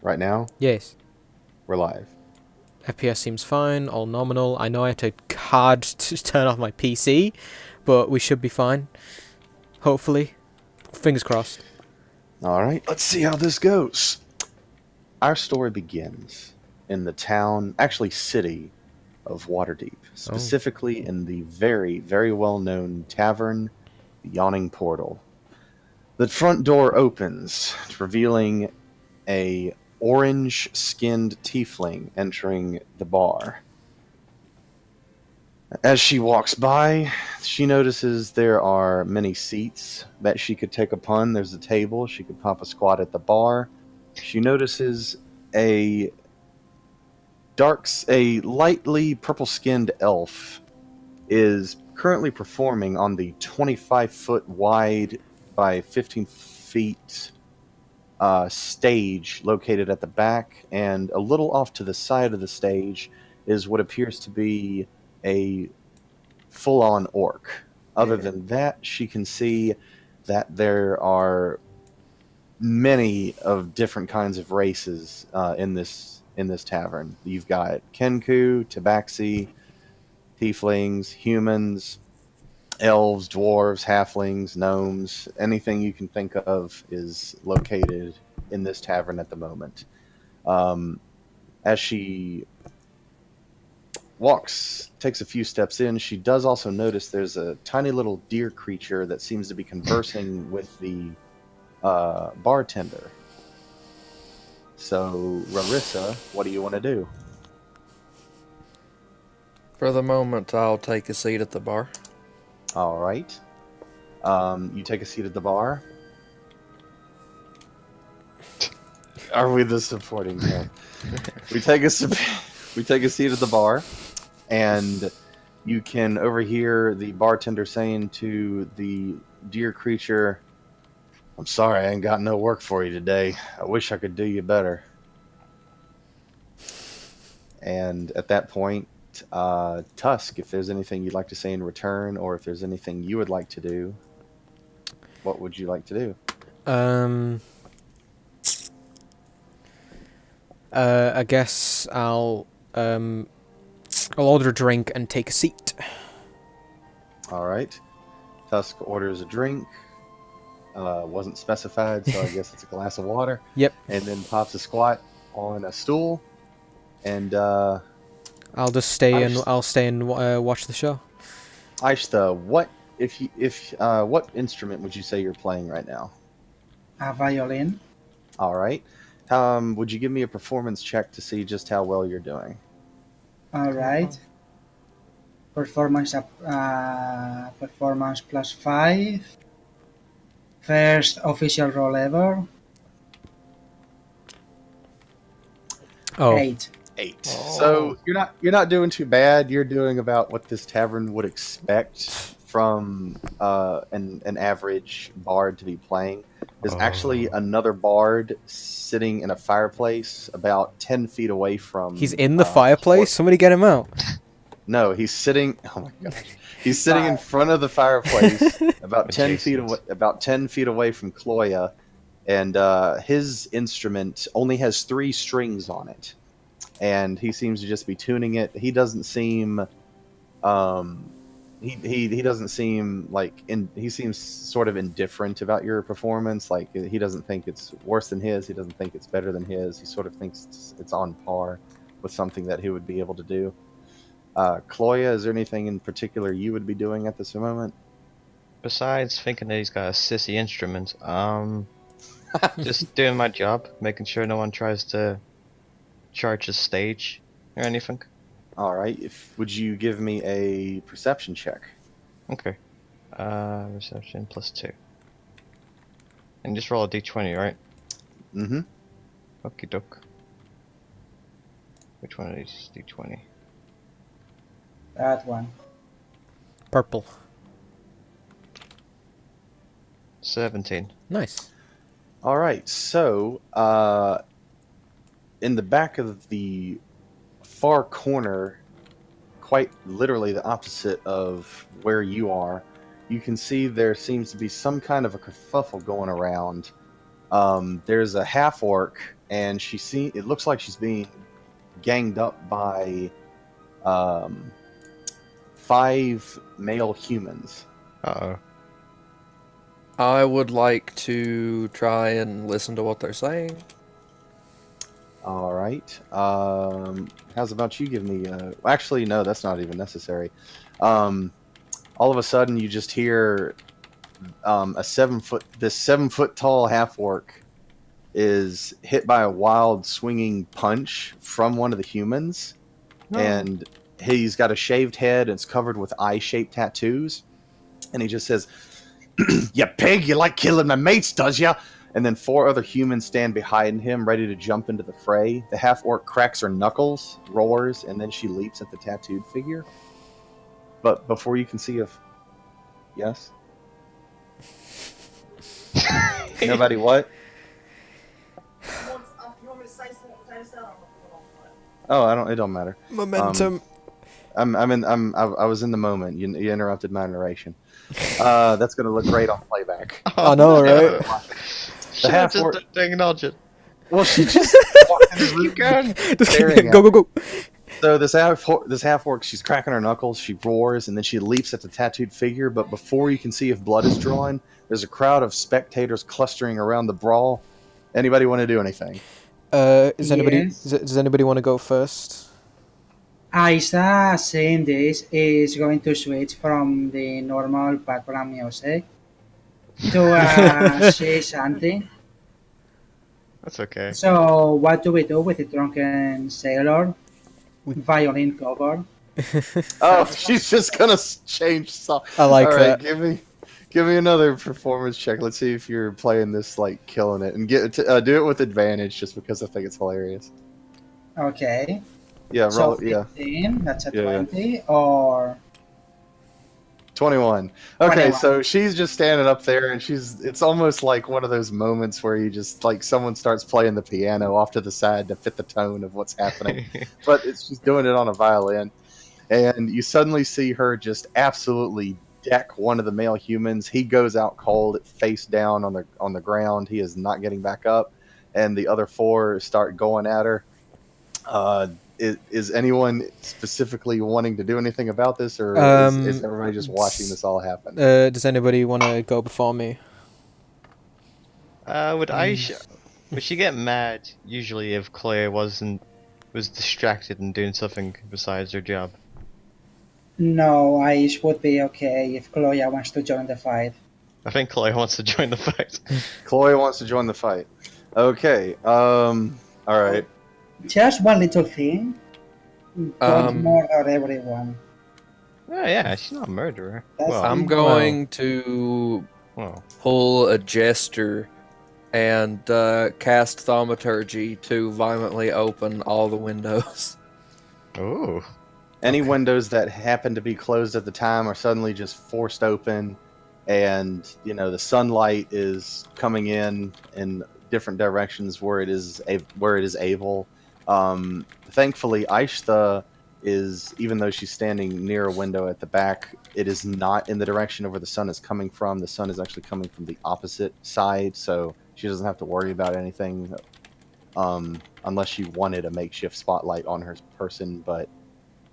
right now? Yes. We're live. FPS seems fine, all nominal. I know I had to hard to turn off my PC, but we should be fine. Hopefully. Fingers crossed. All right, let's see how this goes. Our story begins in the town, actually city, of Waterdeep, Oh. specifically in the very, very well known tavern, the Yawning Portal. The front door opens, revealing a orange-skinned tiefling entering the bar. As she walks by, she notices there are many seats that she could take upon. There's a table. She could pop a squat at the bar. She notices a a lightly purple-skinned elf is currently performing on the 25-foot wide by 15 feet stage located at the back, and a little off to the side of the stage is what appears to be a full-on orc. Other than that, she can see that there are many of different kinds of races in this tavern. You've got Kenku, Tabaxi, tieflings, humans, elves, dwarves, halflings, gnomes. Anything you can think of is located in this tavern at the moment. Um, as she takes a few steps in, she does also notice there's a tiny little deer creature that seems to be conversing with the bartender. So, Rarissa, what do you want to do? For the moment, I'll take a seat at the bar. All right. You take a seat at the bar. Are we the supporting cast? we take a we take a seat at the bar, and you can overhear the bartender saying to the deer creature, "I'm sorry, I ain't got no work for you today. I wish I could do you better." And at that point, Tusk, if there's anything you'd like to say in return, or if there's anything you would like to do, what would you like to do? Um. I guess I'll order a drink and take a seat. All right. Tusk orders a drink. Wasn't specified, so I guess it's a glass of water. Yep. And then pops a squat on a stool. And I'll just stay and Aishta, watch the show. what instrument would you say you're playing right now? A violin. All right. Would you give me a performance check to see just how well you're doing? All right. Performance performance +5. First official roll ever. Oh. 8. 8. Oh. So you're not doing too bad. You're doing about what this tavern would expect from an average bard to be playing. There's actually another bard sitting in a fireplace about 10 feet away from. He's in the fireplace? Somebody get him out. No, he's sitting. Oh my gosh, he's sitting in front of the fireplace, about 10 feet away from Cloya, and his instrument only has 3 strings on it, and he seems to just be tuning it. He doesn't seem he doesn't seem like he seems sort of indifferent about your performance. Like, he doesn't think it's worse than his, he doesn't think it's better than his. He sort of thinks it's on par with something that he would be able to do. Cloya, is there anything in particular you would be doing at this moment? Besides thinking that he's got a sissy instrument, just doing my job, making sure no one tries to charge the stage or anything. All right. Would you give me a perception check? Okay. Reception +2. And just roll a d20, right? Mm-hmm. Okie doke. Which one of these is d20? That one. Purple. 17. Nice. All right. So, in the back of the far corner, quite literally the opposite of where you are, you can see there seems to be some kind of a kerfuffle going around. There's a half orc and it looks like she's being ganged up by 5 male humans. Uh-oh. I would like to try and listen to what they're saying. All right. How's about you give me? Actually, no, that's not even necessary. All of a sudden, you just hear this 7-foot tall half orc is hit by a wild swinging punch from one of the humans, and he's got a shaved head and it's covered with eye-shaped tattoos, and he just says, "You pig! You like killing my mates, does ya?" And then 4 other humans stand behind him, ready to jump into the fray. The half-orc cracks her knuckles, roars, and then she leaps at the tattooed figure. But before you can see if... Yes? Nobody what? Oh, it don't matter. Momentum. I was in the moment. You interrupted my narration. That's going to look great on playback. I know, right? Should've half-orc- just acknowledge it. Well, she just walked in the room. Keep going. Just staring at go, go, go. So this half orc, she's cracking her knuckles, she roars, and then she leaps at the tattooed figure. But before you can see if blood is drawn, there's a crowd of spectators clustering around the brawl. Anybody want to do anything? Does anybody Yes. does anybody want to go first? Aisha, seeing this, is going to switch from the normal background music to say something. That's okay. So, what do we do with the drunken sailor? Violin cover. Oh, she's just gonna change song. I like All right, that. give me another performance check. Let's see if you're playing this like killing it, and do it with advantage, just because I think it's hilarious. Okay. Yeah, roll. So Yeah, 15, that's a Yeah, yeah. 20, or 21. Okay, 21. so she's just standing up there, and it's almost like one of those moments where you just like someone starts playing the piano off to the side to fit the tone of what's happening. But she's doing it on a violin, and you suddenly see her just absolutely deck one of the male humans. He goes out cold, face down on the ground. He is not getting back up, and the other 4 start going at her. Is anyone specifically wanting to do anything about this, or is everybody just watching this all happen? Does anybody want to go before me? Would she get mad usually if Claire was distracted and doing something besides her job? no, Aish would be okay if Chloe wants to join the fight. I think Claire wants to join the fight. Chloe wants to join the fight. Okay. All right. Just one little thing. Don't murder everyone. Oh yeah, she's not a murderer. That's Well, I'm going to well, pull a gesture and cast thaumaturgy to violently open all the windows. ooh. Any windows that happen to be closed at the time are suddenly just forced open, and the sunlight is coming in different directions where it is able. Thankfully, Aishta is, even though she's standing near a window at the back, it is not in the direction of where the sun is coming from. The sun is actually coming from the opposite side, so she doesn't have to worry about anything, unless she wanted a makeshift spotlight on her person. But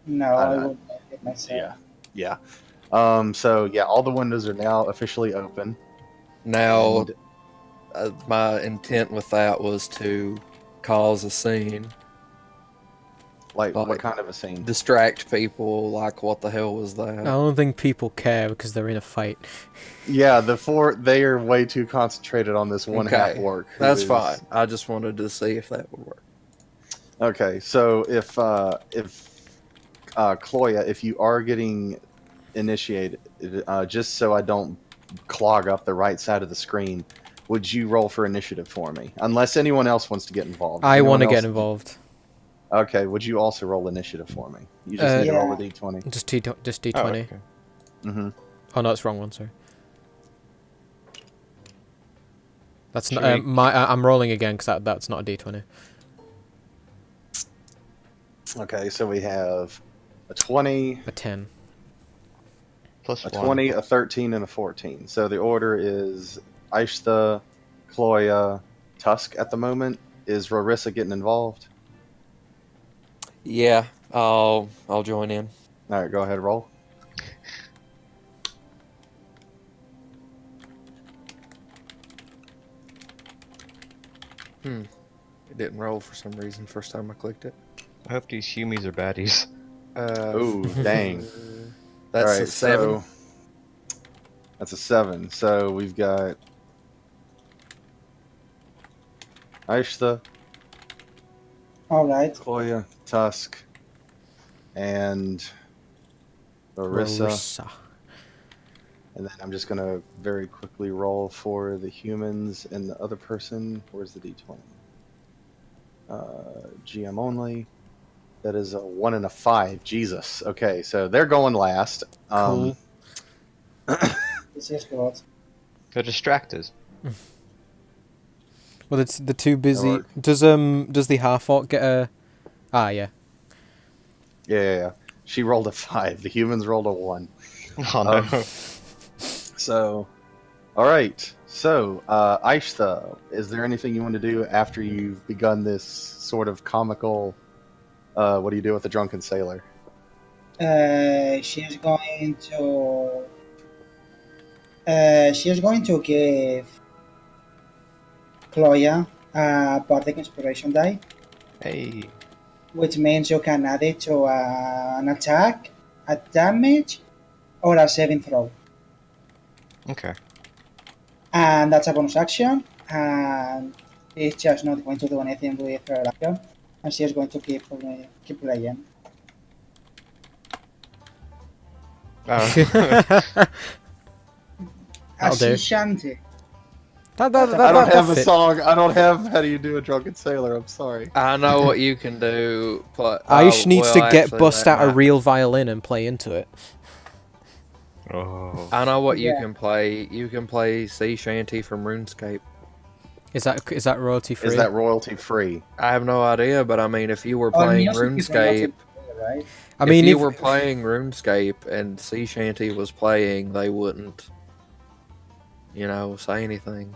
No, I would make it myself. yeah. So yeah, all the windows are now officially open. Now, And my intent with that was to cause a scene, what like- kind of a scene? distract people. Like, what the hell was that? I don't think people care because they're in a fight. Yeah, they are way too concentrated on this one Okay, half orc. who That's is- fine. I just wanted to see if that would work. Okay, so if Chloe, if you are getting initiated, just so I don't clog up the right side of the screen, would you roll for initiative for me? Unless anyone else wants to get involved. I Anyone want to get else- involved. Okay, would you also roll initiative for me? You just need to roll a d20. Just D20. Oh, okay. Mm-hmm. Oh no, it's the wrong one. Sorry. That's Should not we- I'm rolling again because that's not a D20. Okay, so we have a 20, A 10. Plus a one. 20, a 13, and a 14. So the order is Aishta, Chloe, Tusk at the moment. is Rorissa getting involved? Yeah, I'll join in. All right, go ahead, roll. It didn't roll for some reason. First time I clicked it. I hope these humies are baddies. Ooh, dang. That's All right, a 7. So that's a 7. So we've got Aishtha, Alright. Kloya, Tusk, and Rorissa. Rorissa. And then I'm just going to very quickly roll for the humans and the other person. Where's the d20? GM only. That is a 1 and a 5. Jesus. Okay, so they're going last. Cool. This is good. They're distracted. Well, it's the too busy. work. Does the half orc get a? Ah, yeah. Yeah. She rolled a 5. The humans rolled a 1. Oh no. So, all right. So, Aishtha, is there anything you want to do after you've begun this sort of comical? What do you do with the drunken sailor? She's going to give Chloe a Bardic Inspiration die, Hey. which means you can add it to an attack, a damage, or a saving throw. Okay. And that's a bonus action, and it's just not going to do anything with her action, and she's going to keep playing. Oh. I'll do. Shanty. That I don't have a fit. song. I don't have how do you do a drunken sailor. I'm sorry. I know what you can do, but Aish needs to get actually, bust that out a might- real violin and play into it. Oh. I know what you Yeah. can play. You can play sea shanty from RuneScape. Is that royalty free? Is that royalty free? I have no idea, but I mean, if you were Or playing music is RuneScape, right? I mean, if you if were playing RuneScape and sea shanty was playing, they wouldn't, say anything.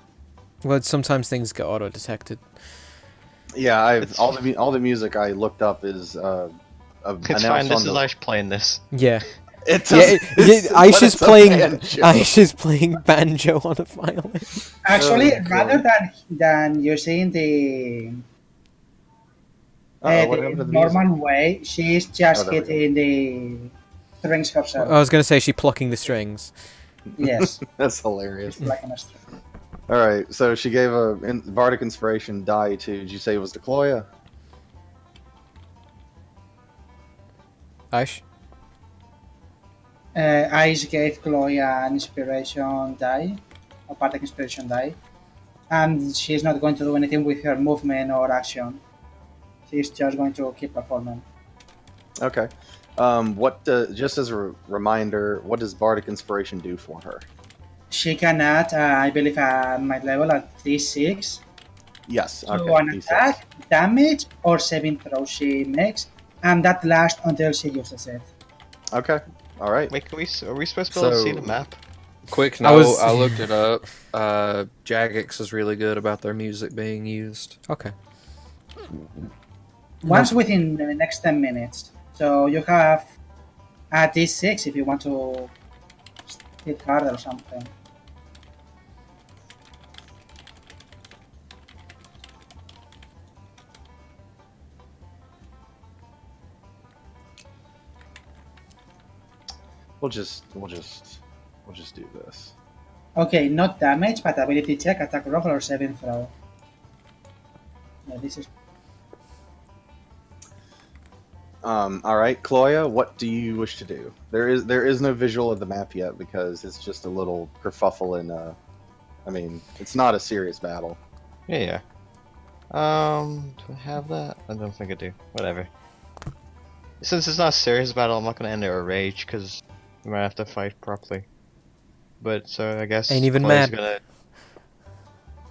well, sometimes things get auto detected. Yeah, It's- all the music I looked up is It's announced fine. This on is the. Aish playing this. Yeah, It yeah. does- but Aish is it's a playing. banjo. Aish is playing banjo on a violin. Actually, Oh, rather God. than using the Uh-oh, what happened to the music? normal way, she's just Oh, there we go. hitting the strings herself. I was gonna say she plucking the strings. Yes, That's hilarious. like an string. All right, so she gave a bardic inspiration die to. Did you say it was to Kloya? Aish. Ice gave Chloe an inspiration die, a Bardic inspiration die, and she's not going to do anything with her movement or action. She's just going to keep performing. Okay. Just as a reminder, what does bardic inspiration do for her? She can add, I believe, at my level at D6 Yes. to Okay. an D6. attack, damage, or saving throw she makes, and that lasts until she uses it. Okay. All right. Wait, are we supposed to be able to see So- the map? Quick I note, was- I looked it up. Jagex is really good about their music being used. Okay. Once within the next 10 minutes. So you have a D6 if you want to hit harder or something. We'll just do this. Okay, not damage, but ability check, attack roll, or saving throw. Yeah, this is All right, Kloya, what do you wish to do? There is no visual of the map yet because it's just a little kerfuffle and I mean, it's not a serious battle. Yeah. Do I have that? I don't think I do. Whatever. Since it's not a serious battle, I'm not gonna enter a rage because we might have to fight properly. But so I guess Ain't even Chloe's mad. gonna.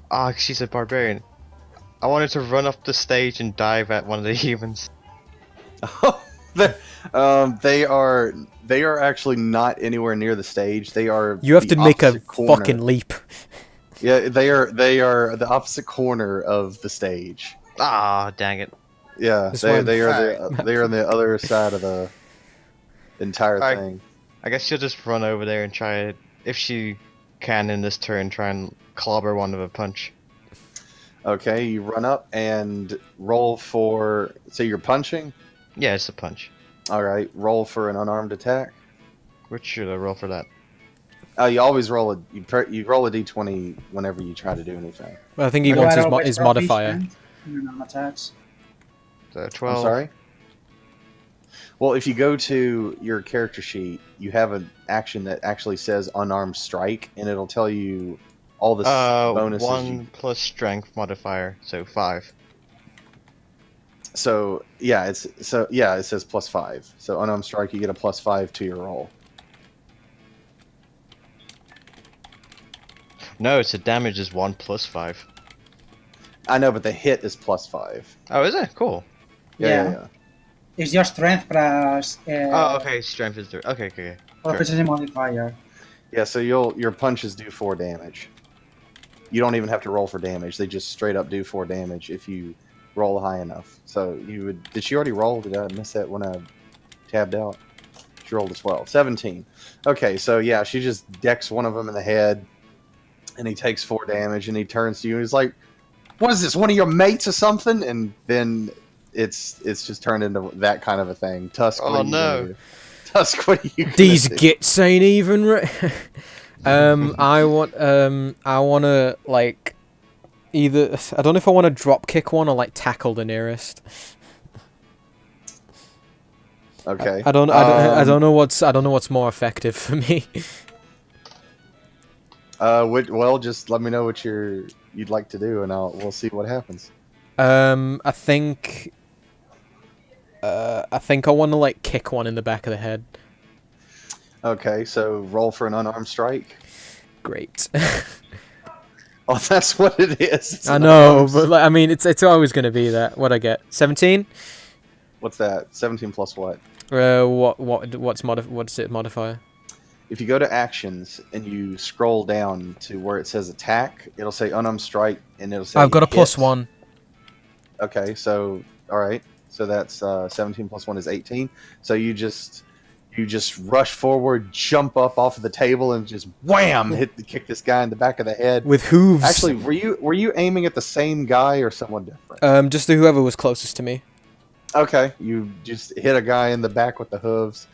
Ah, she's a barbarian. I wanted to run up the stage and dive at one of the humans. They are actually not anywhere near the stage. They are. You have the to make a opposite corner. fucking leap. Yeah, they are the opposite corner of the stage. Ah, dang it. Yeah, This they one. they are Alright. they are on the other side of the entire Alright. thing. I guess she'll just run over there and try it. If she can in this turn, try and clobber one with a punch. Okay, you run up and roll for. So you're punching. Yeah, it's a punch. All right, roll for an unarmed attack. Which should I roll for that? You always roll you roll a d20 whenever you try to do anything. Well, I think he You wants are his, always his modifier. proficient in normal attacks. So 12. I'm sorry. Well, if you go to your character sheet, you have an action that actually says unarmed strike, and it'll tell you all the bonuses. 1 plus strength modifier, so 5. So yeah, it says +5. So unarmed strike, you get a +5 to your roll. No, it's the damage is 1 plus 5. I know, but the hit is +5. Oh, is it? Cool. Yeah. It's your strength plus Oh, okay, strength is 3. Okay. proficiency modifier. Yeah, so your punches do 4 damage. You don't even have to roll for damage. They just straight up do 4 damage if you roll high enough. So you would. Did she already roll? Did I miss that when I tabbed out? She rolled a 12. 17. Okay, so yeah, she just decks one of them in the head, and he takes 4 damage, and he turns to you and he's like, "What is this? One of your mates or something?" And then it's just turned into that kind of a thing. Tusk. Oh, what are you no. gonna do? Tusk, what are you gonna These do? gits ain't even I wanna like either I don't know if I want to drop kick one or like tackle the nearest. Okay. I don't know what's more effective for me. Well, just let me know what you'd like to do, and we'll see what happens. I think I want to like kick one in the back of the head. Okay, so roll for an unarmed strike. Great. Oh, that's what it is. It's I an know, unarmed but like, I mean, it's always gonna be that. What I get? 17. What's that? 17 plus what? What's it modifier? If you go to actions and you scroll down to where it says attack, it'll say unarmed strike, and it'll say I've got a hit. +1. Okay, so all right, so that's 17 plus 1 is 18. So you just rush forward, jump up off of the table, and just wham! Kick this guy in the back of the head. With hooves. Actually, were you aiming at the same guy or someone different? Just whoever was closest to me. Okay, you just hit a guy in the back with the hooves.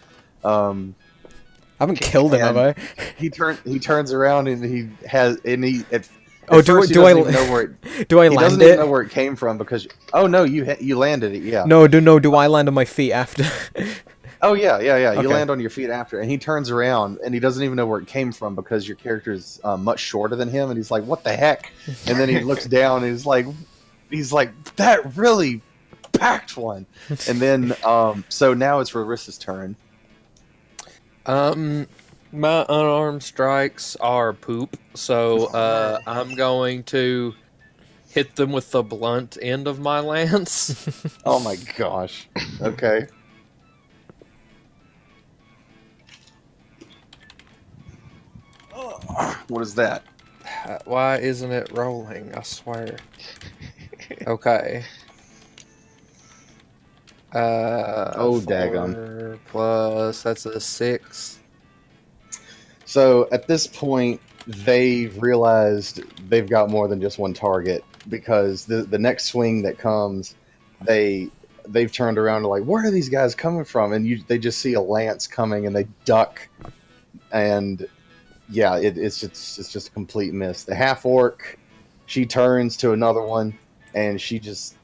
I haven't killed him, have I? He turns around and he Oh, do first he I doesn't even know where it, do I he land doesn't even it? know where it came from because you landed it, yeah. No, do I land on my feet after? Oh yeah. You Okay. land on your feet after, and he turns around and he doesn't even know where it came from because your character's much shorter than him, and he's like, "What the heck?" And then he looks down and he's like, "That really packed one." And then so now it's Rarissa's turn. My unarmed strikes are poop, so I'm going to hit them with the blunt end of my lance. Oh my gosh. Okay. What is that? Why isn't it rolling? I swear. Okay. Oh, daggum. 4 plus that's a 6. So at this point, they've realized they've got more than just one target because the next swing that comes, they've turned around and like, where are these guys coming from? And they just see a lance coming and they duck, and yeah, it's just a complete miss. The half orc, she turns to another one and she just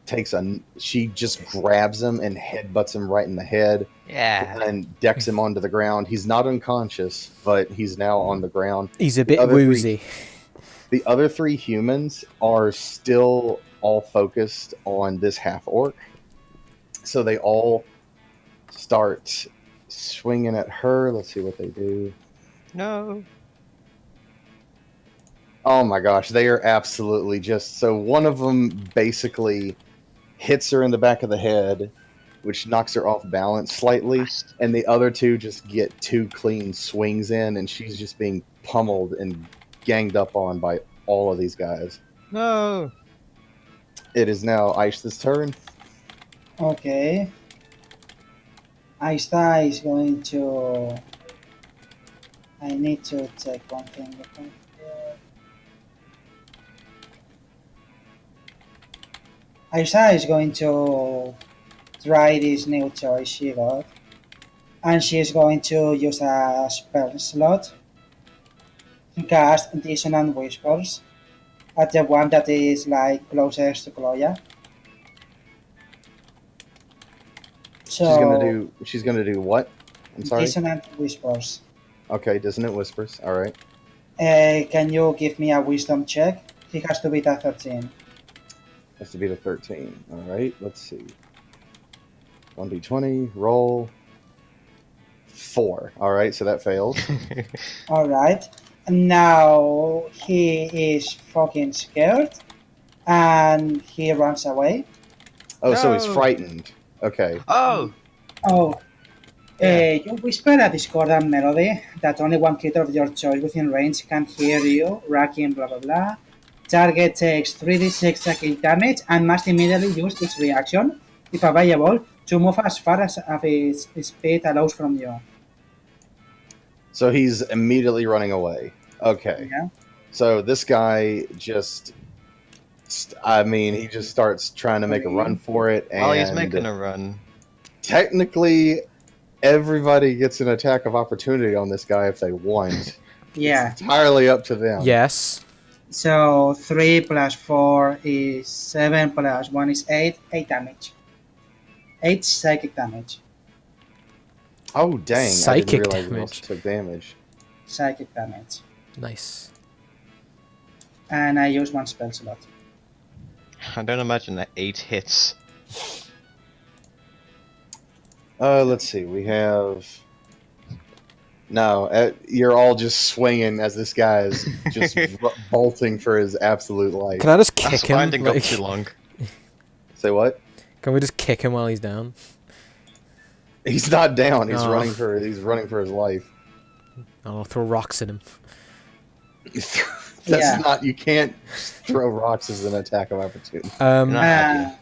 grabs him and headbutts him right in the head. Yeah. And decks him onto the ground. He's not unconscious, but he's now on the ground. He's a bit other three- woozy. The other 3 humans are still all focused on this half orc. So they all start swinging at her. Let's see what they do. No. Oh my gosh, they are absolutely just... So one of them basically hits her in the back of the head, which knocks her off balance slightly, and the other 2 just get 2 clean swings in, and she's just being pummeled and ganged up on by all of these guys. No. It is now Aish's turn. Okay. Aista is going to. I need to check one thing. Aista is going to try this new choice she got, and she's going to use a spell slot to cast Dissonant Whispers at the one that is like closest to Kloya. So She's gonna do what? I'm sorry. Dissonant Whispers. Okay, Dissonant Whispers. All right. Can you give me a wisdom check? He has to beat a 13. Has to be the 13. All right. Let's see. 1d20. Roll. 4. All right. So that fails. Alright. Now he is fucking scared and he runs away. Oh, so he's No. frightened. Okay. Oh. Oh. Yeah. You whisper a discordant melody that only one creature of your choice within range can hear you, racking blah blah blah. Target takes 3d6 psychic damage and must immediately use its reaction, if available, to move as far as its speed allows from you. So he's immediately running away. Okay. Yeah. So this guy just. He just starts trying to make a run for it, and While he's making a run. technically, everybody gets an attack of opportunity on this guy if they want. Yeah. It's entirely up to them. Yes. So 3 plus 4 is 7 plus 1 is 8. 8 damage. 8 psychic damage. Oh dang! I Psychic didn't realize he damage. also took damage. Psychic damage. Nice. And I use 1 spell slot. I don't imagine that 8 hits. Let's see. We have. No, you're all just swinging as this guy is just bolting for his absolute life. Can I just That's kick him? winding up Like, too long. Say what? can we just kick him while he's down? He's not down. He's Oh. running for. He's running for his life. I'll throw rocks at him. That's Yeah. not. You can't throw rocks as an attack of opportunity. You're not happy.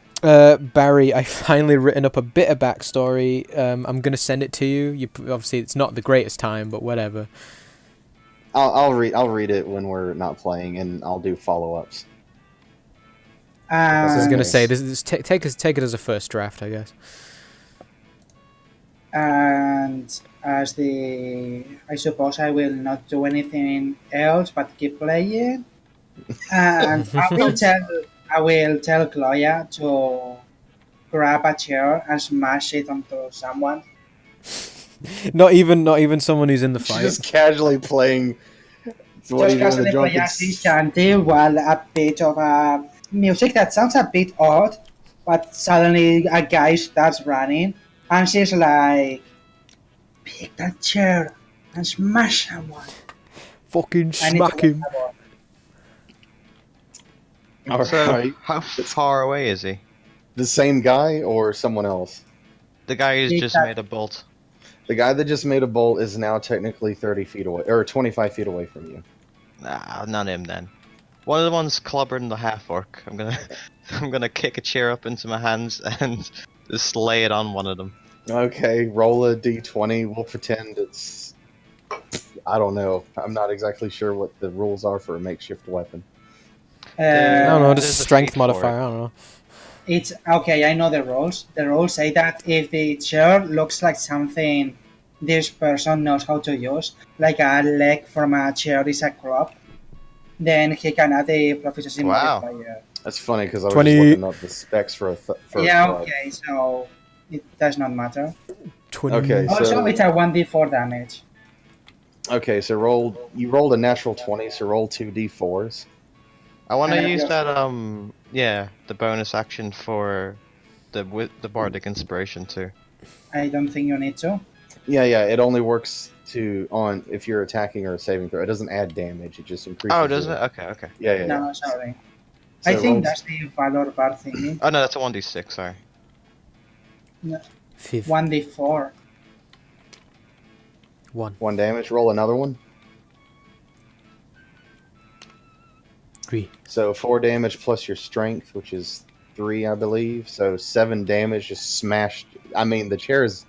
Barry, I finally written up a bit of backstory. I'm gonna send it to you. Obviously, it's not the greatest time, but whatever. I'll read it when we're not playing, and I'll do follow-ups. I was gonna nice. say this. Take it as a first draft, I guess. And I suppose I will not do anything else but keep playing. And I will tell Chloe to grab a chair and smash it onto someone. Not even someone who's in the She's fight. just casually playing. What Just are you doing? casually The play drunken a sea shanty while a bit of music that sounds a bit odd, but suddenly a guy starts running and she's like, pick that chair and smash someone. Fucking I need smack to him. All So, right. how far away is he? The same guy or someone else? The guy who's He's just got- made a bolt. The guy that just made a bolt is now technically 30 feet away, or 25 feet away from you. Nah, not him then. One of the ones clobbering the half orc. I'm gonna kick a chair up into my hands and just lay it on one of them. Okay, roll a d20. We'll pretend it's. I don't know. I'm not exactly sure what the rules are for a makeshift weapon. I don't know, There's just a strength feat for modifier. it. I don't know. It's okay. I know the rules. The rules say that if the chair looks like something this person knows how to use, like a leg from a chair is a crop, then he can add a proficiency Wow. modifier. That's funny because I was 20 just looking up the specs for a Yeah. club. Okay. So it does not matter. 20. Okay. Also, So- it's a 1d4 damage. Okay, so you rolled a natural 20, so roll 2d4s. I want And to I use just- that the bonus action for the bardic inspiration too. I don't think you need to. Yeah, it only works if you're attacking or a saving throw. It doesn't add damage. It just increases. Oh, does your- it? Okay. Yeah. No, sorry. So I think roll- that's the valor bar thingy. Oh no, that's a 1d6. Sorry. 1d4. 1. 1 damage. Roll another one. 3. So 4 damage plus your strength, which is 3, I believe. So 7 damage, just smashed. I mean, the chair is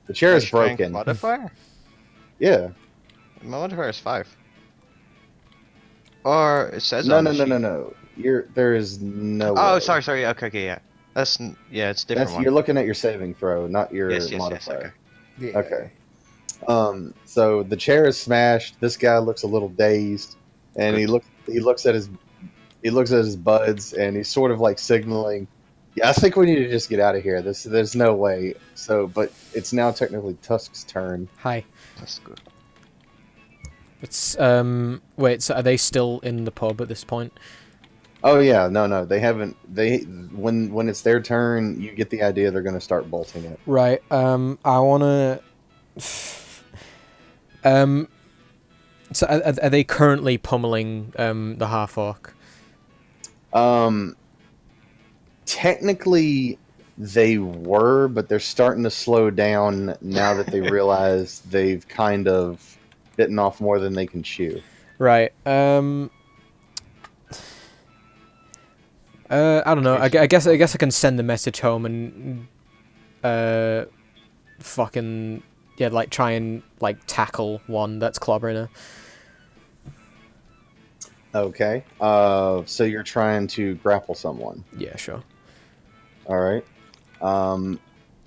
My strength broken. Modifier? Yeah. My modifier is 5. Or it says No, on no, the no, no, sheet. no. There is no. Oh, way. sorry. Okay, yeah. Yeah, it's a different That's one. you're looking at your saving throw, not your Yes, modifier. okay. Yeah. Okay. So the chair is smashed. This guy looks a little dazed, and he looks at his buds, and he's sort of like signaling, "Yeah, I think we need to just get out of here. There's no way." So, but it's now technically Tusk's turn. Hi. That's good. It's wait, so are they still in the pub at this point? Oh yeah, no, they haven't. When it's their turn, you get the idea they're going to start bolting it. Right. I wanna. So are they currently pummeling the half orc? Technically, they were, but they're starting to slow down now that they realize they've kind of bitten off more than they can chew. Right. I don't know. I guess I can send the message home and fucking yeah, like try and like tackle one that's clobbering her. Okay. So you're trying to grapple someone. Yeah, sure. All right.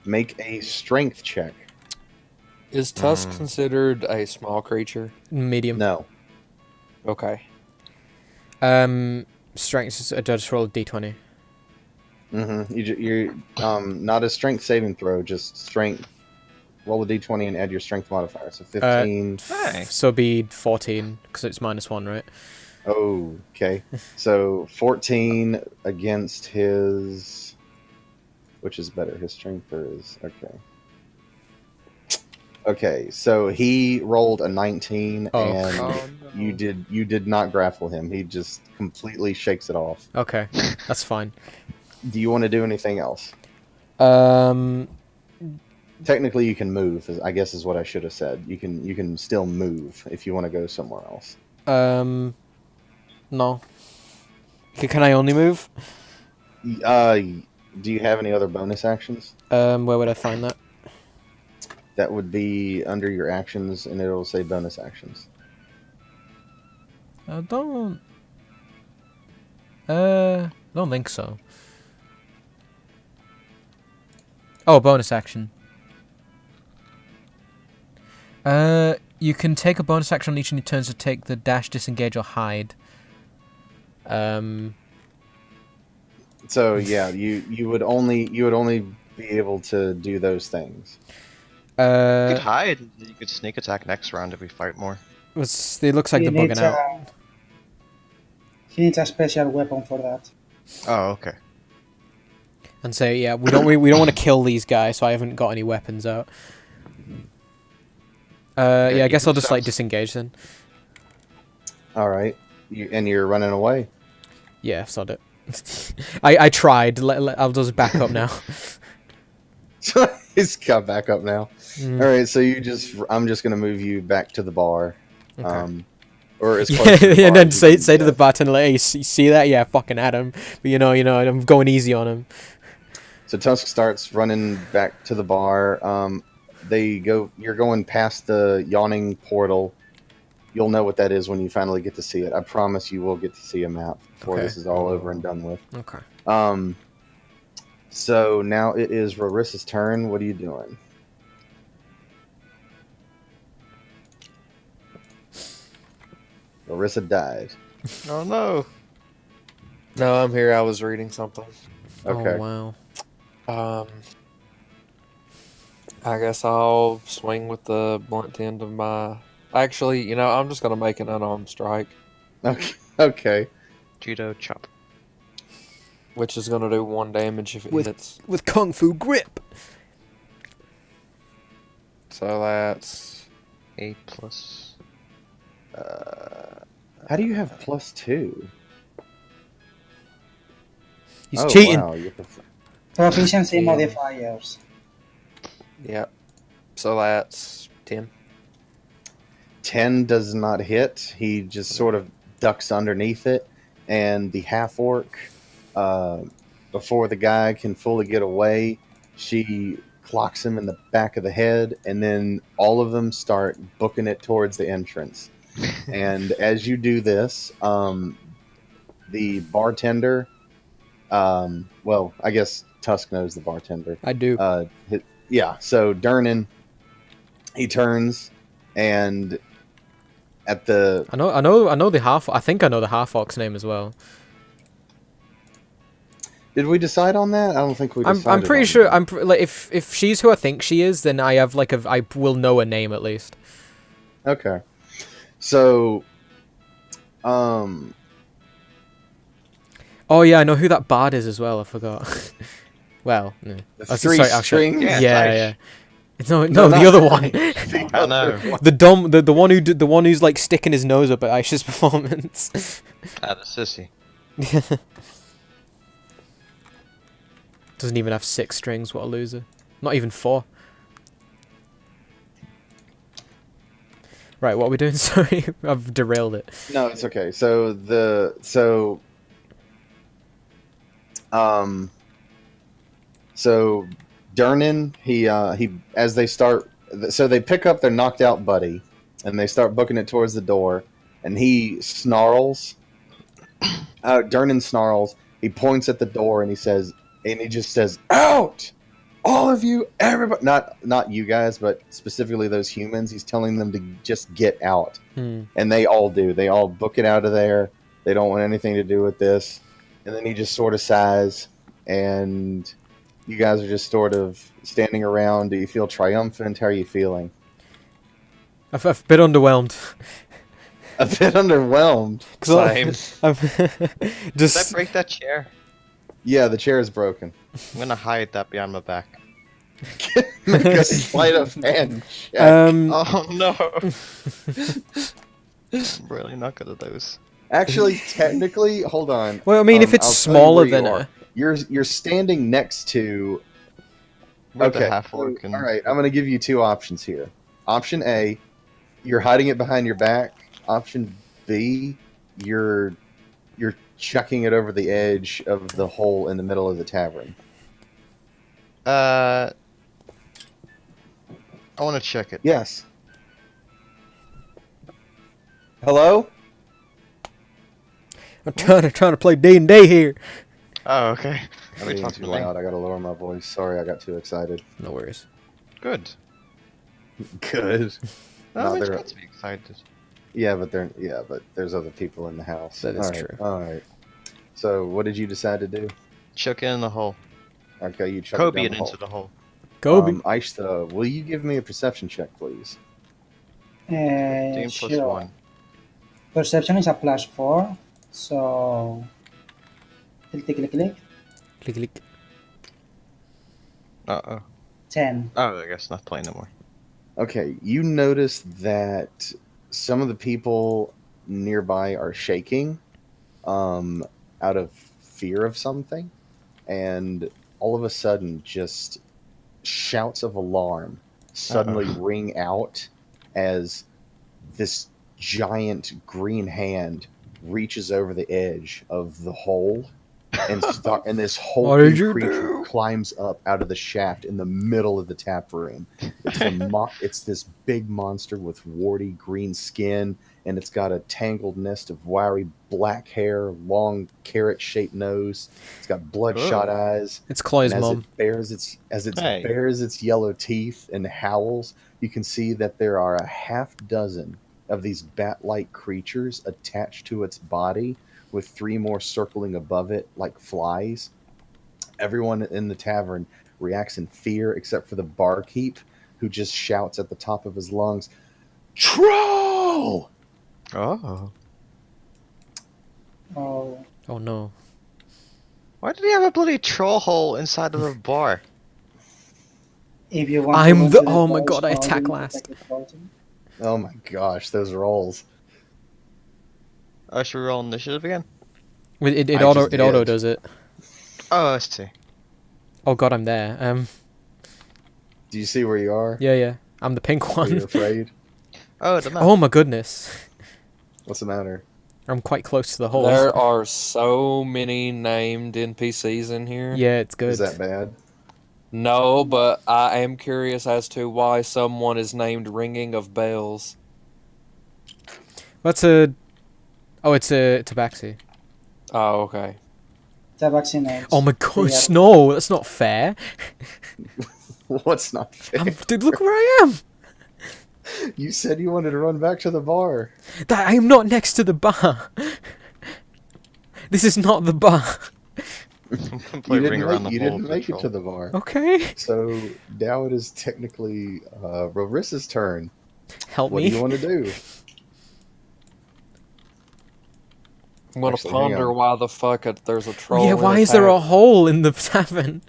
Make a strength check. Is Tusk considered a small creature? Medium. No. Okay. Strength is a just roll a d20. Mm-hmm. You're not a strength saving throw, just strength. Roll a d20 and add your strength modifier. So 15. Hey. So be 14 because it's -1, right? Okay. So 14 against his. Which is better, his strength or his. Okay. Okay, so he rolled a 19, Oh. and Oh, no. you did not grapple him. He just completely shakes it off. Okay, that's fine. Do you want to do anything else? Technically, you can move. I guess is what I should have said. You can still move if you want to go somewhere else. No. Can I only move? Do you have any other bonus actions? Where would I find that? That would be under your actions, and it'll say bonus actions. I don't think so. Oh, bonus action. You can take a bonus action on each of your turns to take the dash, disengage, or hide. So yeah, you would only be able to do those things. You could hide. You could sneak attack next round if we fight more. It looks like He they're bugging needs out. He needs a special weapon for that. Oh, okay. And say, yeah, we don't want to kill these guys, so I haven't got any weapons out. Yeah, I you guess can I'll just like stop- disengage then. All right, you're running away. Yeah, sod it. I tried. I'll just back up now. He's got back up now. Mm. All right, so I'm just gonna move you back to the bar, Okay. or as close Yeah, to the bar and then as you can say to the get. bartender, like, "Hey, you see that? Yeah, fucking at him." But you know, I'm going easy on him. So Tusk starts running back to the bar. You're going past the yawning portal. You'll know what that is when you finally get to see it. I promise you will get to see a map before Okay. this is all over and done with. Okay. So now it is Rorissa's turn. What are you doing? Rorissa died. Oh no. No, I'm here. I was reading something. Okay. Oh wow. I guess I'll swing with the blunt end of my. Actually, I'm just gonna make an unarmed strike, Okay. Okay. Judo chop. which is gonna do 1 damage if it With- hits. With kung fu grip. So that's 8 plus. How do you have +2? He's cheating. Wow, you're Proficiency Damn. modifiers. yep. So that's 10. 10 does not hit. He just sort of ducks underneath it, and the half orc, before the guy can fully get away, she clocks him in the back of the head, and then all of them start booking it towards the entrance. And as you do this, the bartender, well, I guess Tusk knows the bartender. I do. Yeah, so Durnan, he turns, and at the I know the half. I think I know the half orc's name as well. did we decide on that? I don't think we decided. I'm pretty on sure. that. Like if she's who I think she is, then I have like I will know a name at least. Okay. So, Oh yeah, I know who that bard is as well. I forgot. Well, no. the Oh, three sorry, I'll- string. Yeah, yeah, nice. yeah. No, No, the not other the one. The I know. other one. The one who did the one who's like sticking his nose up at Aisha's performance. Ah, the sissy. Doesn't even have 6 strings. What a loser. Not even 4. Right, what are we doing? Sorry, I've derailed it. No, it's okay. So Durnan, he as they start, so they pick up their knocked out buddy, and they start booking it towards the door, and he snarls. Durnan snarls. He points at the door and he just says, "Out! All of you, everybody!" Not you guys, but specifically those humans. He's telling them to just get out, and they all do. They all book it out of there. They don't want anything to do with this. And then he just sort of sighs, and you guys are just sort of standing around. Do you feel triumphant? How are you feeling? I've a bit underwhelmed. A bit underwhelmed. Same. I've Did I just break that chair? Yeah, the chair is broken. I'm gonna hide that behind my back. Make a sleight of hand check. Oh no! I'm really not good at those. Actually, technically, hold on. well, I mean, if it's I'll tell you smaller where you than are. a You're standing next to. With the Okay. half orc and All right, I'm going to give you 2 options here. Option A, you're hiding it behind your back. Option B, you're chucking it over the edge of the hole in the middle of the tavern. I want to check it. Yes. Hello? I'm trying to play D&D here. Oh, okay. I'm Are we being talking too to me? loud. I got to lower my voice. Sorry, I got too excited. No worries. Good. Good. Oh, No, it's they're- got to be excited. But there's other people in the house. That is All right, true. All right. So, what did you decide to do? Chuck it in the hole. Okay, you chuck Kobe it it down the into the hole. Gobi. Aishta, will you give me a perception check, please? Team plus Sure. 1. Perception is a +4, so click, click, click. Click, click. Uh-oh. 10. Oh, I guess not playing no more. Okay, you notice that some of the people nearby are shaking out of fear of something, and all of a sudden, just shouts of alarm suddenly ring out as this giant green hand reaches over the edge of the hole and and this whole What did you creature do? climbs up out of the shaft in the middle of the tap room. It's this big monster with warty green skin, and it's got a tangled nest of wiry black hair, long carrot-shaped nose. It's got bloodshot eyes. It's Chloe's And as mom. it bares its yellow teeth and howls, you can see that there are a half dozen of these bat-like creatures attached to its body, with 3 more circling above it like flies. Everyone in the tavern reacts in fear except for the barkeep, who just shouts at the top of his lungs, "Troll!" Oh. Oh, Oh no. Why did he have a bloody troll hole inside of a bar? if you want I'm to the- go to oh my boss god, I hall, you attack need to last. take it bottom. Oh my gosh, those rolls. Oh, should we roll initiative again? It I auto just it auto did. does it. Oh, I see. Oh god, I'm there. Do you see where you are? Yeah. I'm the pink Are you one. afraid? Oh, the map. Oh my goodness. What's the matter? I'm quite close to the hole. There are so many named NPCs in here. Yeah, it's good. Is that bad? No, but I am curious as to why someone is named Ringing of Bells. That's a. Oh, it's a tabaxi. Oh, okay. The vaccinates. Oh my gosh, Yeah. no, that's not fair. What's not fair? Dude, look where I am. You said you wanted to run back to the bar. I am not next to the bar. This is not the bar. Play ring around the you hole didn't make it patrol. to the bar. Okay. So now it is technically Rorissa's turn. Help What me. do you want to do? I'm gonna Actually, hang ponder on. why the fuck there's a troll. Yeah, in why is there a tavern. hole in the tavern?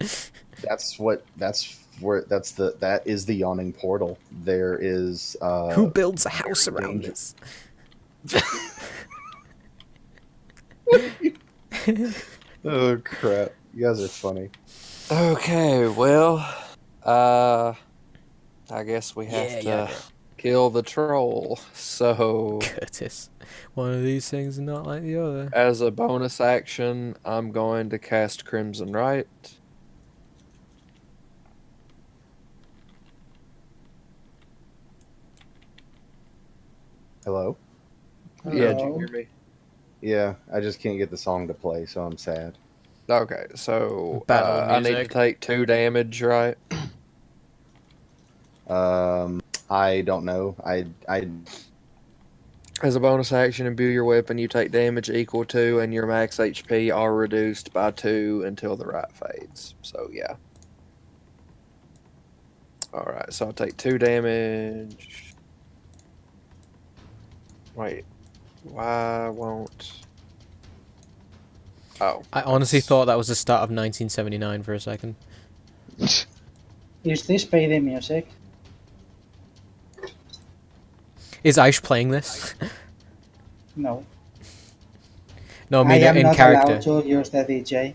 That is the yawning portal. There is Who builds a house very around dangerous. this? Oh crap. You guys are funny. Okay, well, I guess we have to kill the troll. So, Curtis. One of these things is not like the other. as a bonus action, I'm going to cast Crimson Right. Hello? Yeah, did you Hello. hear me? Yeah, I just can't get the song to play, so I'm sad. Okay, so Battle I need to music. take 2 damage, right? I don't know. I As a bonus action, imbue your weapon, you take damage equal to, and your max HP are reduced by 2 until the right fades. So, yeah. Alright, so I'll take 2 damage. Wait. Why won't... Oh. I honestly that's- thought that was the start of 1979 for a second. Is this payday music? Is Aish playing this? No. No, I I mean am in not character. allowed to use the DJ.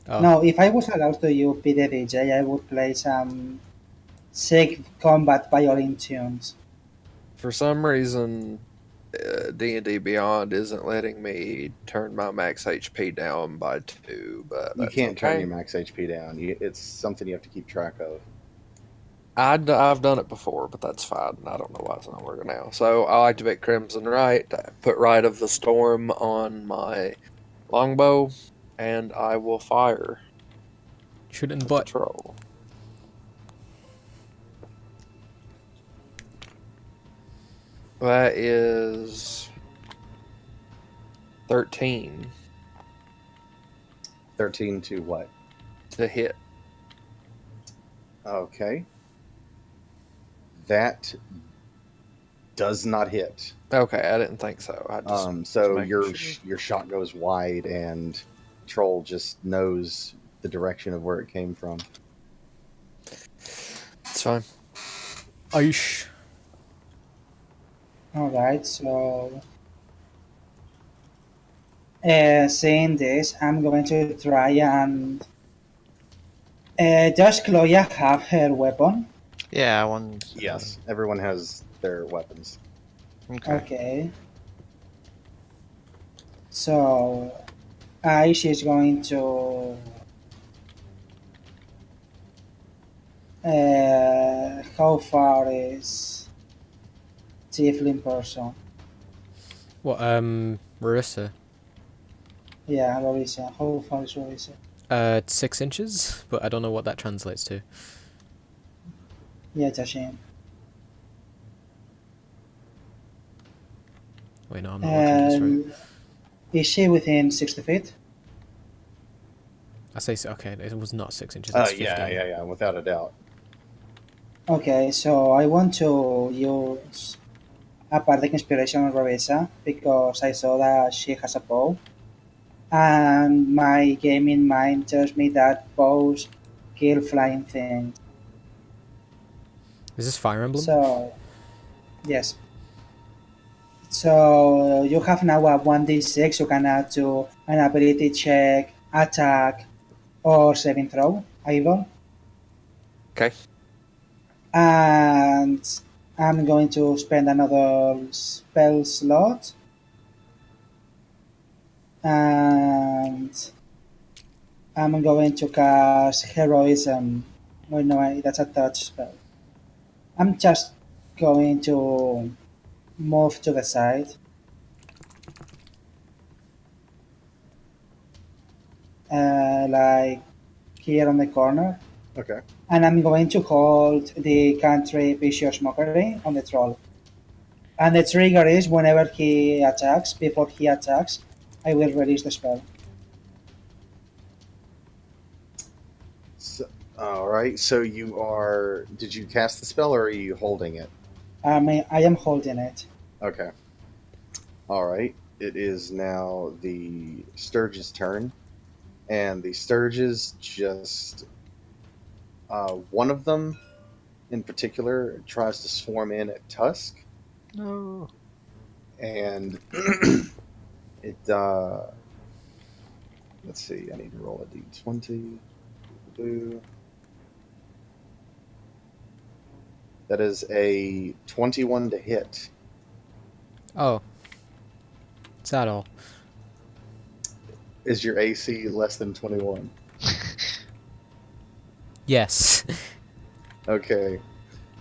Oh. No, if I was allowed to use the DJ, I would play some sick combat violin tunes. For some reason, D&D Beyond isn't letting me turn my max HP down by 2, but you that's can't turn okay. your max HP down. It's something you have to keep track of. I've done it before, but that's fine. I don't know why it's not working now. So I'll activate Crimson Right, put Rite of the Storm on my longbow, and I will fire Shoot in the the butt. troll. That is 13 13 to what? to hit. Okay. That does not hit. Okay, I didn't think so. I just So making your sure. your shot goes wide, and Troll just knows the direction of where it came from. It's fine. Aish. Alright, so seeing this, I'm going to try and does Chloe have her weapon? Yeah, one. Yes, everyone has their weapons. Okay. Okay. So Aish is going to how far is Tiefling person? What, Marissa? Yeah, Larissa. How far is Larissa? 6 inches, but I don't know what that translates to. Yeah, Tashin. Wait, no, I'm not looking at this right. Is she within 60 feet? I say, okay, it was not 6 inches, it's 15. yeah, without a doubt. Okay, so I want to use a Bardic Inspiration on Larissa because I saw that she has a bow. And my gaming mind tells me that bows kill flying things. Is this Fire Emblem? So, yes. So you have now a 1d6 you can add to an ability check, attack, or saving throw, either. Okay. And I'm going to spend another spell slot and I'm going to cast Heroism. Wait, no, that's a touch spell. I'm just going to move to the side. Like here on the corner. Okay. And I'm going to hold the cantrip Vicious Mockery on the troll. And the trigger is whenever he attacks, before he attacks, I will release the spell. So, all right. So you are. Did you cast the spell, or are you holding it? I am holding it. Okay. All right. It is now the Sturge's turn, and the Sturges just one of them in particular tries to swarm in at Tusk, No. and it. Let's see. I need to roll a d20. Boo. That is a 21 to hit. Oh. Is that all? Is your AC less than 21? Yes. Okay.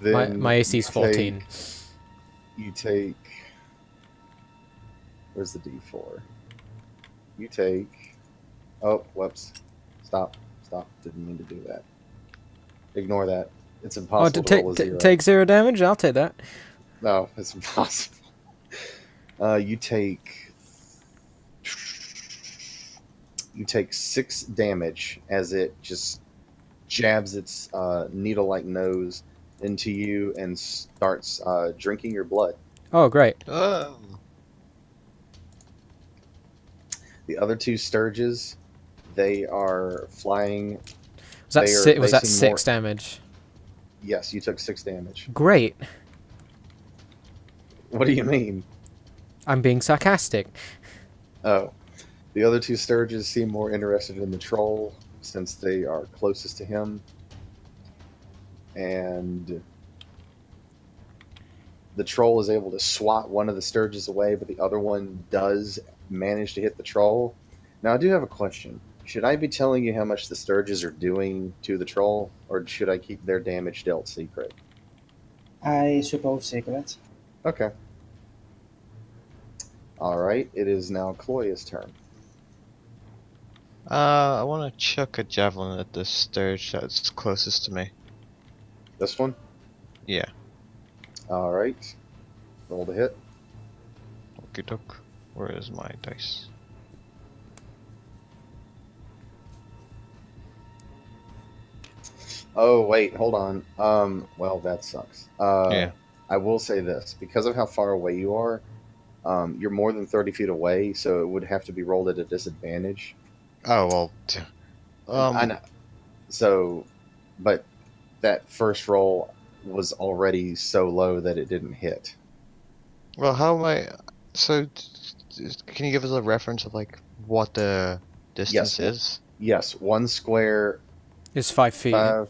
my Then my AC is 14. You take. Where's the D4? You take. Oh, whoops. Stop. Didn't mean to do that. Ignore that. It's Oh, impossible to roll a zero. take 0 damage? I'll take that. No, it's impossible. You take 6 damage as it just jabs its needle-like nose into you and starts drinking your blood. Oh, great. Oh. The other 2 Sturges, they are flying. Was that, They was that seem 6 damage? Yes, you took 6 damage. Great. What do you mean? I'm being sarcastic. Oh. The other 2 Sturges seem more interested in the troll since they are closest to him. And the troll is able to swat one of the Sturges away, but the other one does manage to hit the troll. Now, I do have a question. Should I be telling you how much the Sturges are doing to the troll, or should I keep their damage dealt secret? I suppose secret. Okay. Alright, it is now Cloya's turn. I want to chuck a javelin at the Sturge that's closest to me. This one? Yeah. Alright. Roll to hit. Okie doke. Where is my dice? Oh, wait, hold on. Well, that sucks. Yeah. I will say this. Because of how far away you are, you're more than 30 feet away, so it would have to be rolled at a disadvantage. Oh, well. I know. So, but that first roll was already so low that it didn't hit. Well, how am I... So, can you give us a reference of, like, what the distance is? Yes, 1 square, It's 5 feet. 5,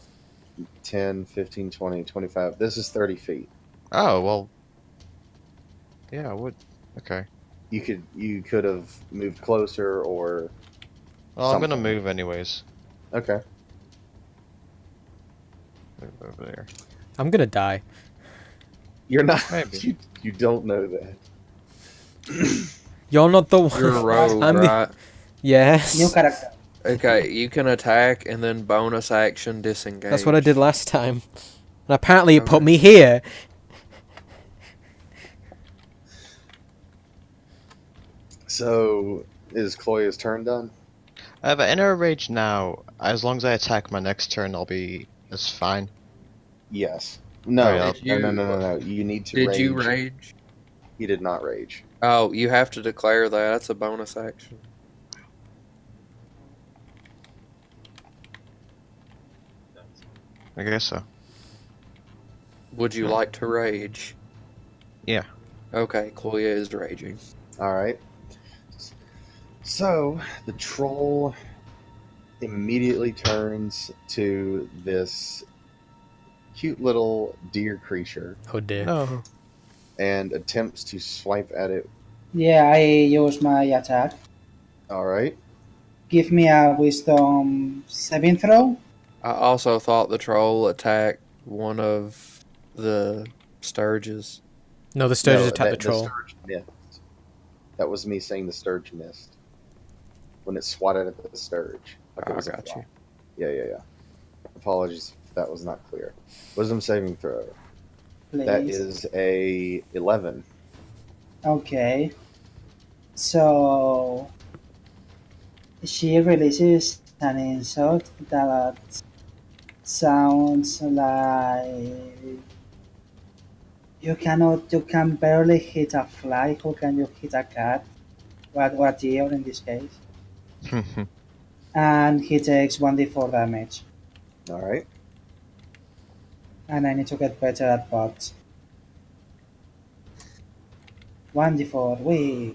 10, 15, 20, 25. This is 30 feet. Oh, well... Yeah, I would... Okay. You could have moved closer or... Well, I'm gonna something. move anyways. Okay. Move over there. I'm gonna die. You're not... Maybe. You don't know that. You're not the one. You're a rogue, I'm the- right? Yes. New character. Okay, you can attack and then bonus action disengage. That's what I did last time. And apparently it put Okay. me here. So, is Cloya's turn done? I have an inner rage now. As long as I attack my next turn, I'll be... It's fine. Yes. No, Alright, no. You need to Did rage. you rage? He did not rage. Oh, you have to declare that. That's a bonus action. I guess so. Would you like to rage? Yeah. Okay, Cloya is raging. Alright. So, the troll immediately turns to this cute little deer creature Oh dear. No. and attempts to swipe at it. Yeah, I use my attack. All right. Give me a wisdom saving throw. I also thought the troll attacked one of the Sturges. No, the Sturges No, attacked the the troll. Sturge missed. That was me saying the Sturge missed. When it swatted at the Sturge. Like it I was a got fly. you. Yeah. Apologies if that was not clear. Wisdom saving throw. Please. That is a 11. Okay. So she releases an insult that sounds like you can barely hit a fly. How can you hit a cat? What deer in this case? And he takes 1d4 damage. All right. And I need to get better at bots. 1d4, wee.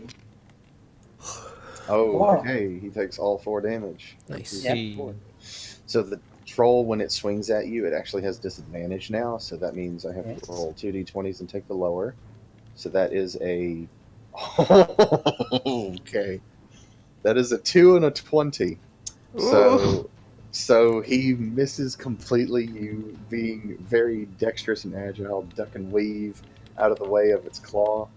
Oh, Wow. okay. He takes all 4 damage. Nice. Yep. So the troll, when it swings at you, it actually has disadvantage now. So that means I have Yes. to roll 2d20s and take the lower. So that is a. Okay. That is a 2 and a 20. So he misses completely. You being very dexterous and agile, duck and weave out of the way of its claw.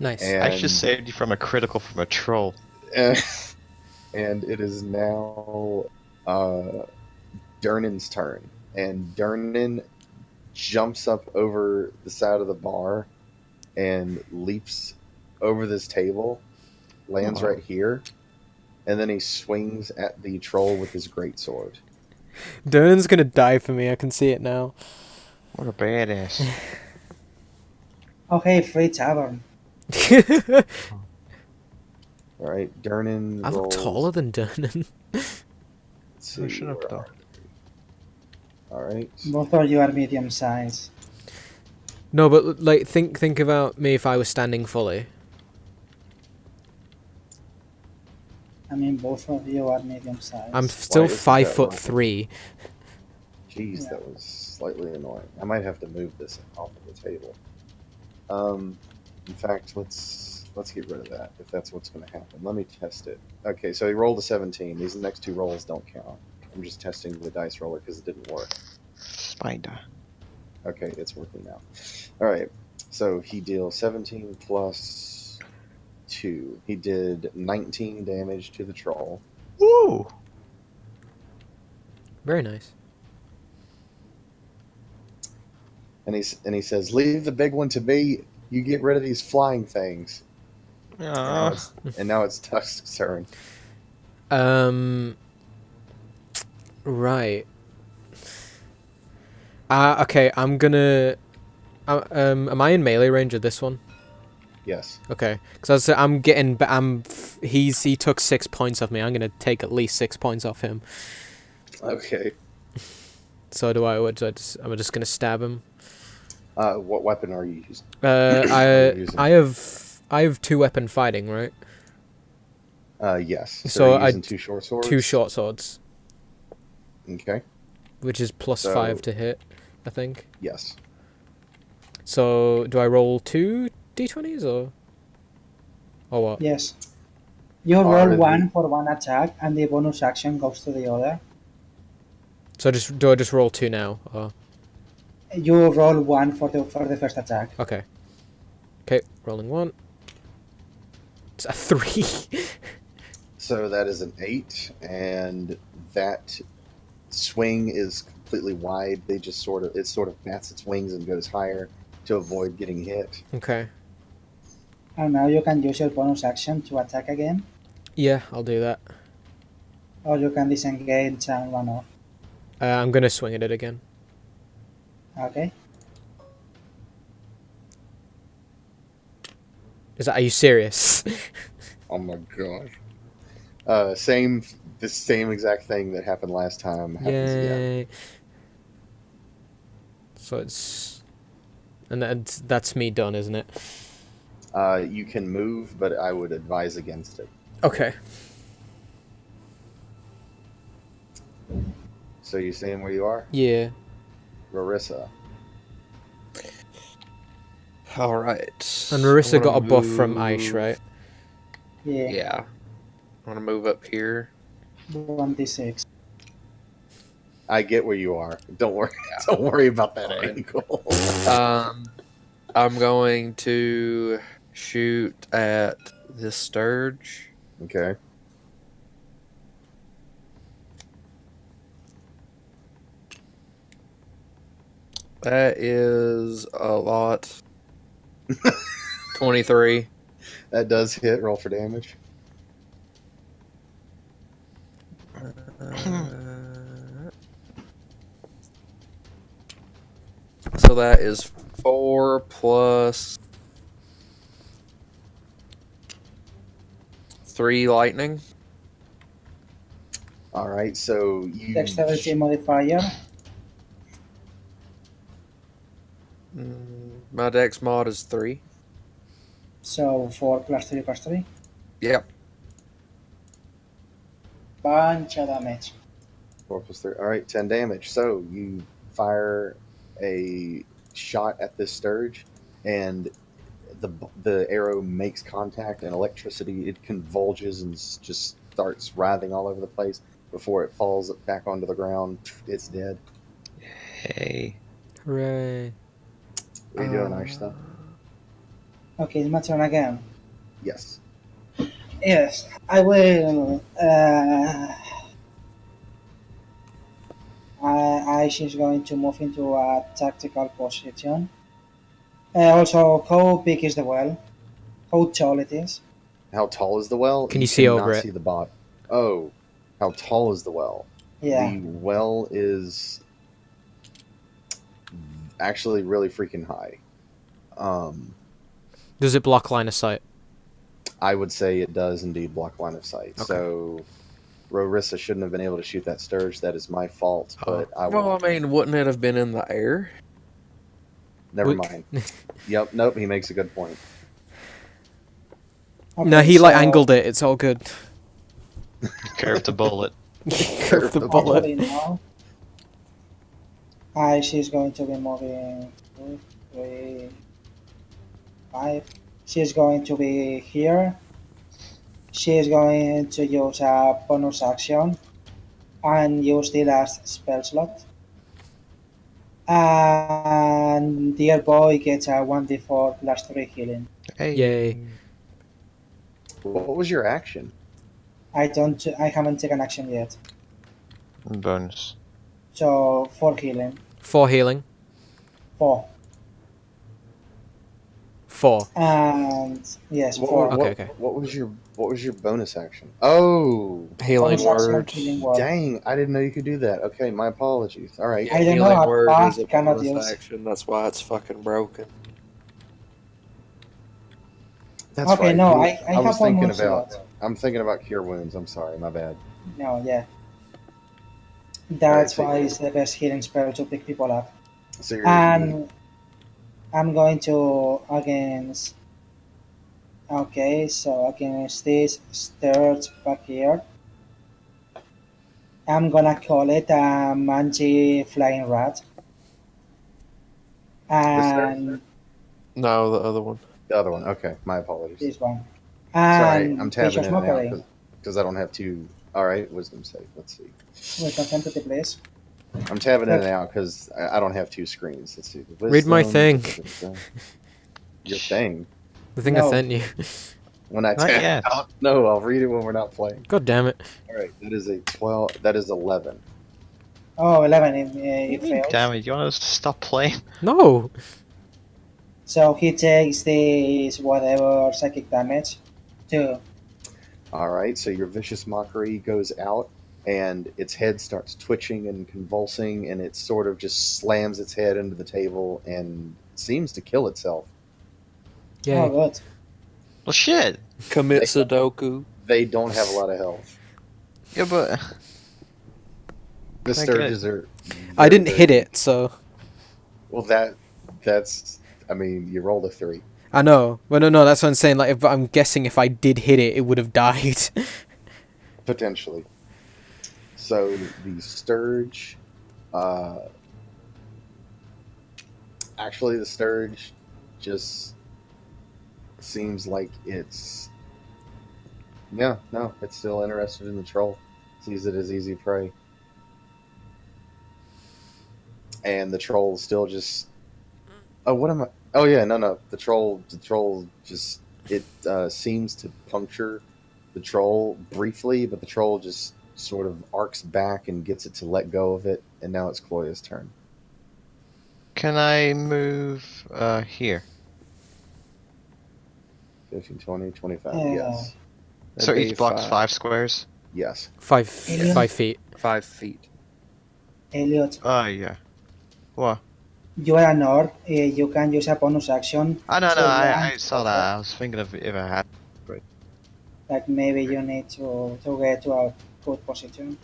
Nice. And, I just saved you from a critical from a troll. and it is now Durnan's turn. And Durnan jumps up over the side of the bar and leaps over this table, lands Wow. right here, and then he swings at the troll with his greatsword. Durnan's gonna die for me. I can see it now. What a badass. Okay, free tavern. All right, Durnan I look rolls. taller than Durnan. Let's see, Oh, shut up, where though. are we? All right. Both of you are medium size. No, but like think about me if I was standing fully. I mean, both of you are medium size. I'm still isn't 5'3". Jeez, Yeah. that was slightly annoying. I might have to move this off of the table. In fact, let's get rid of that if that's what's going to happen. Let me test it. Okay, so he rolled a 17. These next 2 rolls don't count. I'm just testing the dice roller because it didn't work. Spider. Okay, it's working now. All right, so he deals 17 plus 2. He did 19 damage to the troll. Woo! Very nice. And he says, "Leave the big one to me. You get rid of these flying things." And now it's Tusk's turn. Right. Okay, I'm gonna. Am I in melee range of this one? Yes. Okay, because I'm getting. He took 6 points off me. I'm gonna take at least 6 points off him. Okay. So I'm just gonna stab him. What weapon are you using? using? I have 2-weapon fighting, right? Yes. So you're using 2 short swords. 2 short swords, Okay. which is plus So- 5 to hit, I think. Yes. So do I roll 2 d20s or what? Yes. You Are roll the- 1 for one attack, and the bonus action goes to the other. So do I just roll 2 now? Or? You roll 1 for the first attack. Okay. Okay, rolling 1. It's a 3. So that is an 8, and that swing is completely wide. It sort of bats its wings and goes higher to avoid getting hit. Okay. And now you can use your bonus action to attack again, Yeah, I'll do that. or you can disengage and run off. I'm gonna swing at it again. Okay. Are you serious? Oh my god. The same exact thing that happened last time happens again. Yay. So and that's me done, isn't it? You can move, but I would advise against it. Okay. So you staying where you are? Yeah. Rarissa. All right. And Marissa I'm got a gonna buff from move- Aish, right? Yeah. Yeah. I'm gonna move up here. 1d6. I get where you are. Don't worry. Don't worry about that Fine. angle. I'm going to shoot at this Sturge. Okay. That is a lot. 23. That does hit. Roll for damage. So that is 4 plus 3 lightning. All right. So you. Dexterity modifier. My dex mod is 3. So 4 plus 3 plus 3. Yep. Bunch of damage. 4 plus 3. All right. 10 damage. So you fire a shot at this Sturge, and the arrow makes contact, and electricity, it convulges and just starts writhing all over the place. Before it falls back onto the ground, it's dead. Hey. Hooray. What are you doing, Aishta? Okay, it's my turn again. Yes. Yes, I will. She's going to move into a tactical position. Also, how big is the well? How tall it is? How tall is the well? Can you see cannot over it? see the bottom. Oh, how tall is the well? Yeah. The well is actually really freaking high. Does it block line of sight? I would say it does indeed block line of sight. Okay. So Rorissa shouldn't have been able to shoot that Sturge. That is my fault, but I Well, will. I mean, wouldn't it have been in the air? Never We- mind. Yep, nope, he makes a good point. Okay, No, he like so- angled it. It's all good. Curved the bullet. Curve the bullet. Actually, no. She's going to be moving 2, 3, 5. She's going to be here. She's going to use a bonus action and use the last spell slot. And dear boy gets a 1d4 plus 3 healing. Hey. Yay. What was your action? I haven't taken action yet. Bonus. So 4 healing. 4 healing. 4. 4. And yes, What, 4. Okay, okay. What was your bonus action? Oh, Healing Bonus action, word. healing word. dang! I didn't know you could do that. Okay, my apologies. All right. Yeah, I don't know, healing a word path is a cannot bonus use. action. That's why it's fucking broken. That's Okay, right. no, You- I was have one thinking more about. slot. I'm thinking about cure wounds. I'm sorry, my bad. No, yeah. That's Alright, why so- it's the best healing spell to pick people up. So you're, And I'm going to against. Okay, so against this Sturge back here, I'm gonna call it a Manji Flying Rat. And No, the other one. the other one. Okay, my apologies. this one. Sorry, And I'm tabbing Vicious in and Mockery. out because I don't have two. All right, wisdom save. Let's see. With contempt of the place. I'm tabbing in and out because I don't have two screens. Let's see. Read my Wisdom- thing. Your thing. The thing I No. sent you. When I Not tab yet. out, no, I'll read it when we're not playing. God damn it. All right, that is a 12. That is 11. Oh, 11 it fails. Damn it, you want us to stop playing? No. So he takes this whatever psychic damage. 2. All right, so your vicious mockery goes out, and its head starts twitching and convulsing, and it sort of just slams its head into the table and seems to kill itself. Oh, Yay. good. Well, shit. Commit Sudoku. They don't have a lot of health. Yeah, but The I get Sturges are. I didn't very- hit it, so. Well, that's. I mean, you rolled a 3. I know. Well, no, that's what I'm saying. Like, if I'm guessing if I did hit it, it would have died. Potentially. So the Sturge, actually the Sturge just seems like it's Yeah, no, it's still interested in the troll. Sees it as easy prey. And the troll still just. Oh, what am I? Oh yeah, no. The troll just it seems to puncture the troll briefly, but the troll just sort of arcs back and gets it to let go of it, and now it's Cloya's turn. Can I move here? 15, 20, 25. Yeah. Yes, So That'd be each block's 5 squares? yes. 5 feet. 5 feet. Elliot, Oh, yeah. What? you are an orc. You can use a bonus action. No, to I run saw that. I was thinking of if I had. Like maybe you need to get to a good position.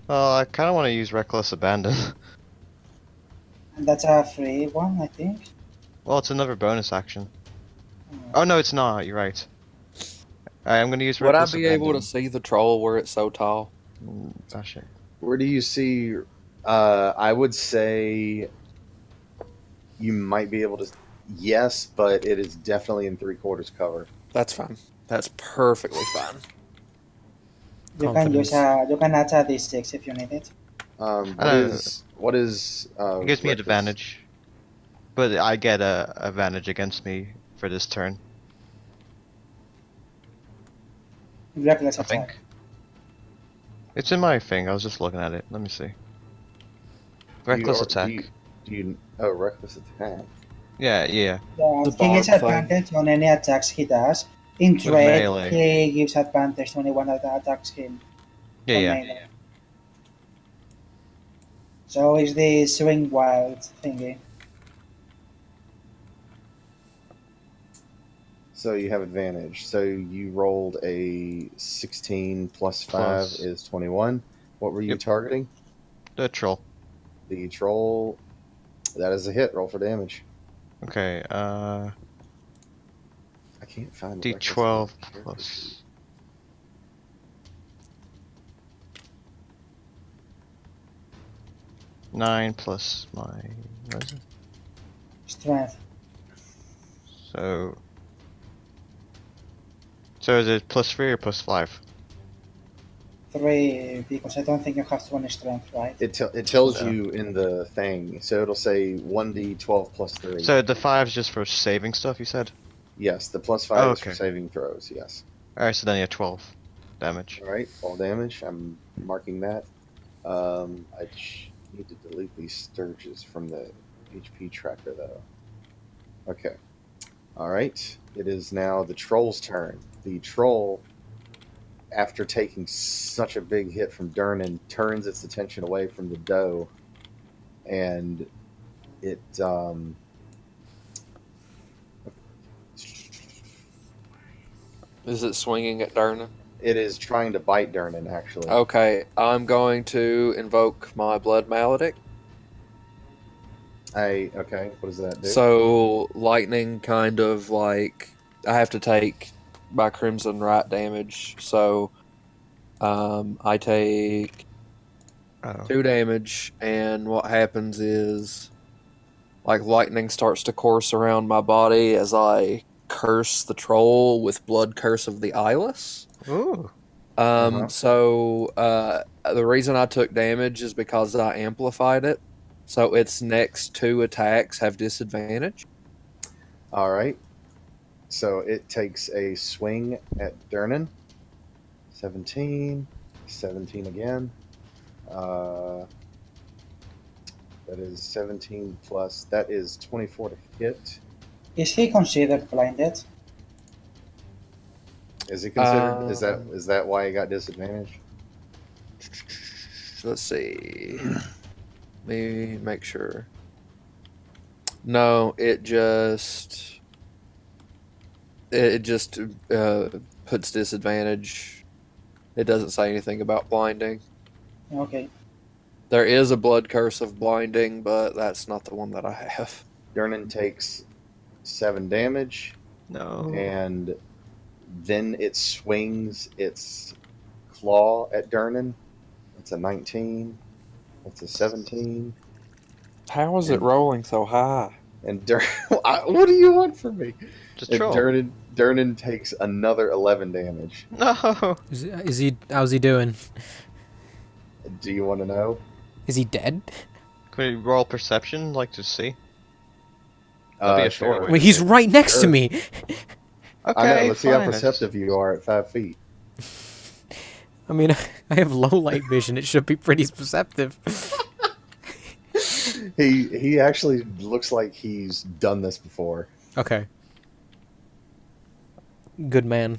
Well, I kind of want to use Reckless Abandon. And that's a free one, I think. Well, it's another bonus action. Oh, no, it's not. You're right. Alright, I'm going to use Would I Reckless be Abandon. able to see the troll where it's so tall? Oh, shit. Where do you see? I would say you might be able to. Yes, but it is definitely in 3/4 cover. That's fine. That's perfectly fine. You can use Confidence. you can add a d6 if you need it. What is? It gives me an reckless? advantage. But I get a advantage against me for this turn, Reckless I attack. think. It's in my thing. I was just looking at it. Let me see. Reckless attack. Oh, reckless attack. Yeah. Yeah, The he gets bog thing. advantage on any attacks he does. In With trade, melee. he gives advantage to anyone that attacks him. Yeah, on yeah. melee. So it's the swing wild thingy. So you have advantage. So you rolled a 16 plus 5 Plus. is 21. What were you Yep. targeting? The troll. The troll. That is a hit. Roll for damage. Okay, I can't find the reckless D12 character plus. sheet. Nine plus my. What is it? Strength. So. So is it +3 or +5? 3, because I don't think you have 20 strength, right? It tells Yeah. you in the thing. So it'll say 1d12 plus 3. So the 5's just for saving stuff, you said? Yes, the plus 5 Oh, is for okay. saving throws. Yes. Alright, so then you have 12 damage. All right, fall damage. I'm marking that. I need to delete these sturges from the HP tracker, though. Okay. All right. It is now the troll's turn. The troll, after taking such a big hit from Durnan, turns its attention away from the doe, and it Is it swinging at Durnan? it is trying to bite Durnan. Actually, Okay, I'm going to invoke my Blood Maledict. okay. What does that do? So, lightning kind of like. I have to take my Crimson Right damage. So, I take Oh. 2 damage, and what happens is. Like, lightning starts to course around my body as I curse the troll with Blood Curse of the Eyeless. Ooh. So the reason I took damage is because I amplified it. So its next 2 attacks have disadvantage. All right. So it takes a swing at Durnan. 17. 17 again. That is 17 plus. That is 24 to hit. Is he considered blinded? Is it considered? Is that why he got disadvantage? Let's see. Let me make sure. No, it just puts disadvantage. It doesn't say anything about blinding. Okay. There is a blood curse of blinding, but that's not the one that I have. Durnan takes 7 damage, No. and then it swings its claw at Durnan. It's a 19. It's a 17. How is it rolling so high? And what do you want from me? Just And troll. Durnan takes another 11 damage. No. Is he? How's he doing? Do you want to know? Is he dead? Can we roll perception, like to see? That'd be a fair Sure. way. Wait, he's right next to Sure. me. Okay, I know. Let's see how fine, I just- perceptive you are at 5 feet. I mean, I have low light vision. It should be pretty perceptive. He actually looks like he's done this before. Okay. Good man.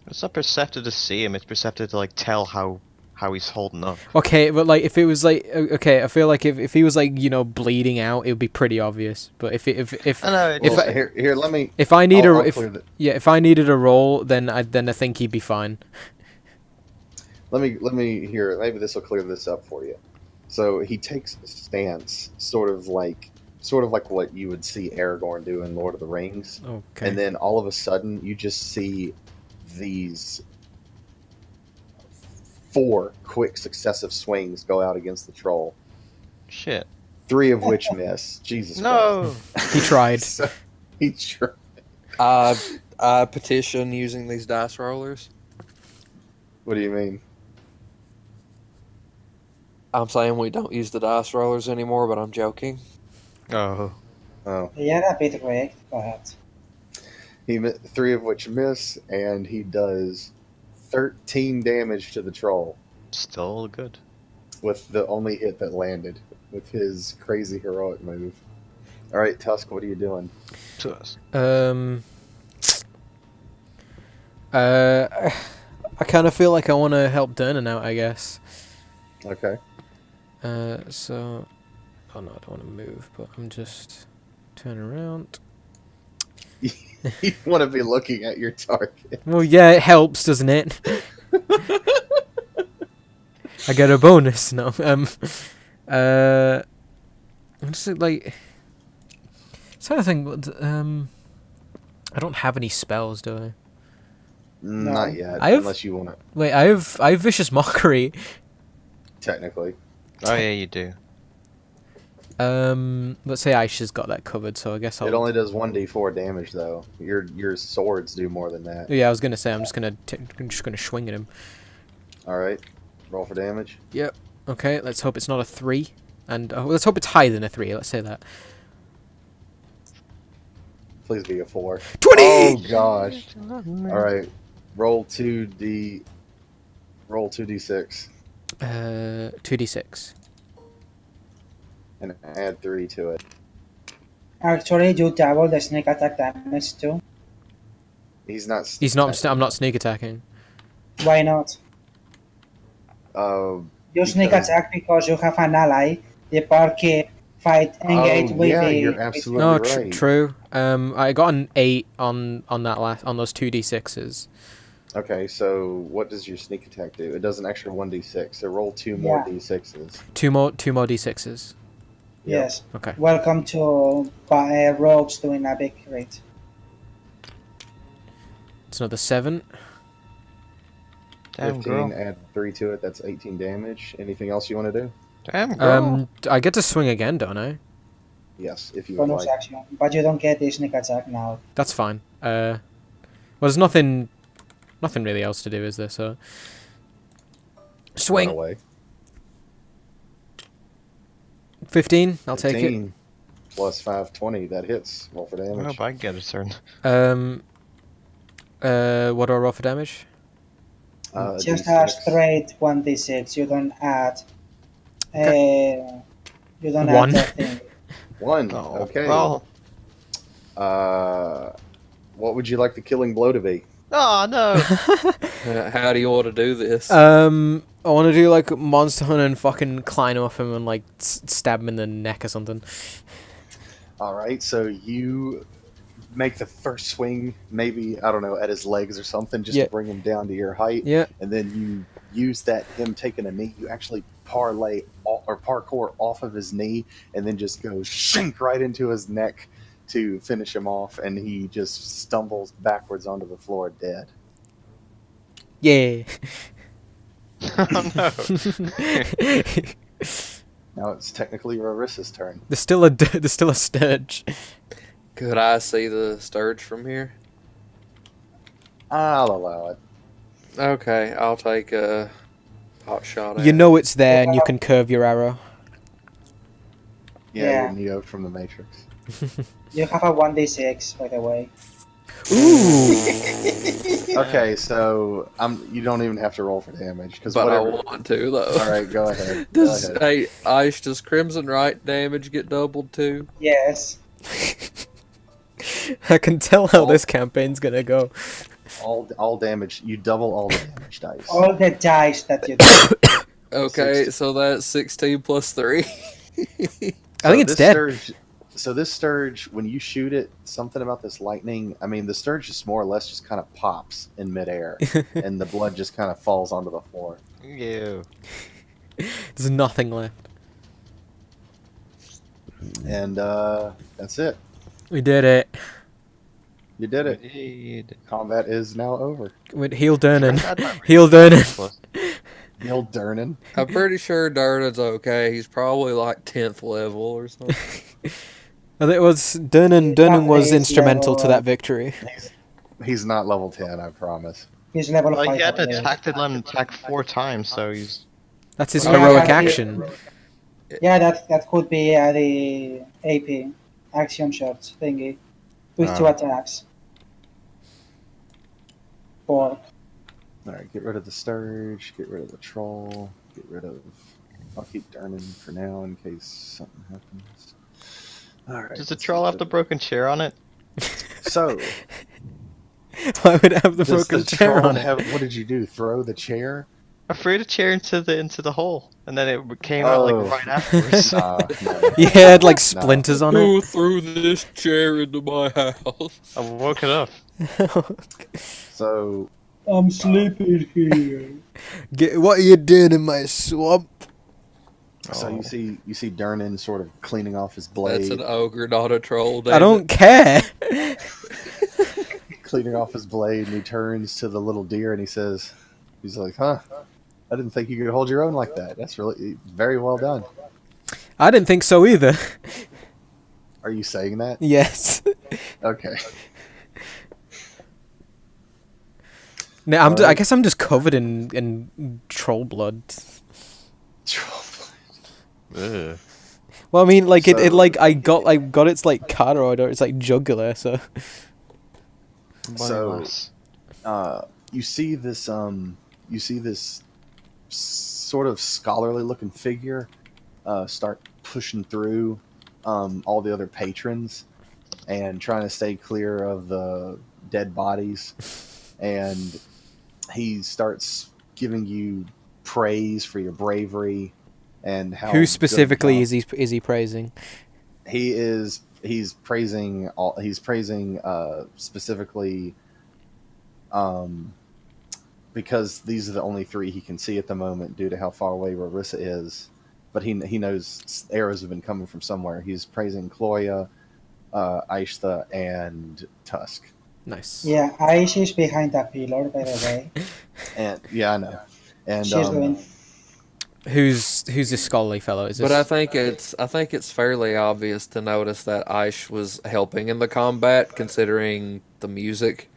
It's not perceptive to see him. It's perceptive to like tell how he's holding up. Okay, but like if it was like okay, I feel like if he was like bleeding out, it would be pretty obvious. But if I know. It If Well, I- here, let me. if I need I'll a clear the- if I needed a roll, then I think he'd be fine. let me hear. Maybe this will clear this up for you. So he takes a stance, sort of like what you would see Aragorn do in Lord of the Rings, Okay. and then all of a sudden you just see these 4 quick successive swings go out against the troll, Shit. 3 of which miss. Jesus No. He tried. Christ. So, he tried. I petition using these dice rollers. What do you mean? I'm saying we don't use the dice rollers anymore, but I'm joking. Oh. Oh, You're a bit rigged, but 3 of which miss, and he does 13 damage to the troll Still good. with the only hit that landed with his crazy heroic move. All right, Tusk, what are you doing? To us. I kind of feel like I want to help Durnan out, I guess. Okay. So, oh no, I don't want to move, but I'm just turn around. You want to be looking at your target. Well, yeah, it helps, doesn't it? I get a bonus. No, I'm just like, trying to think. I don't have any spells, do I? Not yet, I have- unless you want to, Wait, I have vicious mockery. technically. Oh yeah, you do. Let's say Aisha's got that covered, so I guess I'll. It only does 1d4 damage, though. Your swords do more than that. Yeah, I was gonna say I'm just gonna swing at him. All right. Roll for damage. Okay, let's hope it's not a 3, and let's hope it's higher than a 3. Let's say that. Please be a 4. 20. Oh, gosh. All right. Roll 2d6. 2d6. And add 3 to it. actually you double the sneak attack damage too. He's not. He's not. I'm not sneak attacking. Why not? Uh, You sneak Because- attack because you have an ally. The party fight engage with yeah, the. you're absolutely No, right. true. I got an 8 on those 2d6s. Okay, so what does your sneak attack do? It does an extra 1d6. So roll 2 more Yeah. d6s. Two more d6s. Yes. Okay. Welcome to Rogues doing a big crit. It's another 7. Damn 15, girl. add 3 to it. That's 18 damage. Anything else you want to do? Damn girl. I get to swing again, don't I? Yes, if you would Bonus like. action. But you don't get the sneak attack now. That's fine. Well, there's nothing really else to do, is there? So Run swing. away. 15. I'll take it. 15 plus 5, 20. That hits. Roll for I damage. hope I get a turn. What do I roll for damage? Just D6. a straight 1d6. You don't add. You don't One. add that thing. 1. Oh, Okay. Well. What would you like the killing blow to be? Oh no. How do you want to do this? I want to do like Monster Hunter and fucking climb off him and like stab him in the neck or something. All right, so you make the first swing, maybe, I don't know, at his legs or something, just Yeah. to bring him down to your height. Yeah. And then you use him taking a knee, you actually parkour off of his knee, and then just go shink right into his neck to finish him off, and he just stumbles backwards onto the floor dead. Yeah. Oh no. Now it's technically Rarissa's turn. There's still a Sturge. Could I see the Sturge from here? I'll allow it. Okay, I'll take a hot shot at You it. know it's there, and you can curve your arrow. Yeah, Yeah. you're Neo from the Matrix. You have a 1d6, by the way. Ooh. Okay, so you don't even have to roll for damage because But whatever. I want to though. All right, go ahead. Go Does ahead. hey Ice, does Crimson Right damage get doubled too? Yes. I can tell how this campaign's gonna go. All damage. You double all the damage dice. All the dice that you do. Okay, so that's 16 plus 3. I think it's this dead. This Sturge, when you shoot it, something about this lightning. I mean, the Sturge just more or less just kind of pops in midair, and the blood just kind of falls onto the floor. Ew. There's nothing left. And that's it. We did it. You did it. Indeed. Combat is now over. With Heal Durnan. Forgot my Heal Durnan. plus. Neil Durnan. I'm pretty sure Durnan's okay. He's probably like 10th level or something. I think it was Durnan was He's instrumental to level- that victory. He's not level 10, I promise. He's level Well, 5. he had already. attacked and let him attack 4 times, so he's. That's his Oh, heroic yeah. action. Yeah, that could be the AP, action shot thingy, with 2 Ah. attacks. 4. Alright, get rid of the Sturge, get rid of the Troll, get rid of... I'll keep Durnan for now in case something happens. Alright. Does the troll have the broken chair on it? So, Why would it have the does broken the chair troll on it? have... What did you do? Throw the chair? I threw the chair into the hole, and then it came out Oh. like right afterwards. No. You had like splinters on it. Who threw this chair into my house? I woke it up. So, I'm sleeping here. What are you doing in my swamp? so Oh. you see Durnan sort of cleaning off his blade. That's an ogre, not a troll. I damn don't it. care. Cleaning off his blade, and he turns to the little deer and he's like, huh, I didn't think you could hold your own like that. That's really very well done. I didn't think so either. Are you saying that? Yes. Okay. No, I Alright. guess I'm just covered in troll blood. Ugh. Well, I mean, like it So- like I got its like caroid or its like jugular. So So- Boneless. You see this sort of scholarly looking figure start pushing through all the other patrons and trying to stay clear of the dead bodies, and he starts giving you praise for your bravery and how who good specifically job- is he praising? he's praising specifically because these are the only 3 he can see at the moment due to how far away Rarissa is, but he knows arrows have been coming from somewhere. He's praising Cloya, Aishtha, and Tusk. Nice. Yeah, Aish is behind that pillar, by the way. And yeah, I know. And She's doing. Who's this scholarly fellow? Is this? But I think it's fairly obvious to notice that Aish was helping in the combat, considering the music.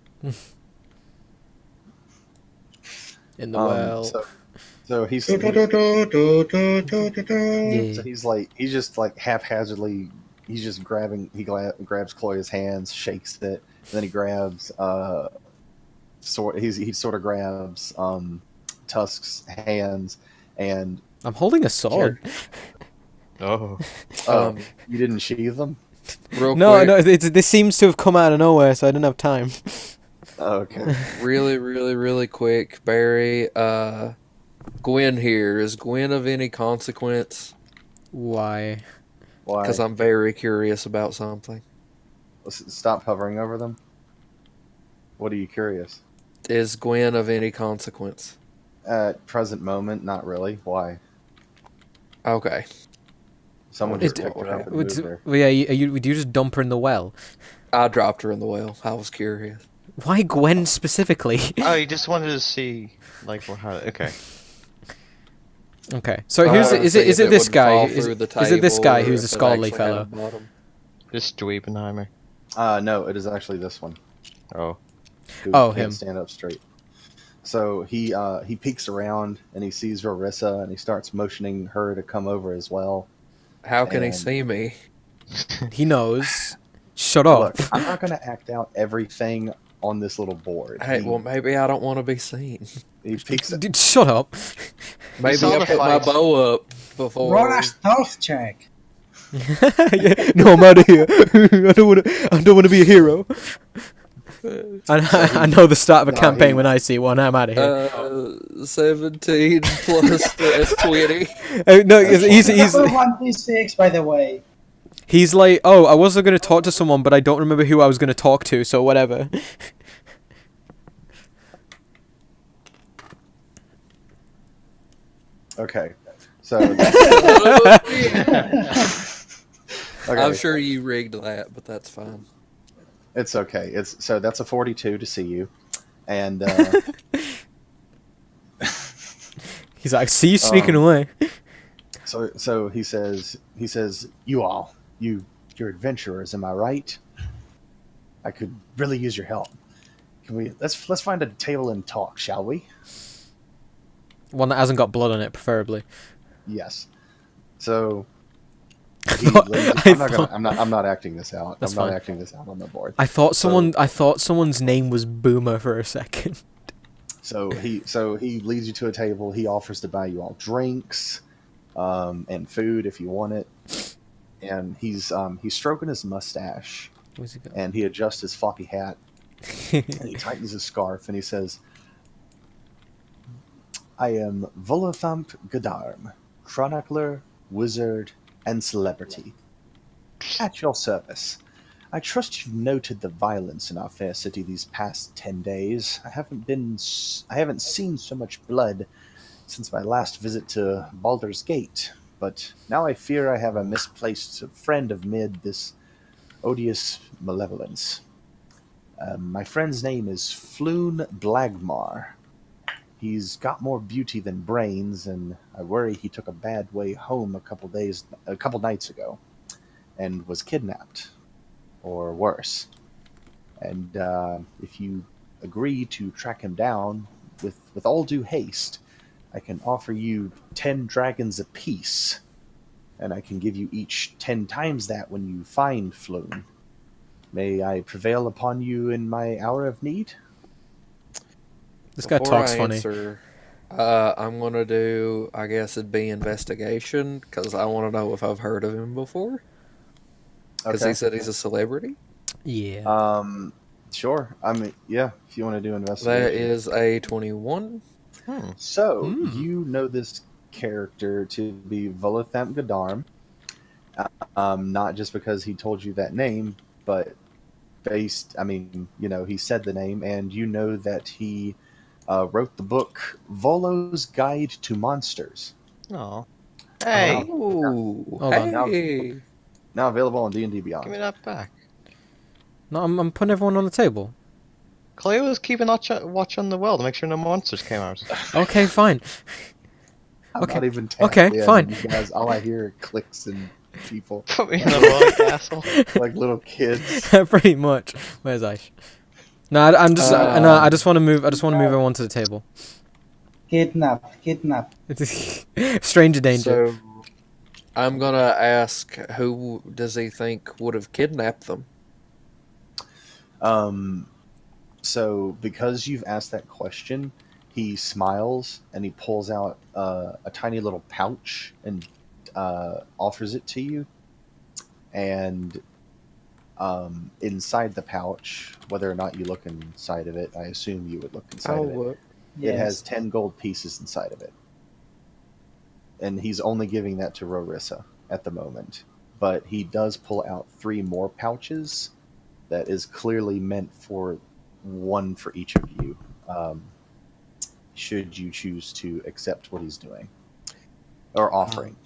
in the well. so he's Yeah. So he's just like haphazardly, he's just grabs Chloe's hands, shakes it, and then he grabs he sort of grabs Tusk's hands, and I'm holding a sword. Oh. you didn't sheathe them. Real No, quick, no, this seems to have come out of nowhere, so I didn't have time. Okay. really quick, Barry. Gwen here. Is Gwen of any consequence? Why? Why? Because I'm very curious about something. Stop hovering over them. What are you curious? Is Gwen of any consequence? At present moment, not really. Why? Okay. Someone It- just picked her up and moved her. Well, yeah, would you just dump her in the well? I dropped her in the well. I was curious. Why Gwen specifically? Oh, you just wanted to see, like, how. Okay. Okay, so who's is it? Is it this guy? Is it this guy who's a a scholarly fellow? This Dweebenheimer. No, it is actually this one. Oh. Who Oh, can't him. stand up straight. So he peeks around and he sees Rorissa and he starts motioning her to come over as well. How can he And- see me? He knows. Shut up. Look, I'm not going to act out everything on this little board. Hey, well, maybe I don't want to be seen. he peeks. Dude, shut up. Maybe saw I the put my fight. bow up before. Roll a stealth check. Yeah, no, I'm out of here. I don't want to be a hero. I know the start of a No, campaign he- when I see one. I'm out of here. 17 plus that's 20. No, That's he's Number 1d6, by the way. he's like, oh, I wasn't gonna talk to someone, but I don't remember who I was gonna talk to, so whatever. Okay. So. Okay. I'm sure you rigged that, but that's fine. It's okay. That's a 42 to see you, and He's like, see you sneaking Um, away. so he says you're adventurers, am I right? I could really use your help. Can we let's find a table and talk, shall we? One that hasn't got blood on it, preferably. Yes. So I I'm not acting this out. That's I'm not fine. acting this out on the board. I thought someone's name was Boomer for a second. So he leads you to a table. He offers to buy you all drinks, and food if you want it. And he's stroking his mustache, Where's he going? and he adjusts his floppy hat, and he tightens his scarf, and he says, "I am Volothamp Godarm, chronicler, wizard, and celebrity. At your service. I trust you've noted the violence in our fair city these past 10 days. I haven't seen so much blood since my last visit to Baldur's Gate, but now I fear I have a misplaced friend amid this odious malevolence. My friend's name is Floon Blagmar. He's got more beauty than brains, and I worry he took a bad way home a couple nights ago, and was kidnapped, or worse. And if you agree to track him down with all due haste, I can offer you 10 dragons apiece, and I can give you each 10 times that when you find Floon. May I prevail upon you in my hour of need?" This guy Before talks I funny. answer, I'm gonna do. I guess it'd be investigation because I want to know if I've heard of him before. Because he said he's a celebrity. Yeah. Sure. I mean, yeah, if you want to do investigation. That is a 21. So, Hmm. you know this character to be Volothamp Godarm, not just because he told you that name, but he said the name, and you know that he wrote the book Volo's Guide to Monsters, Oh. Hey, Oh, Hold on. hey. now available on D&D give me Beyond. that back. No, I'm putting everyone on the table. Clay was keeping watch on the well to make sure no monsters came out. Okay, fine. I'm Okay. not even tapped Okay, in, fine. You guys, all I hear are clicks and people, Put me in the wrong castle. like little kids. Pretty much. Where's Aish? No, I'm just. No, I just want to move. I just want to move everyone to the table. Kidnap. Stranger danger. So, I'm gonna ask who does he think would have kidnapped them? So because you've asked that question, he smiles and he pulls out a tiny little pouch and offers it to you. And inside the pouch, whether or not you look inside of it, I assume you would look inside of it. look. It has 10 gold pieces inside of it. And he's only giving that to Rorissa at the moment. But he does pull out 3 more pouches that is clearly meant for one for each of you, should you choose to accept what he's doing or offering.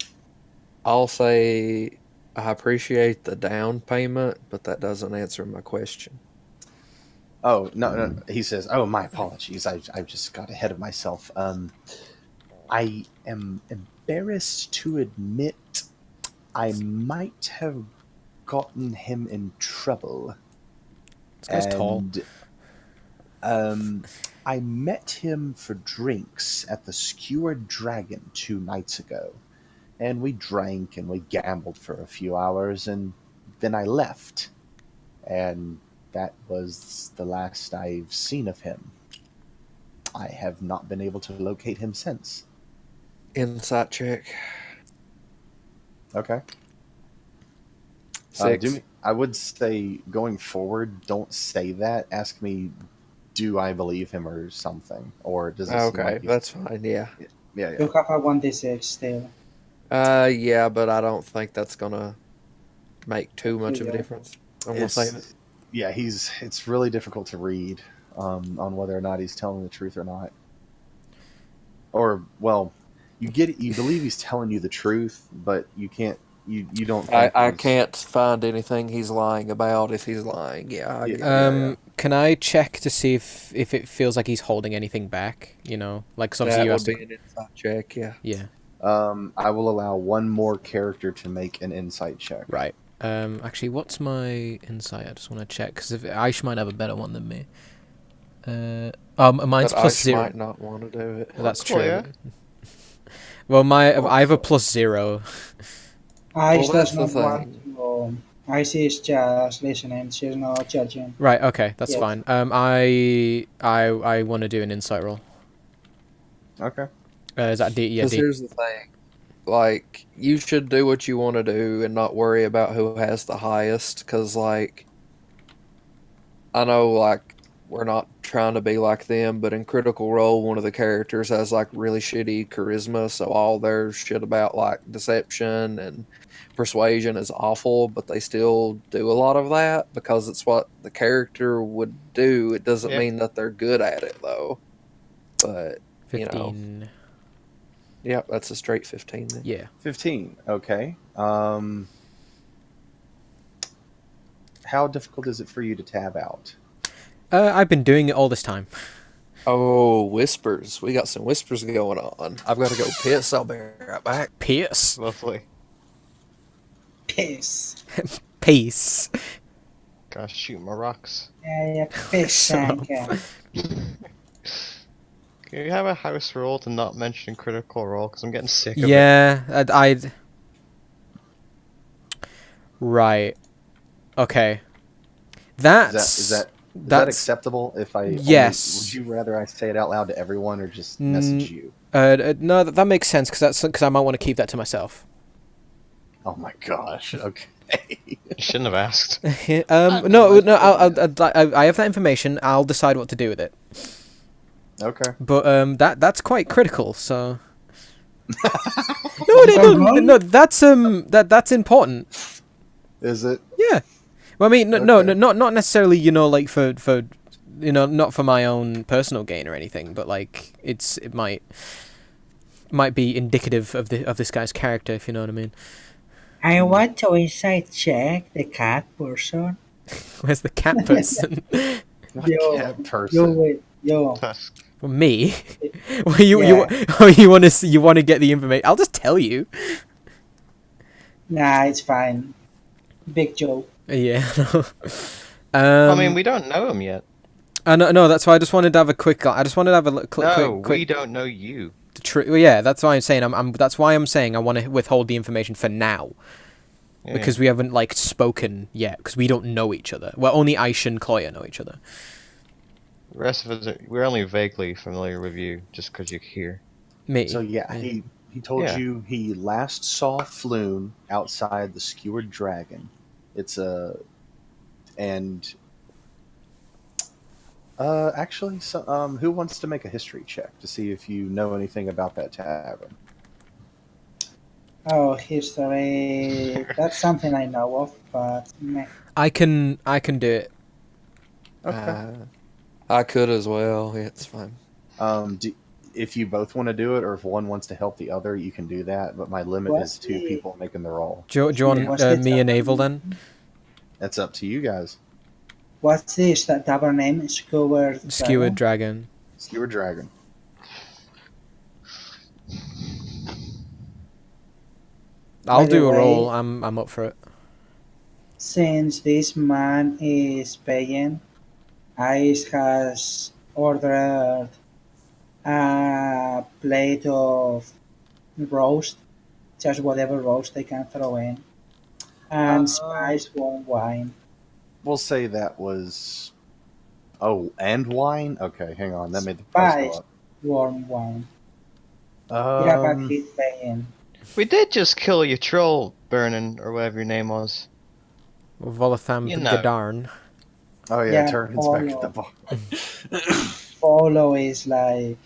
I'll say I appreciate the down payment, but that doesn't answer my question. Oh, no. He says, my apologies. I just got ahead of myself. I am embarrassed to admit I might have gotten him in trouble. This guy's tall. And I met him for drinks at the Skewered Dragon 2 nights ago. And we drank and we gambled for a few hours, and then I left. And that was the last I've seen of him. I have not been able to locate him since. Insight check. Okay. 6. I would say going forward, don't say that. Ask me, do I believe him or something? Or does it seem Okay, like he's- that's fine. Yeah. Yeah. You have a 1d6 still. Yeah, but I don't think that's gonna make too much of a Yeah. difference. I'm gonna save it. It's, yeah, it's really difficult to read on whether or not he's telling the truth or not. Or, well, you believe he's telling you the truth, but you can't, you don't think I he's- can't find anything he's lying about if he's lying. Yeah. I Yeah. get it. Can I check to see if it feels like he's holding anything back? You know, like 'cause obviously That you would asked. be an insight check. Yeah. Yeah. I will allow one more character to make an insight check. Right. Actually, what's my insight? I just want to check because if Aish might have a better one than me. Mine's But plus Ice 0. might not want to do it. Well, that's Cool, true. yeah. Well, I have a plus 0. Ice that's does the not want to. Ice is just listening. She's not judging. Right. Okay, that's Yeah. fine. I want to do an insight roll. Okay. Is that D? Yeah, Because D. here's the thing. Like, you should do what you want to do and not worry about who has the highest. Because, like, I know, like, we're not trying to be like them, but in Critical Role, one of the characters has, like, really shitty charisma. So all their shit about, like, deception and persuasion is awful, but they still do a lot of that because it's what the character would do. It doesn't Yeah. mean that they're good at it, though. But, you know. 15. Yep, that's a straight 15 then. Yeah. 15. Okay. How difficult is it for you to tab out? I've been doing it all this time. Oh, whispers. We got some whispers going on. I've got to go piss. I'll be right back. Pierce. Lovely. Piss. Peace. Gosh, shoot my rocks. Yeah, piss. So- Sanka. Can you have a house rule to not mention Critical Role? Because I'm getting sick of it. Yeah, I'd. Right. Okay. That's. Is that that's acceptable? If I Yes. would you rather I say it out loud to everyone or just message you? no, that makes sense because I might want to keep that to myself. Oh my gosh. Okay. You shouldn't have asked. No, I have that information. I'll decide what to do with it. Okay. But that's quite critical. So. No, that's important. Is it? Yeah. Well, I mean, no, Okay. not necessarily. You know, like for not for my own personal gain or anything, but like it might be indicative of this guy's character, if you know what I mean. I want to insight check the cat person. Where's the cat person? What Yo, cat Yo, person? wait, yo. Tusk. Well, me? Well, Yeah. you want to get the information? I'll just tell you. Nah, it's fine. Big joke. Yeah. I mean, we don't know him yet. No, that's why I just wanted to have a quick. I just wanted to have a No, quick. we don't know you. Well, yeah, that's why I'm saying that's why I'm saying I want to withhold the information for now. Yeah. Because we haven't like spoken yet, because we don't know each other. Well, only Aish and Kloya know each other. The rest of us, we're only vaguely familiar with you just because you're here. Me. So yeah, he told Yeah. you he last saw Floon outside the Skewered Dragon. It's a actually, so, who wants to make a history check to see if you know anything about that tavern? Oh, history. That's something I know of, but meh. I can do it. Okay. I could as well. Yeah, it's fine. If you both want to do it, or if one wants to help the other, you can do that. But my limit What's is 2 the- people making the roll. Do you want What's the me and tavern Avel then? name? That's up to you guys. What's this tavern name? Skewered. Skewered Dragon. Skewered Dragon. I'll By the do a way- roll. I'm up for it. Since this man is paying, Ice has ordered a plate of roast, just whatever roast they can throw in, and spiced warm wine. We'll say that was. Oh, and wine. Okay, hang on. That made the price go Spiced up. warm wine. Yeah, but Um, he's paying. We did just kill your troll, Burnin, or whatever your name was. Volotham You know. Gadarn. oh yeah, Yeah, Turner's back at the bar. Polo is like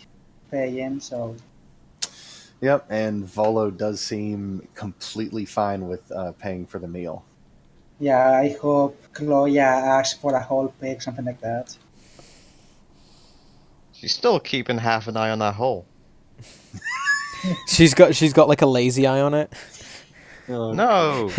paying, so Yep, and Volo does seem completely fine with paying for the meal. yeah, I hope Chloe asks for a whole pig, something like that. She's still keeping half an eye on that hole. She's got like a lazy eye on it. No!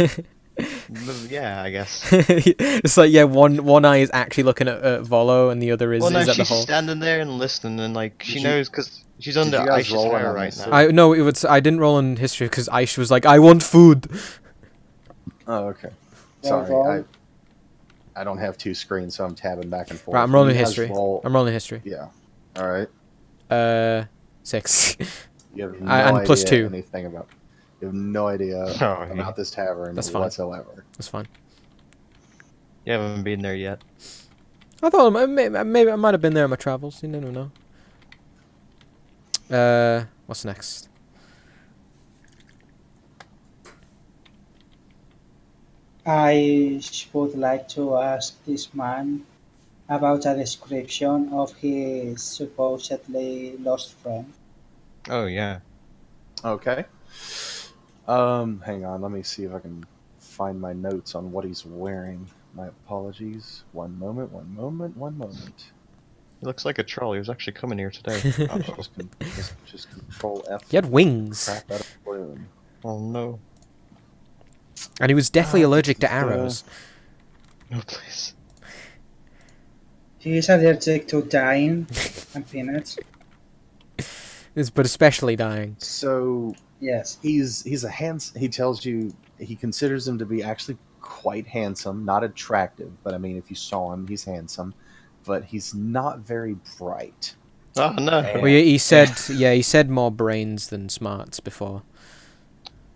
Yeah, I guess. It's like, yeah, one eye is actually looking at Volo and the other is, Well, no, is at the she's hole. standing there and listening, and like she Did you- knows because she's under you guys Aisha's roll it hair on right this? now. I didn't roll on history because Aisha was like, I want food. Oh, okay. Well, Sorry, I don't have two screens, so I'm tabbing back and forth. Right, I'm rolling You guys history. roll- I'm rolling history. Yeah. All right. 6. You have no And idea plus 2. anything about. You have no idea Oh, yeah. about this tavern That's fine. whatsoever. That's fine. You haven't been there yet. I thought maybe I might have been there on my travels. You never know. What's next? I would like to ask this man about a description of his supposedly lost friend. Oh yeah. Okay. Hang on. Let me see if I can find my notes on what he's wearing. My apologies. One moment. He looks like a troll. He was actually coming here today. I'll just control F. He had wings, Crap out of balloon. Oh no. and he was deathly allergic to da- arrows. No, please. He is allergic to dying and peanuts. But especially dying. So Yes. he's a he tells you he considers him to be actually quite handsome, not attractive, but I mean if you saw him, he's handsome, but he's not very bright. Oh no. And- Well, yeah, he said more brains than smarts before.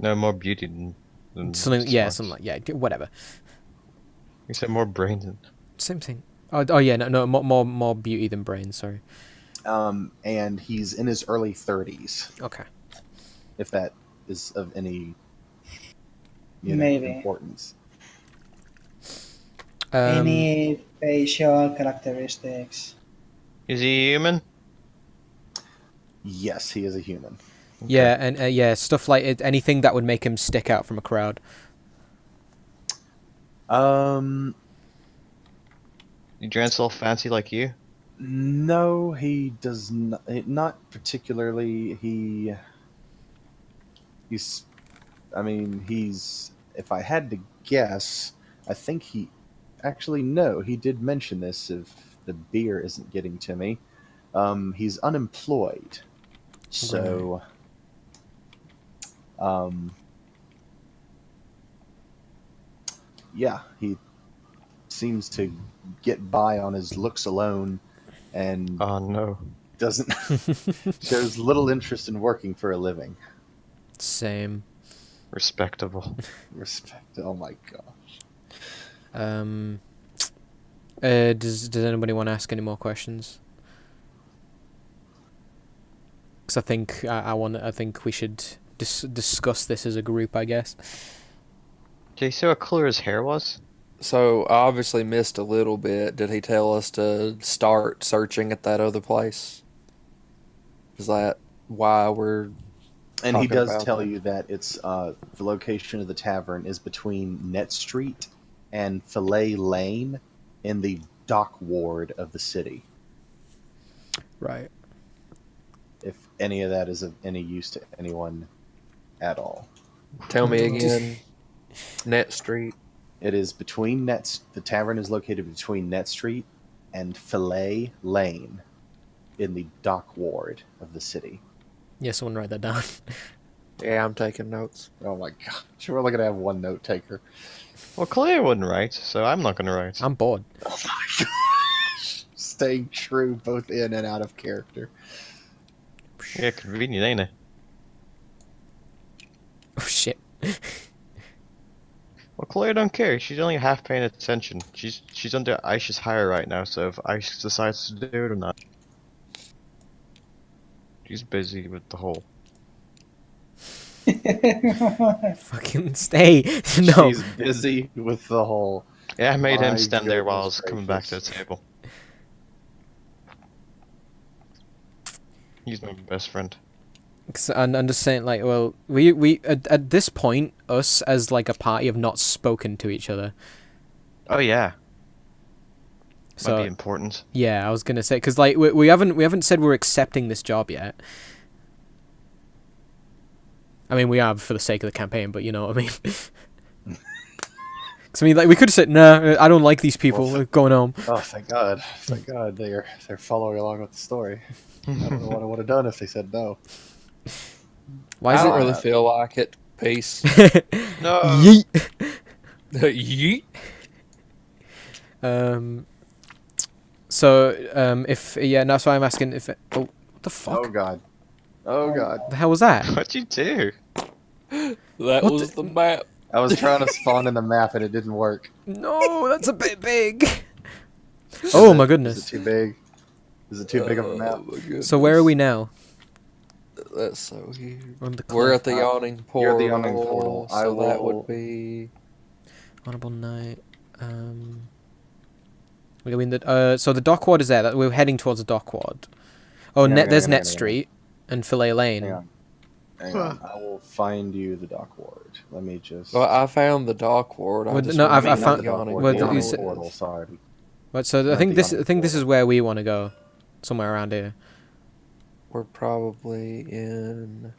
No more beauty than Something, smarts. something like, yeah, whatever. He said more brains than. Same thing. Oh yeah, no, more beauty than brains. Sorry. And he's in his early 30s, Okay. if that is of any Maybe. importance. Any facial characteristics? Is he human? Yes, he is a human. Yeah, and yeah, stuff like anything that would make him stick out from a crowd. He dresses all fancy like you? No, he does not. Not particularly. He's. I mean, he's. If I had to guess, I think he. Actually, no. He did mention this. If the beer isn't getting to me, he's unemployed. So. Yeah, he seems to get by on his looks alone, and Oh no. doesn't shows little interest in working for a living. Same. Respectable. Respect. Oh my gosh. Does anybody want to ask any more questions? Because I think we should discuss this as a group, I guess. Did he say what color his hair was? So I obviously missed a little bit. Did he tell us to start searching at that other place? Is that why we're And he talking does about tell that? you that it's the location of the tavern is between Net Street and Fillet Lane in the dock ward of the city. Right. If any of that is of any use to anyone at all. Tell me again. Net Street. It is between the tavern is located between Net Street and Fillet Lane in the dock ward of the city. Yeah, someone write that down. Yeah, I'm taking notes. Oh my god, we're only gonna have one note taker. Well, Claire wouldn't write, so I'm not gonna write. I'm bored. Oh my gosh. Staying true both in and out of character. Yeah, convenient, ain't it? Oh shit. Well, Claire don't care. She's only half paying attention. She's under Aisha's hire right now, so if Aisha decides to do it or not, she's busy with the whole. Fucking stay. No. She's busy with the whole. Yeah, I made him My stand there while I was goodness coming back to the gracious. table. He's my best friend. I'm just saying, like, well, we at this point, us as like a party have not spoken to each other. Oh yeah, might So be important. yeah, I was gonna say, because like we haven't said we're accepting this job yet. I mean, we have for the sake of the campaign, but you know what I mean. Because I mean, like, we could have said, "Nah, I don't like these people. Well, We're going home." Oh, thank God! Thank God they're following along with the story. I don't know what I would have done if they said no. Why I is don't it? really feel like it. Peace. No. Yeet. Yeet. So if yeah, that's why I'm asking if. Oh, what the fuck? Oh God! Oh God! The hell was that? What'd you do? That What was the- the map. I was trying to spawn in the map and it didn't work. No, that's a bit big. Oh my Is goodness. it too big? Is it too big of a map? Oh, my goodness. So where are we now? That's so weird. We're on the We're cliff. at the yawning You're portal. at the yawning portal. I So that will- would be. Honorable Knight. We're in the so the dock ward is there. That we're heading towards the dock ward. Oh, Hang on, net, hang there's on, Net hang on. Street and Fillet Lane. Hang on. Hang on. I will find you the dock ward. Let me just. Well, I found the dock ward. I Well, just no, wanted I to found- the yawning well, the you yawning said- portal. Sorry. But so I Not think the this yawning I think this is portal. where we want to go, somewhere around here. We're probably in.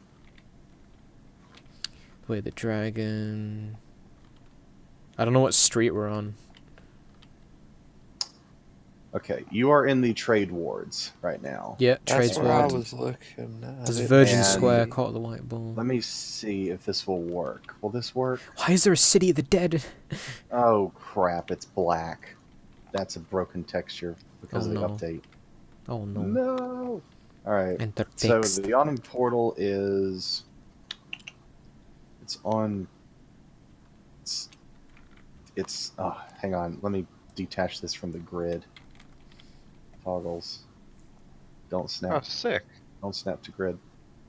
Wait, the dragon. I don't know what street we're on. Okay, you are in the trade wards right now. Yeah, That's trades where I ward. was looking at. There's it. Virgin And- Square, Court of the White Bull. Let me see if this will work. Will this work? Why is there a City of the Dead? Oh crap! It's black. That's a broken texture because Oh, of the no. update. Oh no. No. All right. Enter So text. the yawning portal is. It's on. It's. Oh, hang on. Let me detach this from the grid. Toggles. Don't Oh, snap. sick. Don't snap to grid.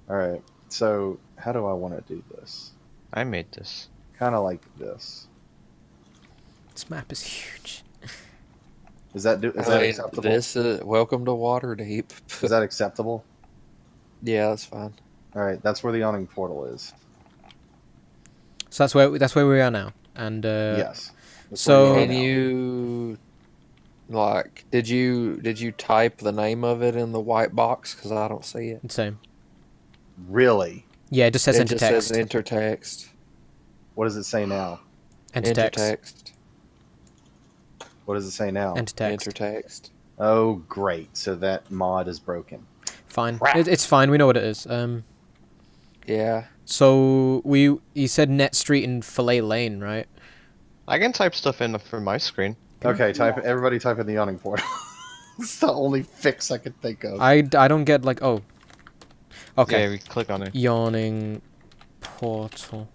All right. So how do I want to do this? I made this. Kind of like this. This map is huge. Is that acceptable? This is welcome to Waterdeep. Is that acceptable? Yeah, that's fine. All right. That's where the yawning portal is. So that's where we are now. And Yes. That's so- where Can are now. you like? Did you type the name of it in the white box? Because I don't see it. same. Really? Yeah, it just says It enter just text. says enter text. What does it say now? Enter Enter text. text. What does it say now? Enter text. Enter text. Oh, great. So that mod is broken. Fine. Crap. It's fine. We know what it is. Yeah. So you said Net Street and Fillet Lane, right? I can type stuff in from my screen. Okay, everybody type in the yawning portal. It's the only fix I could think of. I don't get like oh. Okay. Yeah, we click on it. Yawning portal.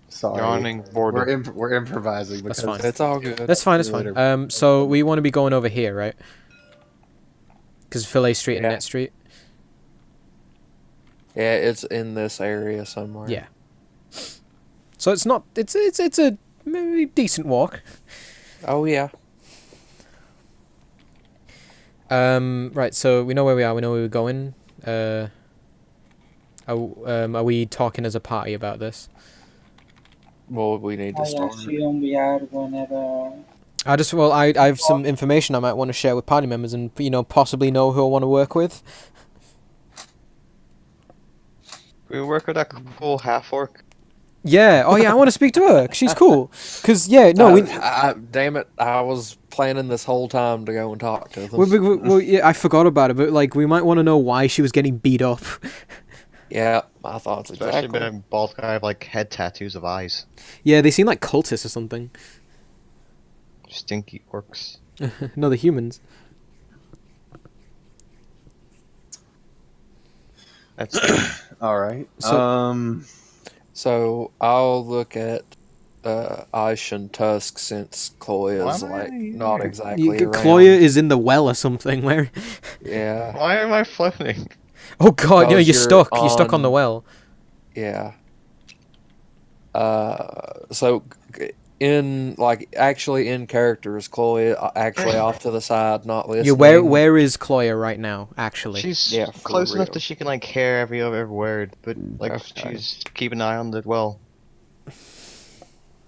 Sorry. Yawning border. We're improvising That's because fine. It's all good. That's fine. That's fine. Later. So we want to be going over here, right? Because Fillet Street and Yeah. Net Street. Yeah, it's in this area somewhere. Yeah. So it's not. It's a maybe decent walk. Oh yeah. Right. So we know where we are. We know where we're going. Are we talking as a party about this? Well, we need to I start. assume we are whenever. I have some information I might want to share with party members, and possibly know who I want to work with. We work with that cool half orc. Yeah. Oh yeah. I want to speak to her. 'Cause she's cool. Cause yeah. No. Damn it! I was planning this whole time to go and talk to them. Well, yeah, I forgot about it, but like we might want to know why she was getting beat up. Yeah, my thoughts Especially exactly. with a bald guy with like head tattoos of eyes. Yeah, they seem like cultists or something. Stinky orcs. No, the humans. That's true. All right. So- So I'll look at Aish and Tusk since Chloe Why is am I like not here? exactly around. Cloya is in the well or something. Where? Yeah. Why am I floating? Oh God, no, Because you're you're stuck. You're stuck on the on- well. Yeah. So actually in character is Chloe actually off to the side, not listening. Yeah, where is Cloya right now? Actually, She's Yeah, for close enough real. that she can like hear every other word, but like Okay. she's keeping an eye on the well.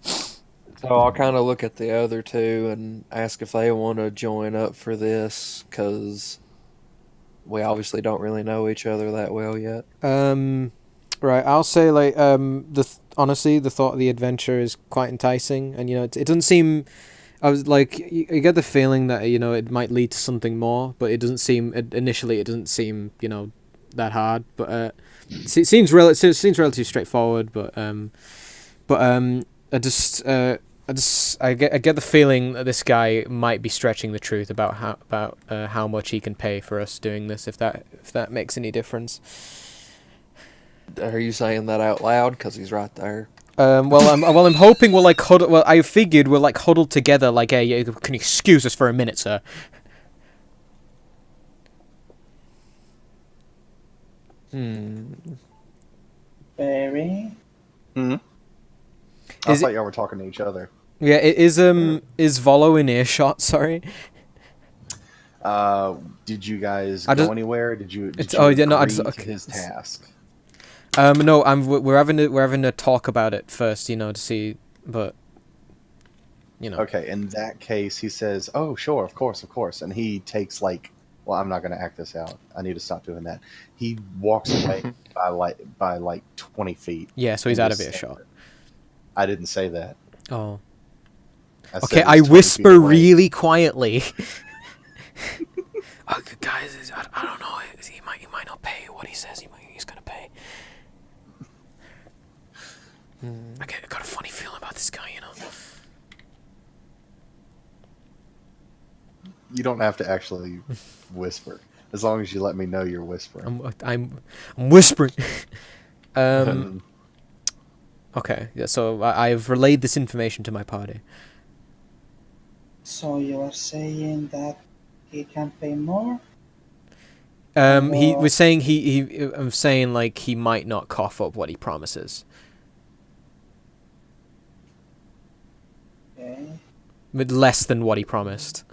So I'll kind of look at the other two and ask if they want to join up for this, because we obviously don't really know each other that well yet. right. I'll say like honestly, the thought of the adventure is quite enticing, and you know, it doesn't seem. I was like, you get the feeling that you know it might lead to something more, but it doesn't seem initially. It doesn't seem that hard, but it seems relatively straightforward. I get the feeling that this guy might be stretching the truth about how much he can pay for us doing this. If that makes any difference. Are you saying that out loud? Because he's right there. I'm hoping we'll like huddle. Well, I figured we'll like huddle together. Like, hey, can you excuse us for a minute, sir? Barry. I Is thought y'all were talking to each other. Yeah, is Volo in earshot? Sorry. Did you guys I go just- anywhere? Did you yeah, no, I agree just- to okay. his task? No, we're having a talk about it first, to see, but Okay, in that case, he says, "Oh, sure, of course," and he takes like, well, I'm not going to act this out. I need to stop doing that. He walks away by like 20 feet. Yeah, so he's and out of just earshot. stands there. I didn't say that. Oh. I Okay, said I he's 20 feet whisper away. really quietly. Guys, I don't know. He might not pay what he says he's gonna pay. I got a funny feeling about this guy, You don't have to actually whisper, as long as you let me know you're whispering. I'm whispering. Okay, yeah. So I've relayed this information to my party. So you are saying that he can pay more? He Oh. was saying I'm saying like he might not cough up what he promises, Okay. but less than what he promised.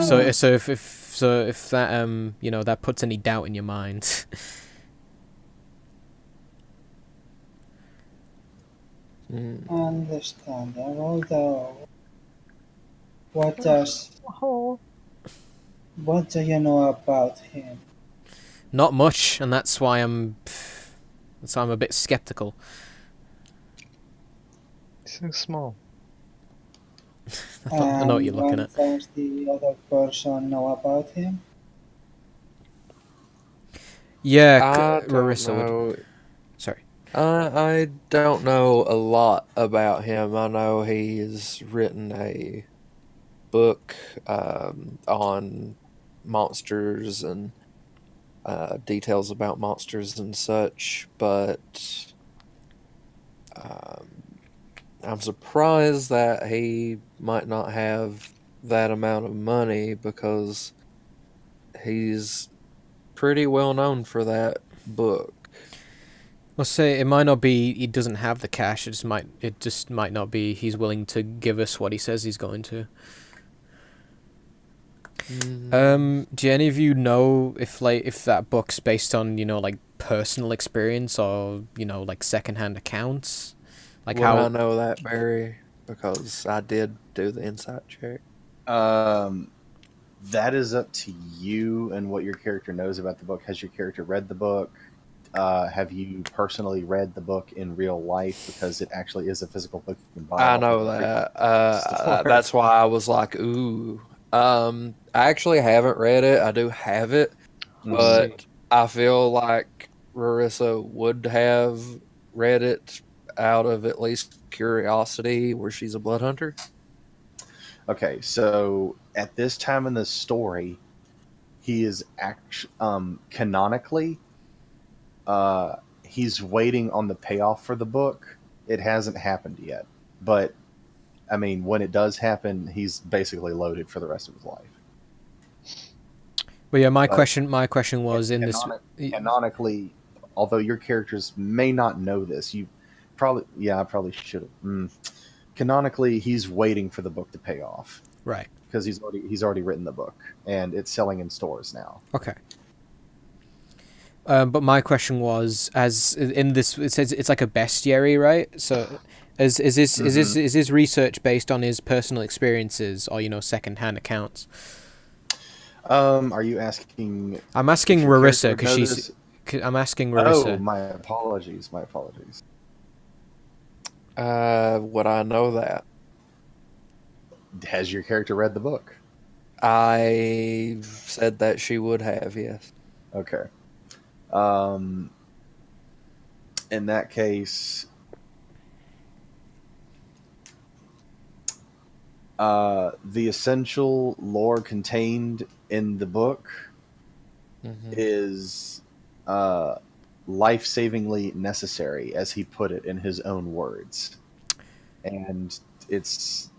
So if that that puts any doubt in your mind. Understandable, though. What do you know about him? Not much, and that's why I'm a bit skeptical. He's so small. I know what you're looking at. What does the other person know about him? Yeah, I Rarissa don't would. know. Sorry. I don't know a lot about him. I know he's written a book on monsters and details about monsters and such, but I'm surprised that he might not have that amount of money, because he's pretty well known for that book. Well, say it might not be he doesn't have the cash. It just might not be he's willing to give us what he says he's going to. Do any of you know if that book's based on like personal experience or like secondhand accounts? Like Would how I know that, Barry? Because I did do the insight check. That is up to you and what your character knows about the book. Has your character read the book? Have you personally read the book in real life? Because it actually is a physical book you can buy. I off know of the that. store. That's why I was like, ooh. I actually haven't read it. I do have it, but I feel like Rarissa would have read it out of at least curiosity, where she's a blood hunter. Okay, so at this time in the story, he is canonically, he's waiting on the payoff for the book. It hasn't happened yet, but I mean, when it does happen, he's basically loaded for the rest of his life. But yeah, my But question was in this. Canonically, although your characters may not know this, you probably, yeah, I probably should have. Canonically, he's waiting for the book to pay off Right. because he's already written the book and it's selling in stores now. Okay. But my question was, as in this, it says it's like a bestiary, right? So, is this research based on his personal experiences or secondhand accounts? Are you asking? I'm asking if your Rarissa character because knows- I'm asking Oh, Rarissa. my apologies. My apologies. Would I know that? Has your character read the book? I said that she would have, yes. Okay. In that case, the essential lore contained in the book is life-savingly necessary, as he put it in his own words. And it's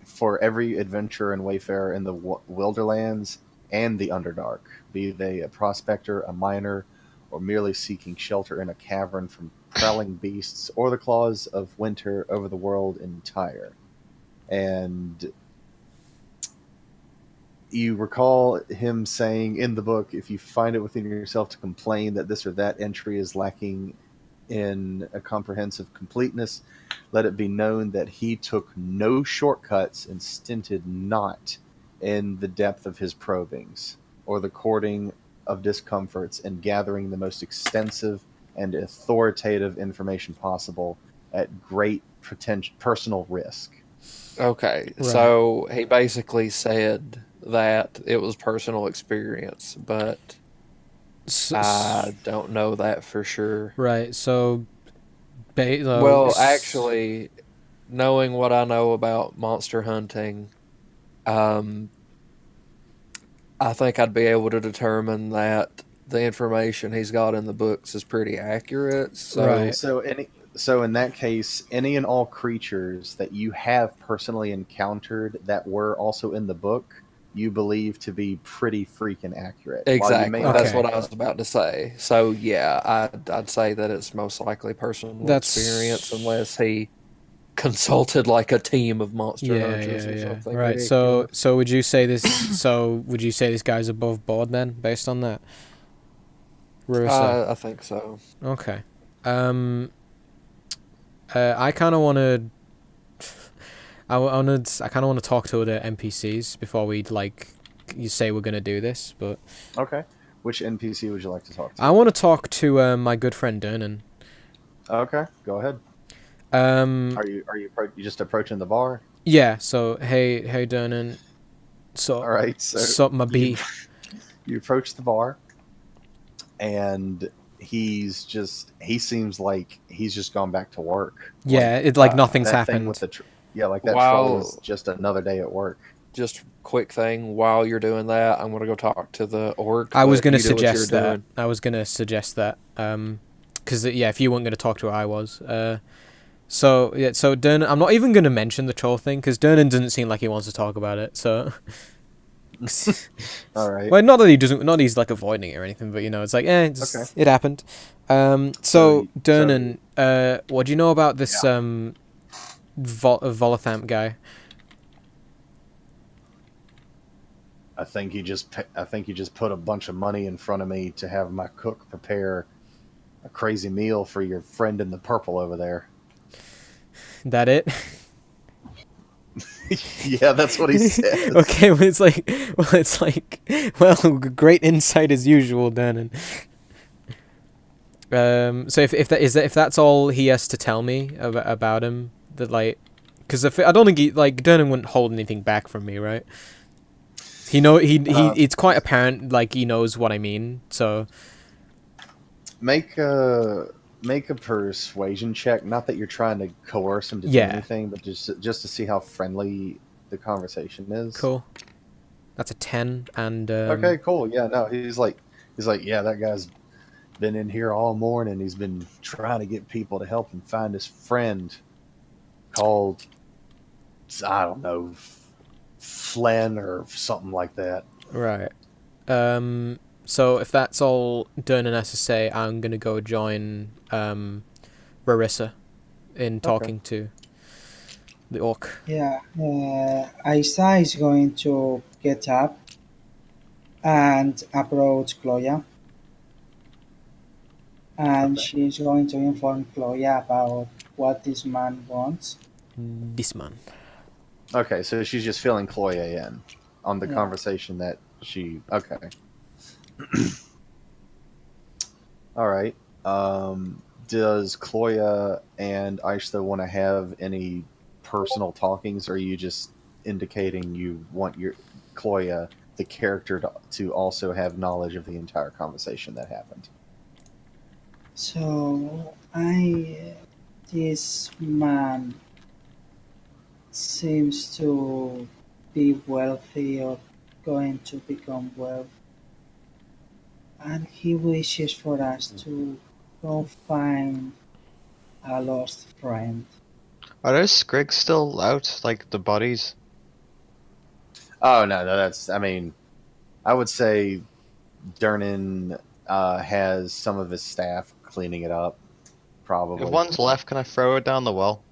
for every adventurer and wayfarer in the Wilderlands and the Underdark, be they a prospector, a miner, or merely seeking shelter in a cavern from prowling beasts or the claws of winter over the world entire. And you recall him saying in the book, if you find it within yourself to complain that this or that entry is lacking in a comprehensive completeness, let it be known that he took no shortcuts and stinted not in the depth of his probings or the courting of discomforts and gathering the most extensive and authoritative information possible at great personal risk. Okay, Right. so he basically said that it was personal experience, but I don't know that for sure. Right. So, Well, actually, knowing what I know about monster hunting, I think I'd be able to determine that the information he's got in the books is pretty accurate. So, Right. So in that case, any and all creatures that you have personally encountered that were also in the book, you believe to be pretty freaking accurate. While you exactly, may that's Okay. what I was about to say. So, yeah, I'd say that it's most likely personal That's- experience, unless he consulted like a team of monster Yeah, hunters or yeah. something. Right. So, ridiculous. would you say this? So, would you say this guy's above board then, based on that? Rarissa. I think so. Okay. I kind of want to. I kind of want to talk to other NPCs before we you say we're gonna do this, but Okay. Which NPC would you like to talk to? I want to talk to my good friend Durnan. Okay, go ahead. Um. You just approaching the bar? Yeah. So hey Durnan. So All right. So sup my B. you approach the bar, and he seems like he's just gone back to work. Yeah. It's like nothing's that thing happened. with the that Wow. troll is just another day at work. Just quick thing, while you're doing that, I'm gonna go talk to the orc. I was but gonna you do what you're suggest that. doing. I was gonna suggest that. Because yeah, if you weren't gonna talk to her, I was. So yeah, so Durnan, I'm not even gonna mention the troll thing because Durnan doesn't seem like he wants to talk about it. So, All right. well, not that he doesn't, not that he's like avoiding it or anything, but it's like, Okay. it happened. So So- Durnan, what do you know about this Volothamp guy? I think you just put a bunch of money in front of me to have my cook prepare a crazy meal for your friend in the purple over there. That it? Yeah, that's what he said. Okay, well, well, great insight as usual, Durnan. So if that's all he has to tell me about him, that because I don't think Durnan wouldn't hold anything back from me, right? It's quite apparent, like he knows what I mean. So Make a persuasion check. Not that you're trying to coerce him to do Yeah. anything, but just to see how friendly the conversation is. cool. That's a 10, and Okay, cool. Yeah, no, he's like, yeah, that guy's been in here all morning. He's been trying to get people to help him find his friend called, I don't know, Flynn or something like that. Right. So if that's all done and SSA, I'm gonna go join Rarissa in talking to the orc. Yeah, Isa is going to get up and approach Chloe. And Okay. she's going to inform Chloe about what this man wants. This man. Okay, so she's just filling Chloe in on the Yeah. conversation that she. Okay. All right. Does Chloe and Aishta want to have any personal talkings, or are you just indicating you want your Chloe, the character, to also have knowledge of the entire conversation that happened? So, this man seems to be wealthy or going to become wealthy. And he wishes for us to go find a lost friend. Are those Scrigs still out? Like the bodies? Oh no, that's. I mean, I would say Durnan has some of his staff cleaning it up. Probably. If one's left, can I throw it down the well?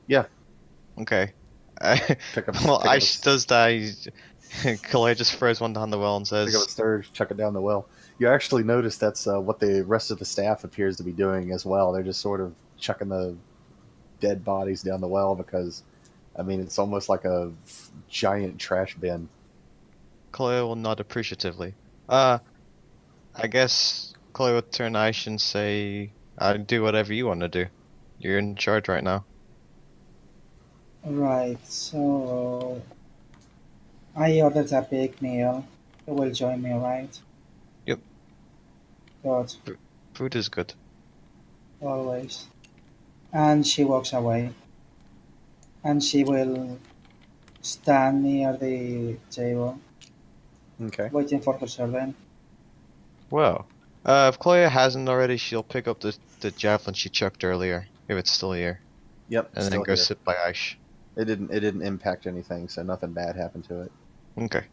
Yeah. Okay. Pick up. Well, pick up Aish does that. Kalei just throws one down the well and Pick up a says, stir, chuck it down the well. You actually notice that's what the rest of the staff appears to be doing as well. They're just sort of chucking the dead bodies down the well because, I mean, it's almost like a giant trash bin. Kalei will nod appreciatively. I guess Kalei would turn to Aish and say, do whatever you want to do. You're in charge right now. Right, so I ordered a big meal. You will join me, right? Yep. Good, Food is good. always. And she walks away. And she will stand near the table, Okay. waiting for her servant. Well, if Chloe hasn't already, she'll pick up the javelin she chucked earlier, if it's still here, Yep. and still then go here. sit by Aish. It didn't impact anything, so nothing bad happened to it. Okay.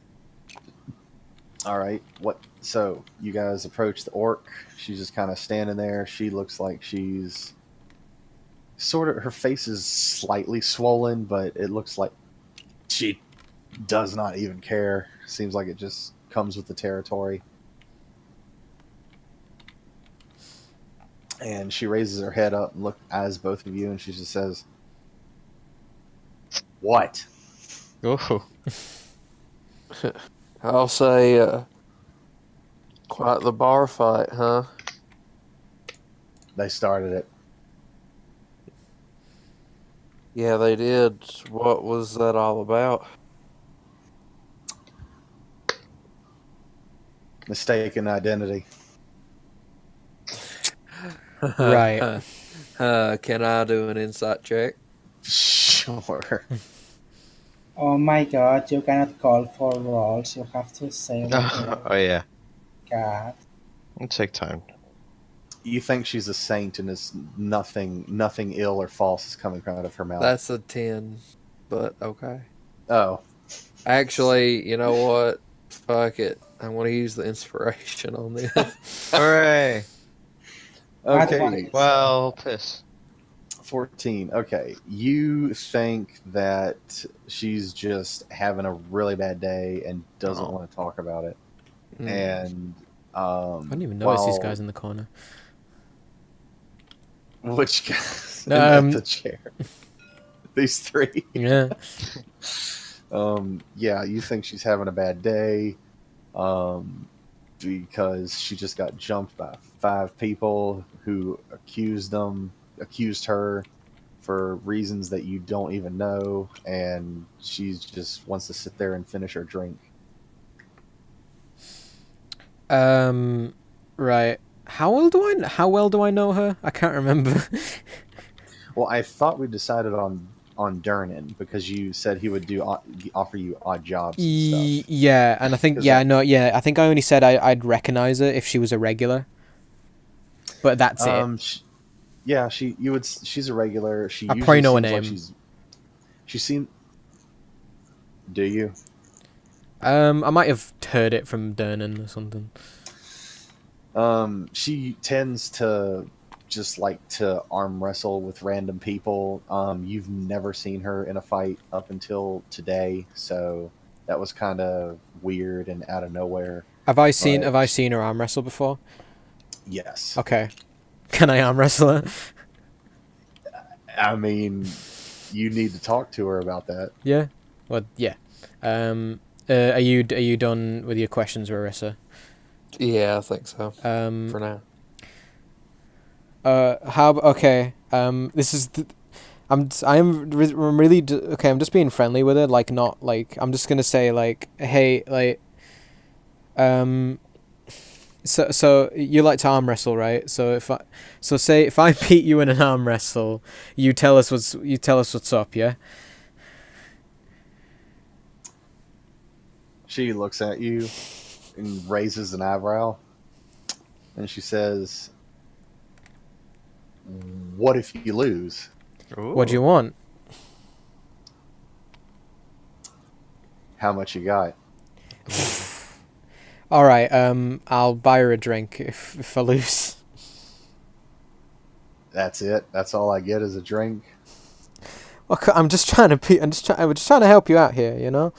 All right. What? So you guys approach the orc. She's just kind of standing there. She looks like she's sort of. Her face is slightly swollen, but it looks like she does not even care. Seems like it just comes with the territory. And she raises her head up and eyes both of you, and she just says, "What?" Oh, I'll say, quite the bar fight, huh? They started it. Yeah, they did. What was that all about? Mistaken identity. Right. Can I do an insight check? Sure. Oh my god, you cannot call for rolls, you have to say what oh yeah. you got. It'll take time. You think she's a saint, and it's nothing ill or false is coming out of her mouth. That's a 10, but okay. Oh, Actually, you know what? Fuck it. I'm going to use the inspiration on this. Hooray! okay. Advice. Well, piss. 14. Okay. You think that she's just having a really bad day and doesn't Oh. want to talk about it. Mm. And I don't even notice these guys in the corner. Which guys Um, at the chair? These three. Yeah. Yeah, you think she's having a bad day, because she just got jumped by 5 people who accused her for reasons that you don't even know, and she just wants to sit there and finish her drink. Right. How well do I know her? I can't remember. Well, I thought we decided on Durnan because you said he would offer you odd jobs and stuff. Yeah, and I think 'Cause yeah, that- no, yeah, I think I only said I'd recognize her if she was a regular. But that's it. Yeah, she's a regular. She I usually probably know her seems like name. she seemed. Do you? I might have heard it from Durnan or something. She tends to just like to arm wrestle with random people. You've never seen her in a fight up until today, so that was kind of weird and out of nowhere. Have I seen Right. Have I seen her arm wrestle before? Yes. Okay. Can I arm wrestle her? I mean, you need to talk to her about that. Yeah. Well, yeah. Are you done with your questions, Marissa? Yeah, I think so. Um. For now. Okay. This is. I'm really okay. I'm just being friendly with her. Like not like I'm just gonna say like hey like. So you like to arm wrestle, right? So say if I beat you in an arm wrestle, you tell us what's up, yeah? She looks at you and raises an eyebrow, and she says, "What if you lose?" What do you want? How much you got? All right. I'll buy her a drink if I lose. That's it. That's all I get is a drink. Okay, I'm just trying to help you out here, you know.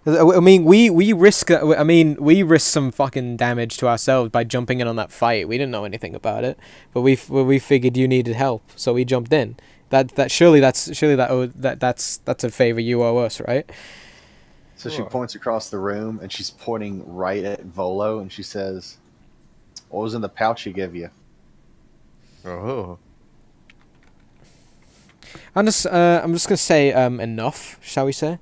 I mean, we risk some fucking damage to ourselves by jumping in on that fight. We didn't know anything about it, but we figured you needed help, so we jumped in. That's a favor you owe us, right? So she points across the room, and she's pointing right at Volo, and she says, "What was in the pouch he gave you?" Oh. I'm just gonna say enough, shall we say?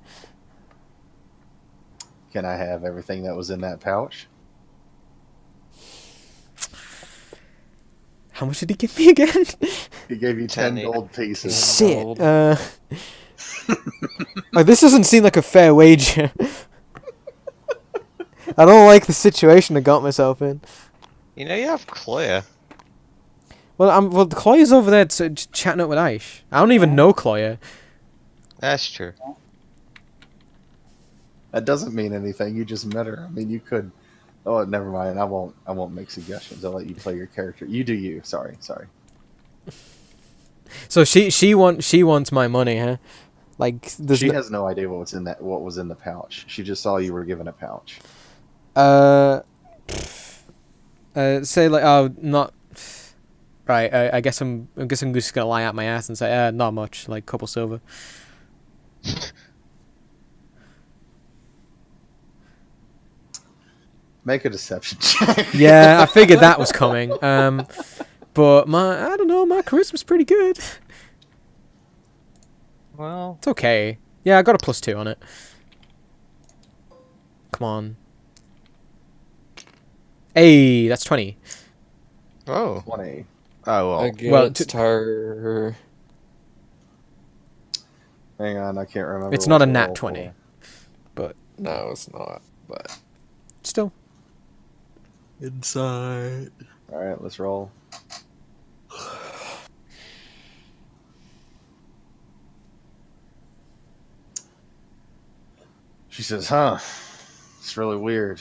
Can I have everything that was in that pouch? How much did he give me again? He gave you 10 10 gold pieces. Shit. Gold. Like, this doesn't seem like a fair wager. I don't like the situation I got myself in. You know you have Clea. Well, Chloe's over there chatting up with Aish. I don't even know Chloe. That's true. That doesn't mean anything. You just met her. I mean, you could. Oh, never mind. I won't make suggestions. I'll let you play your character. You do you. Sorry. So she wants my money, huh? Like She has no idea what was in the pouch. She just saw you were given a pouch. Say like not right. I guess I'm just gonna lie out my ass and say not much, like couple silver. Make a deception check. Yeah, I figured that was coming. But I don't know, my charisma's pretty good. Well, It's okay. Yeah, I got a +2 on it. Come on. Hey, that's 20. oh. 20. Oh, well. Against her. Hang on, I can't remember. It's what not a to nat roll 20. for. No, it's not. But Still. inside. All right, let's roll. She says, "Huh? It's really weird.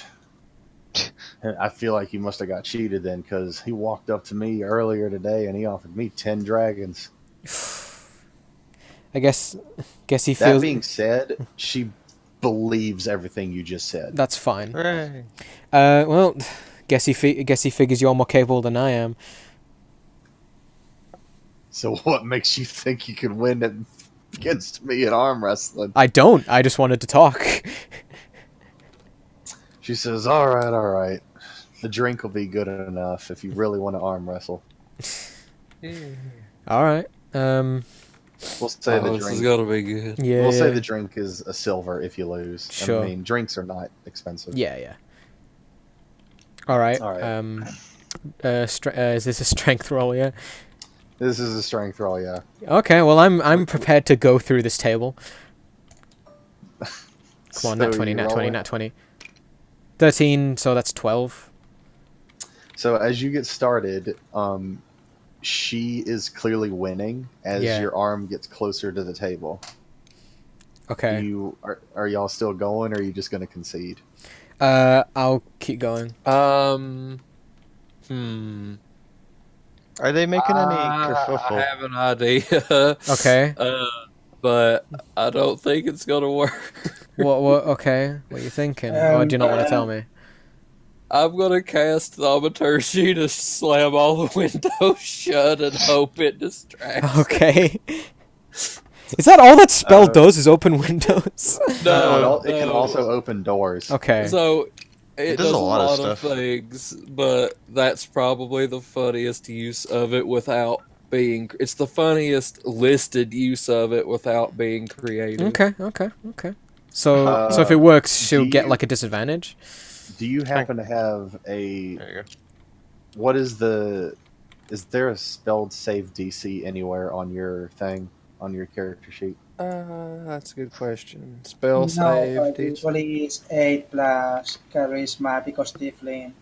I feel like you must have got cheated then, because he walked up to me earlier today and he offered me 10 dragons. I guess he That feels being said, she believes everything you just said. that's fine. Hooray. Well, guess he figures you're more capable than I am. So what makes you think you can win against me at arm wrestling?" I don't. I just wanted to talk. She says, all right. The drink will be good enough if you really want to arm wrestle. All right. We'll say the This is drink. gonna be good. Yeah. We'll say the drink is a silver if you lose. Sure. I mean, drinks are not expensive. Yeah. All right. All right. Is this a strength roll? Yeah. This is a strength roll, yeah. Okay. Well, I'm prepared to go through this table. Come on, So nat 20, you nat roll 20, it. nat 20. 13, so that's 12. So as you get started, she is clearly winning as Yeah. your arm gets closer to the table. Okay. Are y'all still going, or are you just going to concede? I'll keep going. Are they making any I kerfuffle? have an idea. Okay. But I don't think it's gonna work. What, okay. What are you thinking? Or do you not want to tell me? I'm gonna cast Thaumaturgy to slam all the windows shut and hope it distracts. Okay. Is that all that spell does, is open windows? No, it can also open doors. Okay. So it does does a a lot of lot of stuff. things, but that's probably the funniest use of it without being. It's the funniest listed use of it without being creative. Okay. So if it works, she'll do get you- like a disadvantage? Do you happen to have a... There you go. What is the... Is there a spelled save DC anywhere on your thing, on your character sheet? That's a good question. Spell No, save. but usually it's 8 plus charisma because Tiefling.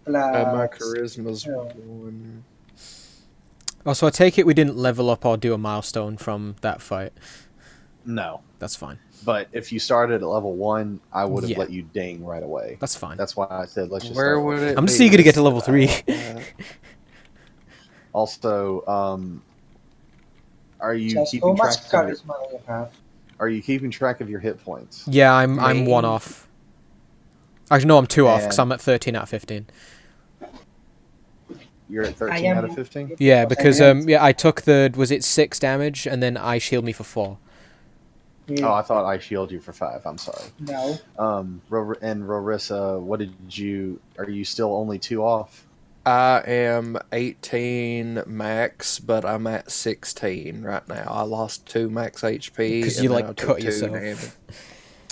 Plus. My charisma's Oh. 1. Oh, so I take it we didn't level up or do a milestone from that fight. No. That's fine. But if you started at level 1, I would have Yeah. let you ding right away. That's fine. That's why I said let's just Where start would with- it? I'm just be eager to get to level listed 3. at? Also, are you Just keeping how much track of your, charisma do you have? Are you keeping track of your hit points? Yeah, I'm Me? 1 off. Actually, no, I'm 2 off because And- I'm at 13 out of 15. You're at 13 am- out of 15? Yeah, Because because I had- I took was it 6 damage and then I shield me for 4. Yeah, Oh, I thought I shielded you for 5. I'm sorry. no. And Rorissa, what did you... Are you still only 2 off? I am 18 max, but I'm at 16 right now. I lost 2 max HP. 'Cause and you, then like, I took cut 2 yourself. damage.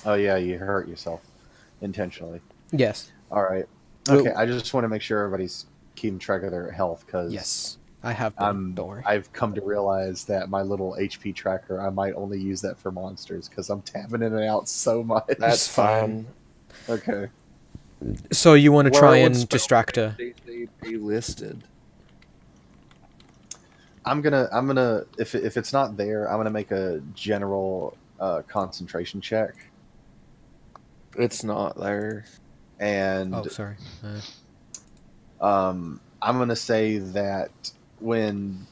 Oh, yeah, you hurt yourself intentionally. Yes. All right. Well- Okay, I just want to make sure everybody's keeping track of their health because Yes. I have been. Don't worry. I've come to realize that my little HP tracker, I might only use that for monsters because I'm tapping in and out so much. That's fine. Okay. So you want to Where try would and spell distract her? DC be listed? I'm gonna if it's not there, I'm gonna make a general concentration check, It's not there. and Oh, sorry. I'm gonna say that when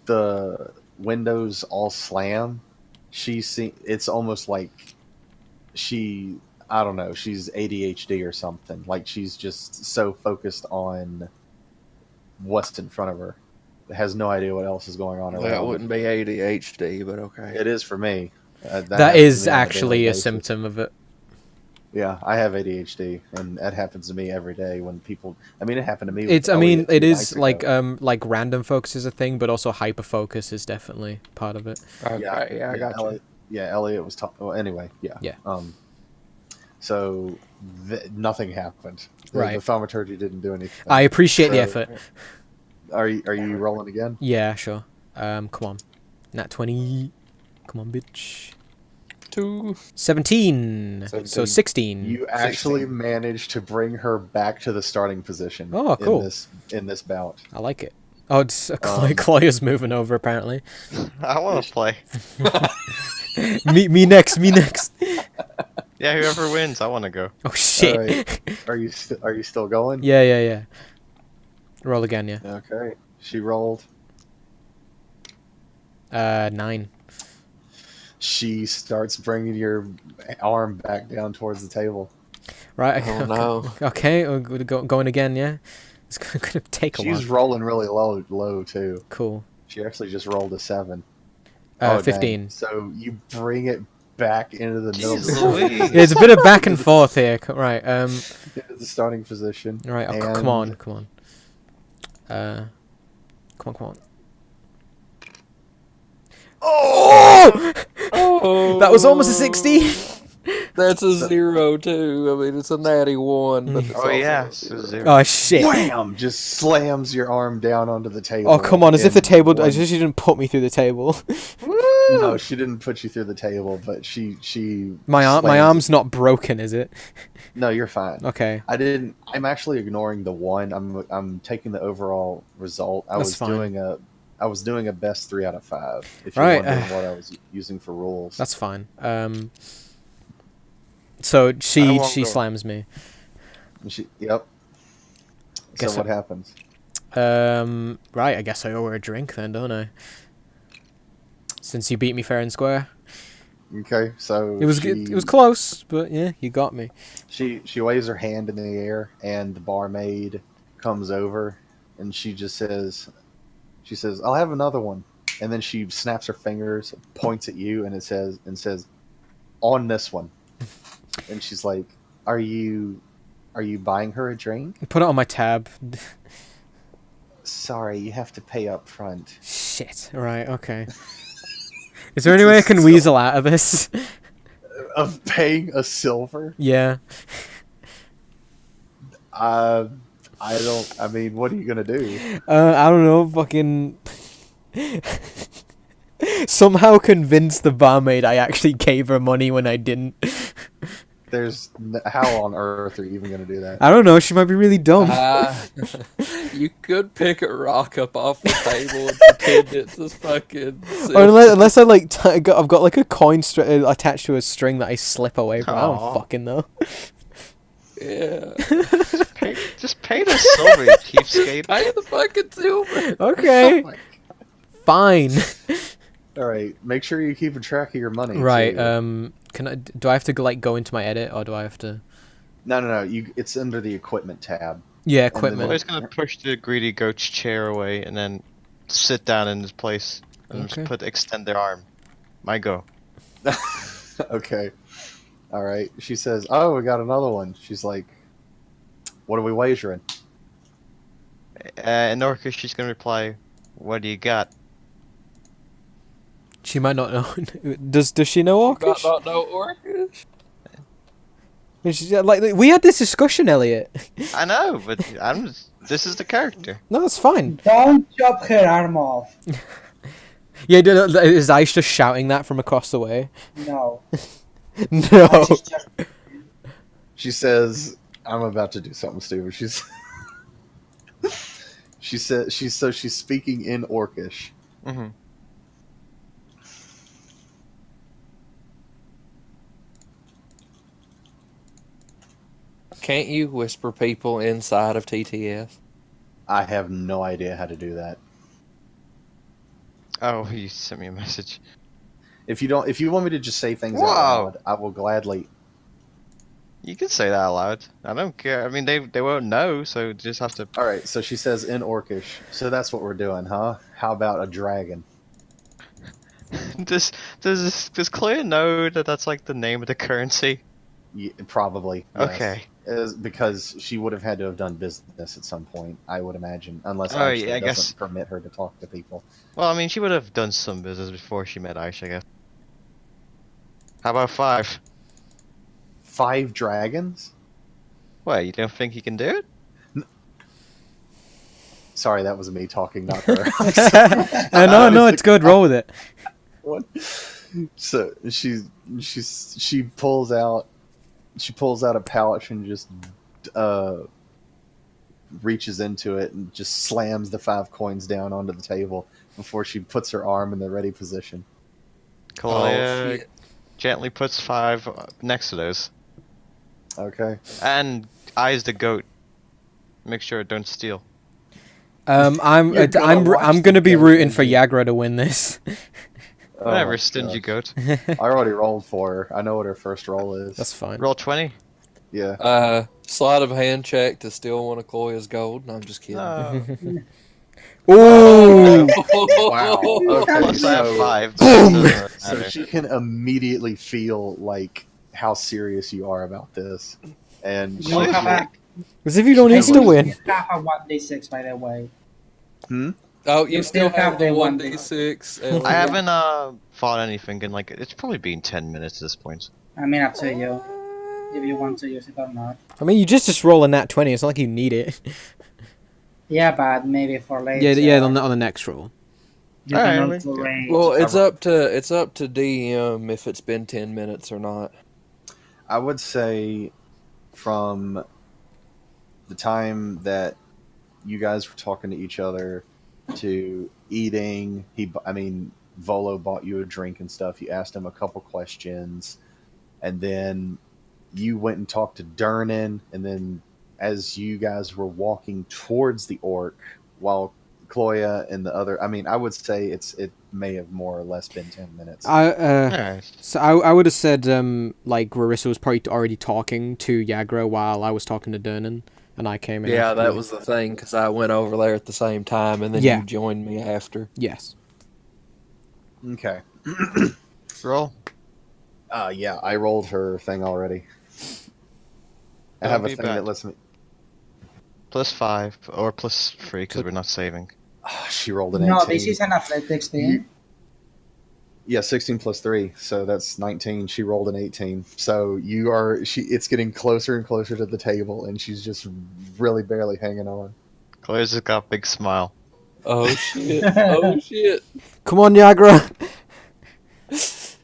the windows all slam, it's almost like I don't know, she's ADHD or something. Like she's just so focused on what's in front of her, has no idea what else is going on around. That wouldn't be ADHD, but okay. It is for me. That happens is to me on actually daily a basis. symptom of it. Yeah, I have ADHD, and that happens to me every day when people. I mean, it happened to me. with It's. I Elliot mean, 2 it nights is like ago. like random focus is a thing, but also hyper focus is definitely part of it. Okay, yeah, I got you. Elliot, yeah, Elliot was talking. Well, anyway, yeah. Yeah. So nothing happened. Right. The thaumaturgy didn't do anything. I appreciate the So- effort. Are you rolling again? Yeah, sure. Come on. Nat 20. Come on, bitch. 2. 17. So 17. 16. You actually managed to bring her back to the starting position. Oh, cool. In this bout. I like it. Oh, it's Claudia's moving over apparently. I want to play. me next. Me next. Yeah, whoever wins, I want to go. Oh shit. Alright. Are you still going? Yeah. Roll again, yeah. Okay. She rolled. 9. She starts bringing your arm back down towards the table. Right. Oh no. Okay, going again, yeah. It's gonna take a She's while. rolling really low too. Cool. She actually just rolled a 7. Oh, dang. 15. So you bring it back into the middle of Jeez the Louise. Yeah, there's a bit of back and forth here. Right. into the starting position. Right. Oh, And come on. Come on. Oh! Oh, That was almost a 16. That's a 0 too. I mean, it's a natty 1, but Mm. it's Oh also yeah, a so 0. zero. Oh shit! Wham! Just slams your arm down onto the table. Oh come on! As if the in table. one- As if she didn't put me through the table. No, she didn't put you through the table, but she My slams arm's it. not broken, is it? No, you're fine. Okay. I'm actually ignoring the 1. I'm taking the overall result. That's fine. I was doing a best 3 out of 5. If you're Right, wondering what I was using for rules. That's fine. So I she won't go. slams me. Yep. Guess So what happens? Right. I guess I owe her a drink then, don't I? Since you beat me fair and square. Okay, so It was good. It was close, but yeah, you got me. She waves her hand in the air, and the barmaid comes over, and she says, "I'll have another one." And then she snaps her fingers, points at you, and says, "On this one." And she's like, "Are you buying her a drink?" Put it on my tab. Sorry, you have to pay up front. Shit. Right. Okay. Is there any way I can weasel out of this? Of paying a silver? Yeah. I don't. I mean, what are you gonna do? I don't know. Fucking. Somehow convince the barmaid I actually gave her money when I didn't. How on earth are you even gonna do that? I don't know. She might be really dumb. You could pick a rock up off the table and pretend it's this fucking. Or unless I like, I've got like a coin attached to a string that I slip away from. I Aw. don't fucking know. Yeah. Just pay the silver, you cheapskate. Pay the fucking silver. Okay, Oh my- fine. All right, make sure you're keeping track of your money. Right. too. Do I have to like go into my edit, or do I have to? No. It's under the equipment tab. Yeah, then equipment. Well, he's gonna push the greedy goat's chair away and then sit down in his place and Okay. just extend their arm. My go. Okay. All right. She says, "Oh, we got another one." She's like, "What are we wagering?" In Orcish, she's gonna reply, "What do you got?" She might not know. Does she know Orcish? Not no Orcish. Like we had this discussion, Elliot. I know, but this is the character. No, that's fine. Don't chop her arm off. Yeah, is Ice just shouting that from across the way? No. No. She's just She says, "I'm about to do something stupid." She's speaking in Orcish. Mm-hmm. Can't you whisper people inside of TTS? I have no idea how to do that. Oh, you sent me a message. If you want me to just say things Whoa. out loud, I will gladly. You can say that out loud. I don't care. I mean, they won't know, so you just have to. All right, so she says in Orcish. So that's what we're doing, huh? How about a dragon? Does Claire know that that's like the name of the currency? Probably. Yes. Okay. Because she would have had to have done business at some point, I would imagine, unless Oh, Aisha yeah, I doesn't guess- permit her to talk to people. Well, I mean, she would have done some business before she met Aisha, I guess. How about 5? 5 dragons? What, you don't think you can do it? Sorry, that was me talking, not her. No, it's good. Roll with it. What? So she pulls out a pouch and just reaches into it and just slams the 5 coins down onto the table before she puts her arm in the ready position. Claire shit. gently puts 5 next to those. Okay. And eyes the goat. Make sure it don't steal. I'm You're gonna watch I'm the gonna be goat, rooting for isn't Yagra to win this. Oh Whatever, my stingy gosh. goat. I already rolled for her. I know what her first roll is. That's fine. Roll 20. Yeah. Sleight of hand check to steal one of Chloe's gold. No, I'm just kidding. Ooh. Wow. Okay, Plus I have so- 5. Boom! So she can immediately feel like how serious you are about this, and You have a, As if you don't need to win. you have a 1d6 by the way. Oh, you You still still have have the the one. 1d6. I haven't fought anything in like it's probably been 10 minutes at this point. I mean, up to you if you want to use it or not. I mean, you just roll a nat 20. It's not like you need it. Yeah, but maybe for later. Yeah, on the next roll. You can Alright, also yeah. rage. Well, it's up to DM if it's been 10 minutes or not. I would say from the time that you guys were talking to each other to eating, Volo bought you a drink and stuff. You asked him a couple questions, and then you went and talked to Durnan, and then as you guys were walking towards the orc, while Cloya and the other, I would say it may have more or less been 10 minutes. Alright. So I would have said like Rarissa was probably already talking to Yagra while I was talking to Durnan, and I came in. Yeah, after that you. was the thing, because I went over there at the same time, and then Yeah. you joined me after. Yes. Okay. Roll. Yeah, I rolled her thing already. I have a Don't thing be that bad. lets me. +5 or +3 because we're not saving. She rolled an 18. No, this is an athletics thing. Yeah, 16 plus 3, so that's 19. She rolled an 18. So it's getting closer and closer to the table, and she's just really barely hanging on. Claire's just got a big smile. Oh, shit. Oh, shit. Come on, Yagra.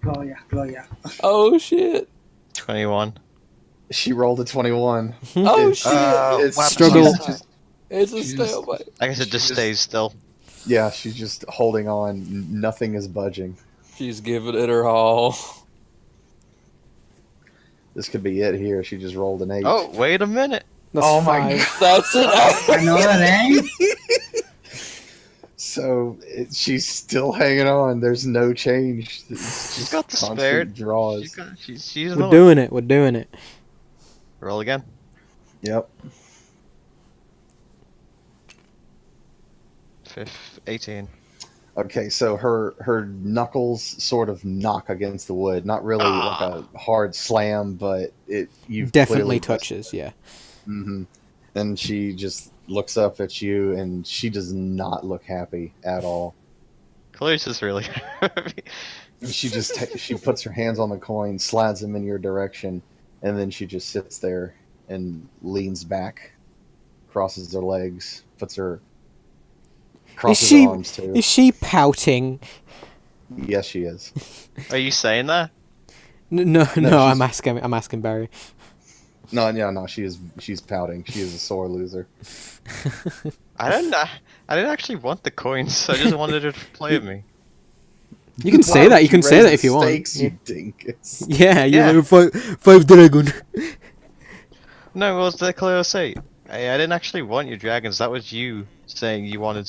Gloria. Oh, shit. 21. She rolled a 21. Oh, It's- shit. it's Struggle. she's just- It's a she's just- stalemate. I guess it just stays still. yeah, she's just holding on. Nothing is budging. She's giving it her all. This could be it here. She just rolled an 8. Oh, wait a minute. That's Oh my 5. That's it. Another name? So she's still hanging on. There's no change. It's just got the constant spare. draws. She's We're doing it. We're doing it. Roll again. Yep. 18. Okay, so her knuckles sort of knock against the wood. Not really like a hard slam, but you've Definitely touches. Yeah. Mm-hmm. And she just looks up at you, and she does not look happy at all. Claire's just really happy. She just she puts her hands on the coin, slides them in your direction, and then she just sits there and leans back, crosses her legs, crosses her arms too. Is she pouting? Yes, she is. Are you saying that? No, she's- I'm asking Barry. No, she's pouting. She is a sore loser. I didn't actually want the coins. I just wanted her to play with me. You can say that. You can say that if you want. Stakes, you dinkus. Yeah, Yeah. you're like five dragon. No, what did Claire say? I didn't actually want your dragons. That was you saying you wanted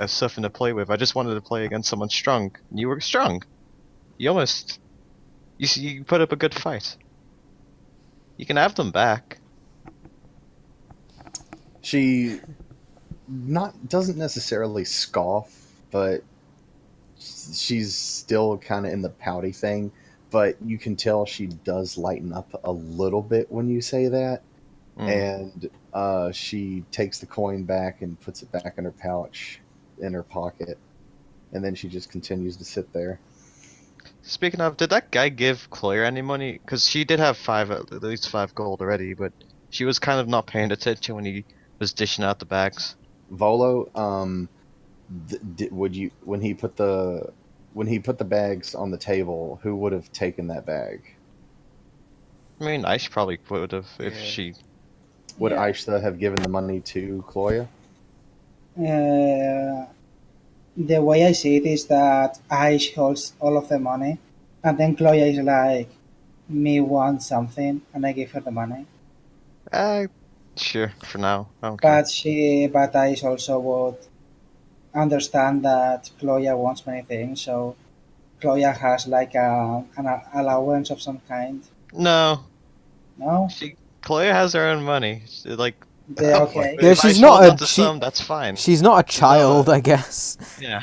something to play with. I just wanted to play against someone strong. You were strong. You almost... You put up a good fight. You can have them back. She doesn't necessarily scoff, but she's still kind of in the pouty thing. But you can tell she does lighten up a little bit when you say that. And she takes the coin back and puts it back in her pouch, in her pocket, and then she just continues to sit there. Speaking of, did that guy give Claire any money? Because she did have at least 5 gold already, but she was kind of not paying attention when he was dishing out the bags. Volo, when he put the bags on the table, who would have taken that bag? I mean, I probably would have if Yeah. she... Would Yeah. Aisha have given the money to Cloya? The way I see it is that Aish holds all of the money, and then Chloe is like, me want something, and I give her the money. Sure, for now. I don't care. But Aish also would understand that Chloe wants many things, so Chloe has like an allowance of some kind. No, No? Claire has her own money. Okay. Yeah, If she's I not hold a- on to she- some, that's fine. She's not a child, I guess. Yeah.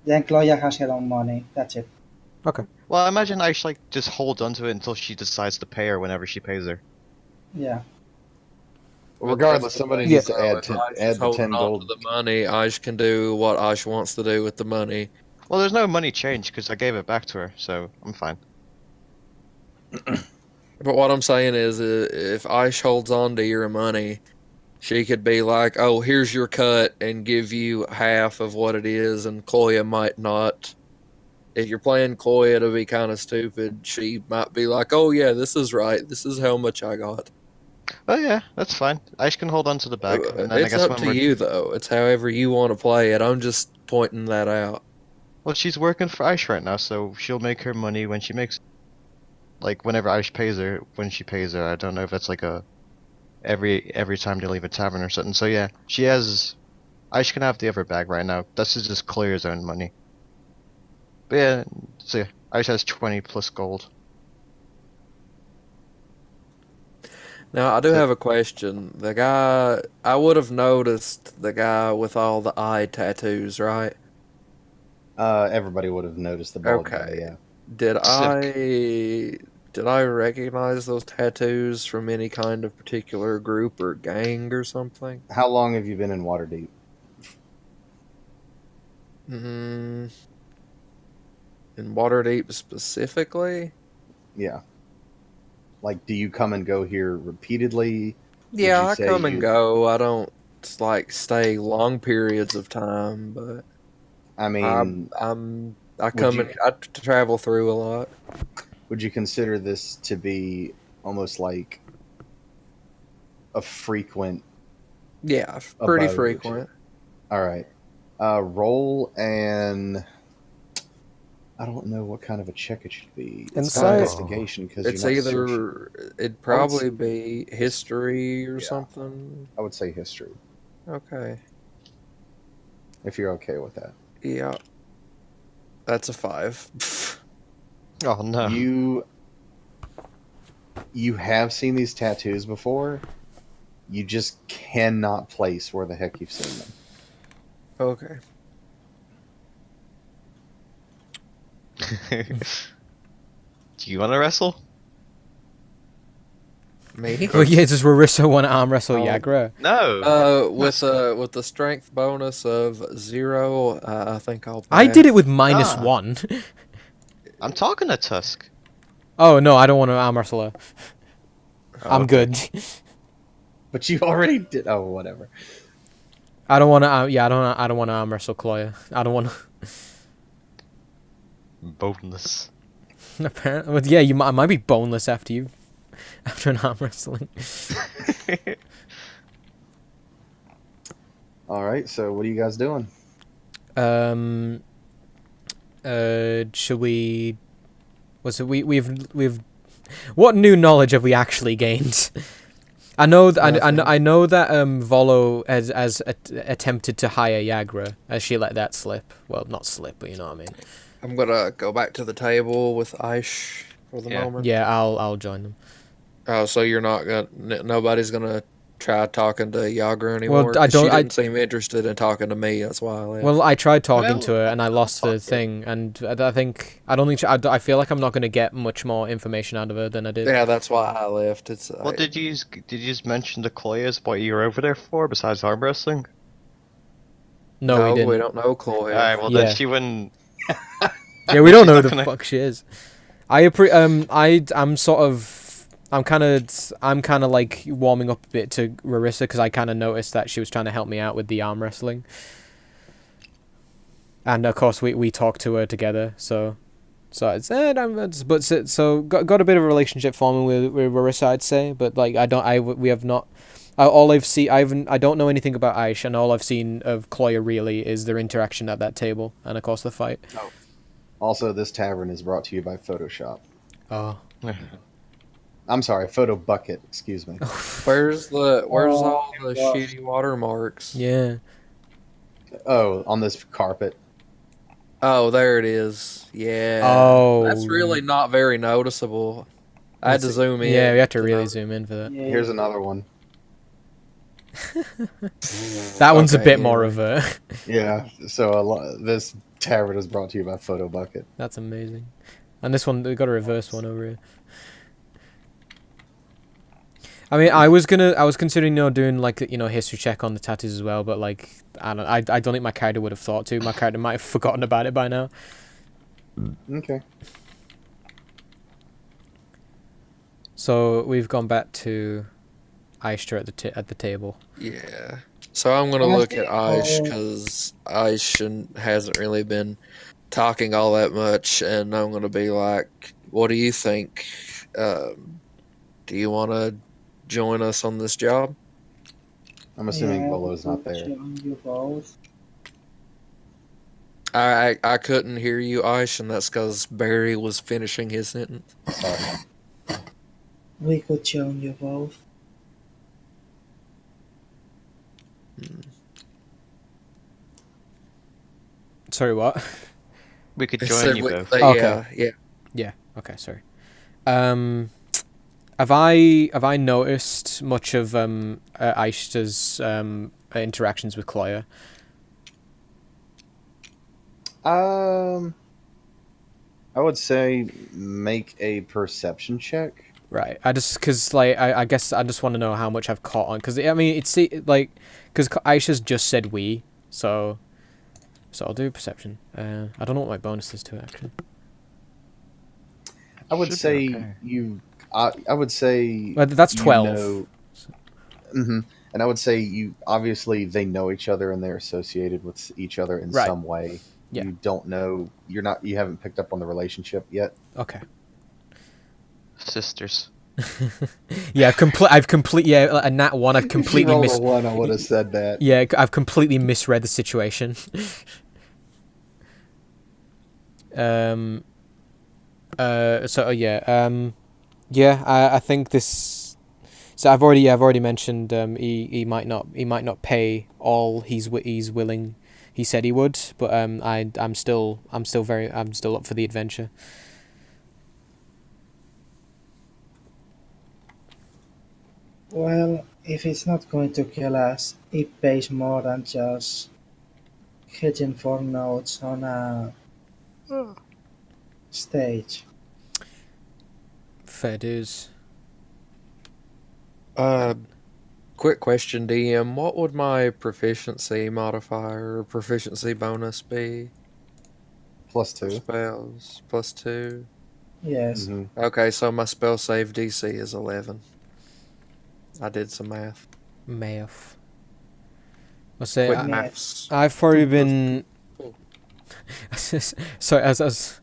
Then Chloe has her own money. That's it. Well, I imagine I just hold onto it until she decides to pay her whenever she pays her. Yeah. Regardless, somebody Yeah. needs to add the Holding 10 on gold. to the money. Aish can do what Aish wants to do with the money. Well, there's no money change because I gave it back to her, so I'm fine. But what I'm saying is, if Aish holds on to your money, she could be like, "Oh, here's your cut," and give you half of what it is, and Koya might not. If you're playing Koya to be kind of stupid, she might be like, "Oh yeah, this is right. This is how much I got." Oh yeah, that's fine. Aish can hold on to the bag, and then I It's guess up when to we're you though. It's however you want to play it. I'm just pointing that out. well, she's working for Aish right now, so she'll make her money when she makes. Like whenever Aish pays her, when she pays her. I don't know if that's like a every time they leave a tavern or something. So yeah, she has. Aish can have the other bag right now. This is just Claire's own money. But yeah, so yeah, Aish has 20 plus gold. Now, I do have a question. The guy, I would have noticed the guy with all the eye tattoos, right? Everybody would have noticed the bald guy. Okay. Yeah. Did Sick. I recognize those tattoos from any kind of particular group or gang or something? How long have you been in Waterdeep? Mm, in Waterdeep specifically? Yeah. Like, do you come and go here repeatedly? Yeah, you I say come and you- go. I don't like stay long periods of time, but I mean, I come you- and I travel through a lot. would you consider this to be almost like a frequent? Yeah, pretty Abode. frequent. All right. Roll and I don't know what kind of a check it should be. It's not Insight. investigation because It's you're not searching. either it'd probably be history or Yeah. something. I would say history Okay. if you're okay with that. Yeah. That's a 5. Oh no. You have seen these tattoos before. You just cannot place where the heck you've seen them. Okay. Do you want to wrestle? Me? Well, yeah, does Rarissa want to arm wrestle Oh. Yagra? No. With the strength bonus of 0, I think I'll. I pass. did it with minus Ah. 1. I'm talking to Tusk. Oh no, I don't want to arm wrestle her. I'm okay. good. But you already did. Oh, whatever. I don't want to. Yeah, I don't want to arm wrestle Cloya. I don't want to. Boneless. Apparently, well, yeah, I might be boneless after you, after an arm wrestling. All right. So, what are you guys doing? Should we? Was it we've? What new knowledge have we actually gained? I know I know that Volo has attempted to hire Yagra as she let that slip. Well, not slip, but you know what I mean. I'm gonna go back to the table with Aish for the Yeah. moment. Yeah, I'll join them. Oh, so you're not gonna? Nobody's gonna try talking to Yagra anymore. I 'Cause don't- She I- didn't seem interested in talking to me. That's why I left. Well, I tried talking Well, to her and I lost the thing, and I think I don't think I feel like I'm not going to get much more information out of her than I did. yeah, that's why I left. It's What did you just mention to Cloyas what you were over there for besides arm wrestling? No, we didn't. don't know Chloe. Alright, well Yeah. then she wouldn't. Yeah, we don't know who She's the not gonna- fuck she is. I'm kind of like warming up a bit to Rarissa because I kind of noticed that she was trying to help me out with the arm wrestling, and of course we talked to her together. So got a bit of a relationship forming with Rarissa, I'd say. But like we have not. All I've seen, I don't know anything about Aish, and all I've seen of Cloya really is their interaction at that table, and of course the fight. Also, this tavern is brought to you by Photoshop. Oh. I'm sorry, Photo Bucket. Excuse me. Where's all the gosh. shitty watermarks? Yeah. Oh, on this carpet. Oh, there it is. Yeah. Oh. That's really not very noticeable. I had to zoom in. Yeah, we have to really know. zoom in for that. Yeah. Here's another one. That one's a Okay, bit yeah. more of a. Yeah. So this tavern is brought to you by Photo Bucket. That's amazing. And this one, we got a reverse one over here. I mean, I was considering, doing like, history check on the tattoos as well, but like, I don't think my character would have thought to. My character might have forgotten about it by now. Okay. So we've gone back to Aisha at the table. Yeah. So I'm gonna I look at think, Aish because Aish hasn't really been talking all that much, and I'm gonna be like, "What do you think? Do you want to join us on this job?" I'm assuming yeah, Volo's not there. you both. I couldn't hear you, Aish, and that's because Barry was finishing his sentence. Sorry. We could join you both. Sorry, what? We could I join said you we- both. Okay. Yeah, yeah. Yeah. Okay. Sorry. Have I noticed much of Aisha's interactions with Chloe? I would say make a perception check. Right. I just because like I guess I just want to know how much I've caught on because I mean it's like because Aisha's just said we so I'll do perception. I don't know what my bonus is to it actually. I would Should be say okay. I would say. Well, that's you 12. know- Mhm. And I would say you obviously they know each other and they're associated with each other in Right. some way. Yeah. You don't know. You haven't picked up on the relationship yet. Okay. Sisters. Yeah, a nat 1. I've completely If you rolled a one, I would have said that. Yeah, I've completely misread the situation. I think this. So I've already mentioned he might not pay all he's willing. He said he would, but I'm still up for the adventure. Well, if it's not going to kill us, it pays more than just hitting 4 notes on a stage. Fair dues. Quick question, DM. What would my proficiency modifier or proficiency bonus be? Plus For 2. spells +2. Yes. Hmm. Okay, so my spell save DC is 11. I did some math. Math. I'll say Quick I- maths. I've probably Plus been. Sorry, as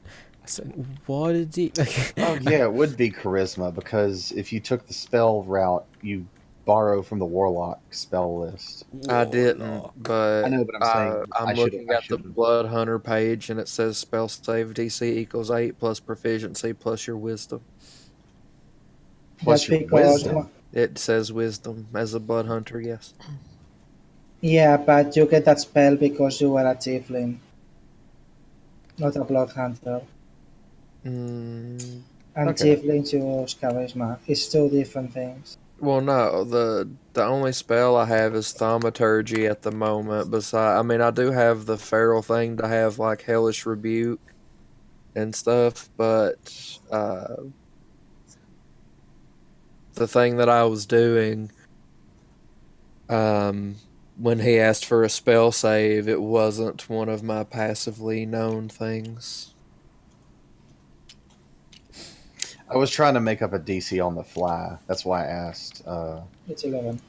what did he? Oh yeah, it would be charisma because if you took the spell route, you borrow from the warlock spell list. I didn't, but I know, but I'm saying I'm I should've- looking I at the should've. Blood Hunter page, and it says spell save DC equals 8 plus proficiency plus your wisdom. Plus That's your because wisdom. It says wisdom as a Blood Hunter, yes. yeah, but you get that spell because you were a tiefling, not a blood hunter. Mm, And Okay. tieflings use charisma. It's two different things. well, no, the only spell I have is Thaumaturgy at the moment. I mean, I do have the feral thing to have like Hellish Rebuke and stuff, but the thing that I was doing, when he asked for a spell save, it wasn't one of my passively known things. I was trying to make up a DC on the fly. That's why I asked. It's 11.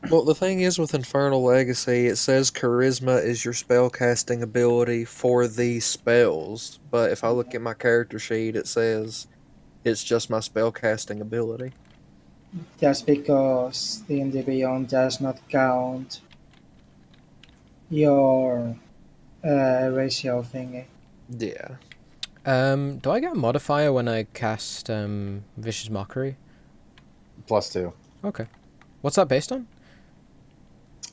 Well, the thing is with Infernal Legacy, it says Charisma is your spellcasting ability for these spells, but if I look at my character sheet, it says it's just my spellcasting ability. Just because D&D Beyond does not count your ratio thingy. Yeah. Do I get a modifier when I cast Vicious Mockery? Plus 2. Okay. What's that based on?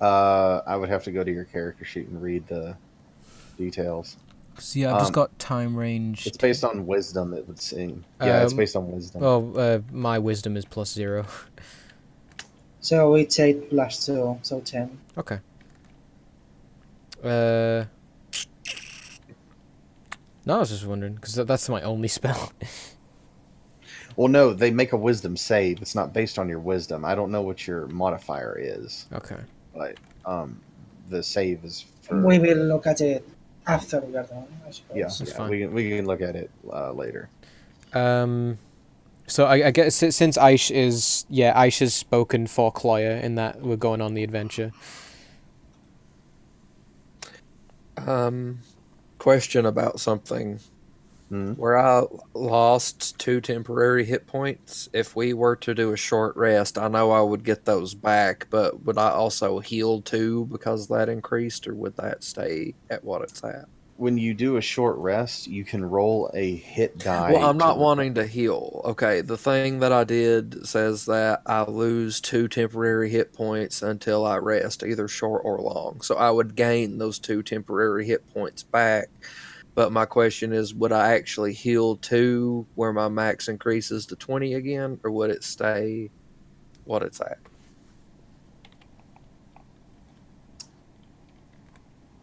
I would have to go to your character sheet and read the details. Yeah, I've just Um, got time range. It's based on wisdom, it would seem. Yeah, it's based on wisdom. Well, my wisdom is +0. So it's 8 plus 2, so 10. Okay. No, I was just wondering because that's my only spell. Well, no, they make a wisdom save. It's not based on your wisdom. I don't know what your modifier is, Okay. but the save is for. We will look at it. After we are done, I Yeah, suppose. That's yeah, fine. we can look at it later. So I guess since Aish has spoken for Cloya in that we're going on the adventure. Question about something. Mhm. Where I lost 2 temporary hit points, if we were to do a short rest, I know I would get those back, but would I also heal 2 because that increased, or would that stay at what it's at? When you do a short rest, you can roll a hit die. Well, I'm to not wanting to heal. Okay, the thing that I did says that I lose 2 temporary hit points until I rest, either short or long. So I would gain those 2 temporary hit points back. But my question is, would I actually heal 2 where my max increases to 20 again, or would it stay what it's at?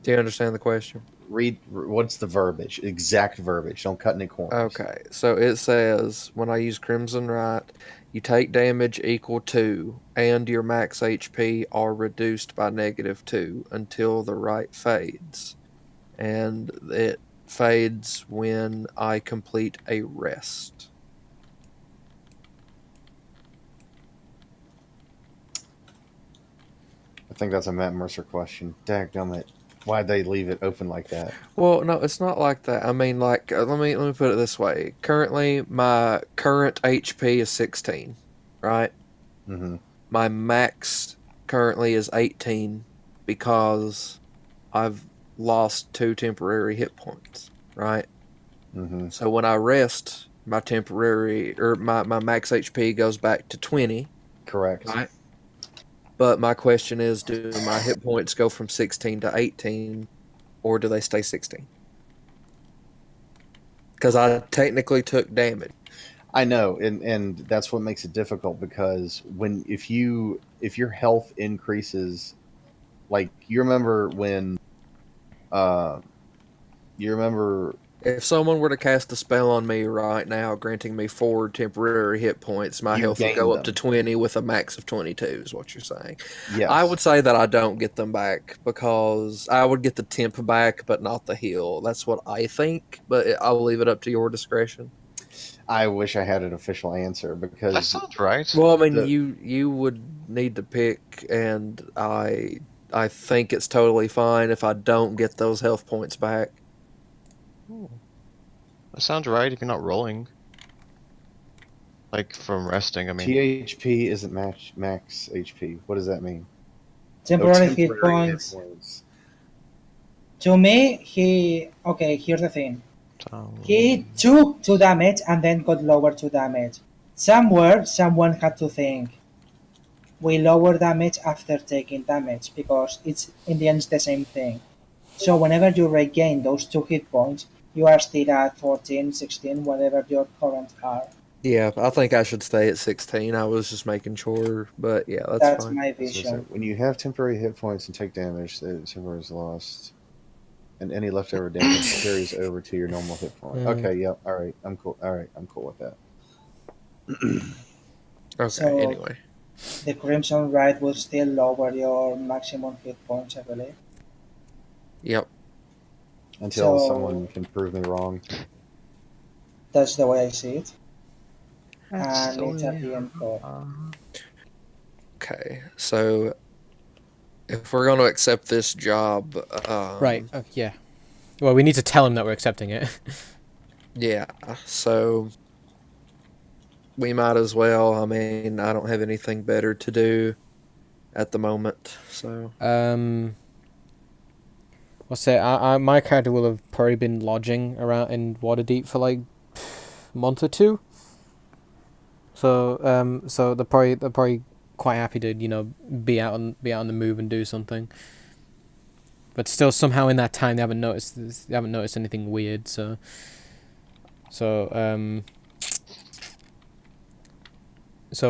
Do you understand the question? read what's the verbiage, exact verbiage. Don't cut any corners. Okay, so it says when I use Crimson Right, you take damage equal to, and your max HP are reduced by -2 until the right fades. And it fades when I complete a rest. I think that's a Matt Mercer question. Dadgummit. Why'd they leave it open like that? Well, no, it's not like that. I mean, like, let me put it this way. Currently, my current HP is 16, right? Mm-hmm. My max currently is 18 because I've lost 2 temporary hit points, right? Mm-hmm. So when I rest, my temporary or my max HP goes back to 20, Correct. right? But my question is, do my hit points go from 16 to 18, or do they stay 16? Because I technically took damage. I know, and that's what makes it difficult because if your health increases, like you remember when, you remember If someone were to cast a spell on me right now, granting me 4 temporary hit points, my You health would gain go up to them. 20 with a max of 22, is what you're saying. yes, I would say that I don't get them back because I would get the temp back, but not the heal. That's what I think, but I'll leave it up to your discretion. I wish I had an official answer That because sounds right. Well, I mean, The- you would need to pick, and I think it's totally fine if I don't get those health points back. That sounds right if you're not rolling. Like from resting, I mean. THP isn't max HP. What does that mean? Temporary Oh, hit temporary points. points. To me, here's the thing. So, He took 2 damage and then got lower 2 damage. Somewhere, someone had to think, we lower damage after taking damage because it's in the end the same thing. So whenever you regain those 2 hit points, you are still at 14, 16, whatever your current are. Yeah, I think I should stay at 16. I was just making sure, but yeah, that's That's fine. my That's what I said. vision. When you have temporary hit points and take damage, the temporary is lost, and any leftover damage carries over to your normal hit point. Mm. Okay, yep. All right, I'm cool. All right, I'm cool with that. Okay, So- anyway. The Crimson Rite will still lower your maximum hit points, I believe. Yep. Until So- someone can prove me wrong. That's the way I see it. that's And it's at the end goal. Okay, so if we're going to accept this job, Right. Yeah. Well, we need to tell him that we're accepting it. Yeah, so we might as well. I mean, I don't have anything better to do at the moment, so What's it? My character will have probably been lodging around in Waterdeep for like a month or 2. So they're probably quite happy to be out on the move and do something. But still, somehow in that time they haven't noticed anything weird. So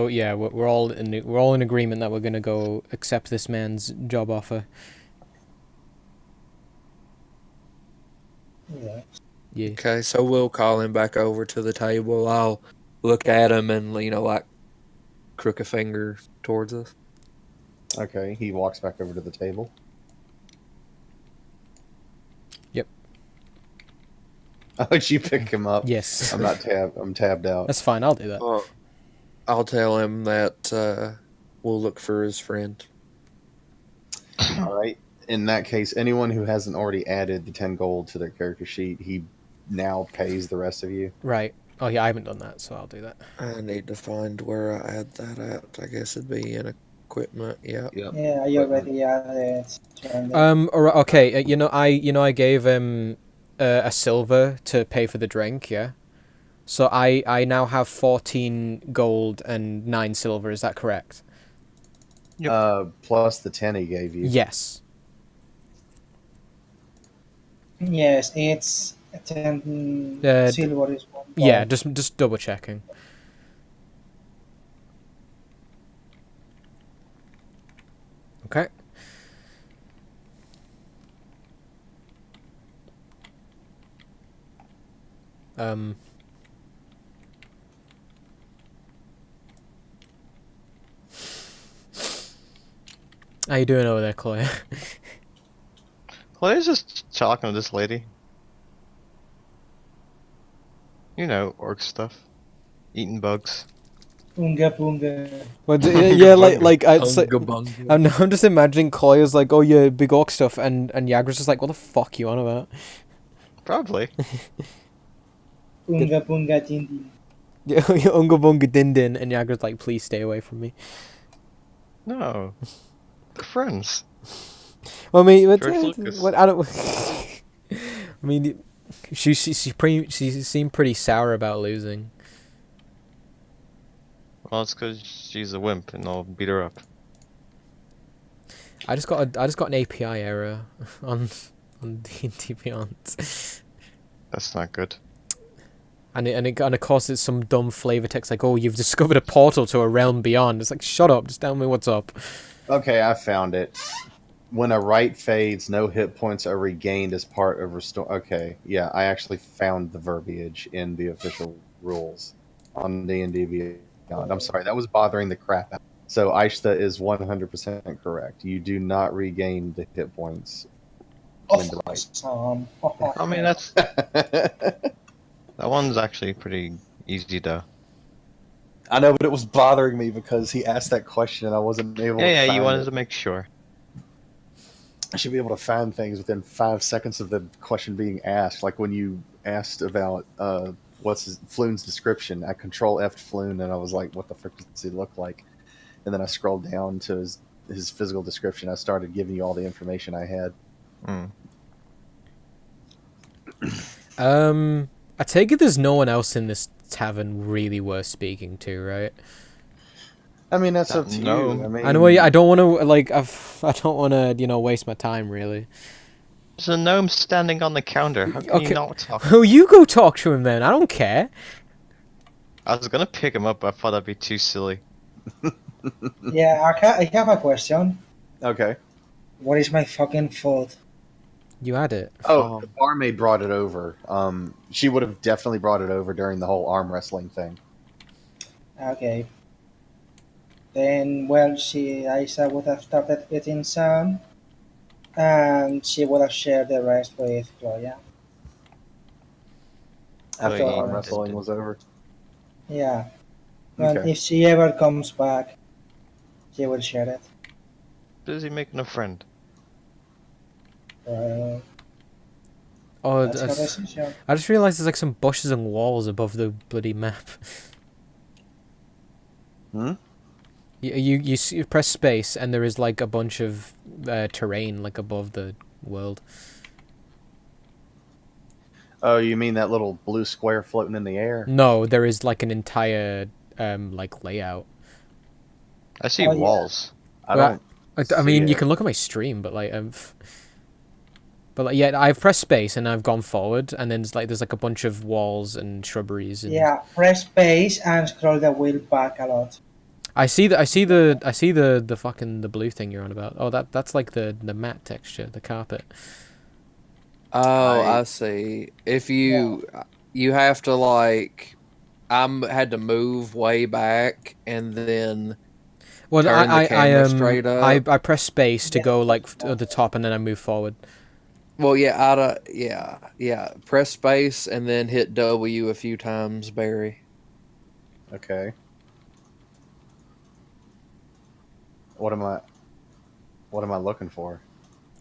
yeah, we're all in agreement that we're gonna go accept this man's job offer. Yeah. Yeah. okay, so we'll call him back over to the table. I'll look at him and like crook a finger towards us. Okay, he walks back over to the table. Oh, did you pick him up? Yes. I'm not tabbed. I'm tabbed out. That's fine. I'll do that. Well, I'll tell him that we'll look for his friend. All right. In that case, anyone who hasn't already added the 10 gold to their character sheet, he now pays the rest of you. Right. Oh yeah, I haven't done that, so I'll do that. I need to find where I add that at. I guess it'd be in equipment. Yeah. Yep. Yeah, I already added. Okay. I gave a silver to pay for the drink. Yeah. So I now have 14 gold and 9 silver. Is that correct? Plus the 10 he gave you. Yes. Yes, it's 10 silver is 1 Yeah. gold. Just double checking. Okay. How you doing over there, Chloe? Chloe's just talking to this lady. You know, orc stuff. Eating bugs. Unga punga. Well, yeah, like Unga bunga. I'm just imagining Chloe is like, oh yeah, big orc stuff, and Yagra's just like, what the fuck you on about? Probably. Unga punga tindi. Yeah, Unga Bunga Din Din, and Yagra's like, please stay away from me. No. They're friends. Well, I mean, George Lucas. what I don't. I mean, she seemed pretty sour about losing. Well, it's because she's a wimp and I'll beat her up. I just got an API error on D&D Beyond, That's not good. and it causes some dumb flavor text like, oh, you've discovered a portal to a realm beyond. It's like, shut up, just tell me what's up. Okay, I found it. When a rite fades, no hit points are regained as part of restore. Okay, yeah, I actually found the verbiage in the official rules on D&D Beyond. I'm sorry, that was bothering the crap out. So Aishta is 100% correct. You do not regain the hit points. Awesome. I mean, that one's actually pretty easy though. I know, but it was bothering me because he asked that question and I wasn't able to Yeah, find you wanted it. to make sure. I should be able to find things within 5 seconds of the question being asked. Like when you asked about Floon's description, I control F'd Floon and I was like, what the frick does he look like? And then I scrolled down to his physical description. I started giving you all the information I had. I take it there's no one else in this tavern really worth speaking to, right? I mean, that's up to No. you. I mean, I know I don't want to I don't want to waste my time really. There's a gnome standing on the counter. How can Okay. you not talk? Oh, you go talk to him then. I don't care. I was gonna pick him up, but I thought that'd be too silly. Yeah, I have a question. Okay. What is my fucking fault? You had it. Oh, the barmaid brought it over. She would have definitely brought it over during the whole arm wrestling thing. Okay. Then, well, Isa would have started eating some, and she would have shared the rest with Gloria. After the Wait, arm wrestling was over. Yeah. And Okay. if she ever comes back, she will share it. Busy making a friend. Well, Oh, that's her decision. I just realized there's like some bushes and walls above the bloody map. Hmm? You press space and there is like a bunch of terrain like above the world. Oh, you mean that little blue square floating in the air? No, there is like an entire like layout. I see Oh, yeah. walls. I Well, don't. I mean, see you it. can look at my stream, but like yeah, I've pressed space and I've gone forward, and then there's like a bunch of walls and shrubberies. And Yeah, press space and scroll the wheel back a lot. I see the fucking the blue thing you're on about. Oh, that's like the matte texture, the carpet. Oh, I- I see. If you have to like, had to move way back and then Well, turn the camera straight up. I press space to Yeah. go like to the top, and then I move forward. Well, yeah. Press space and then hit W a few times, Barry. Okay. What am I? What am I looking for?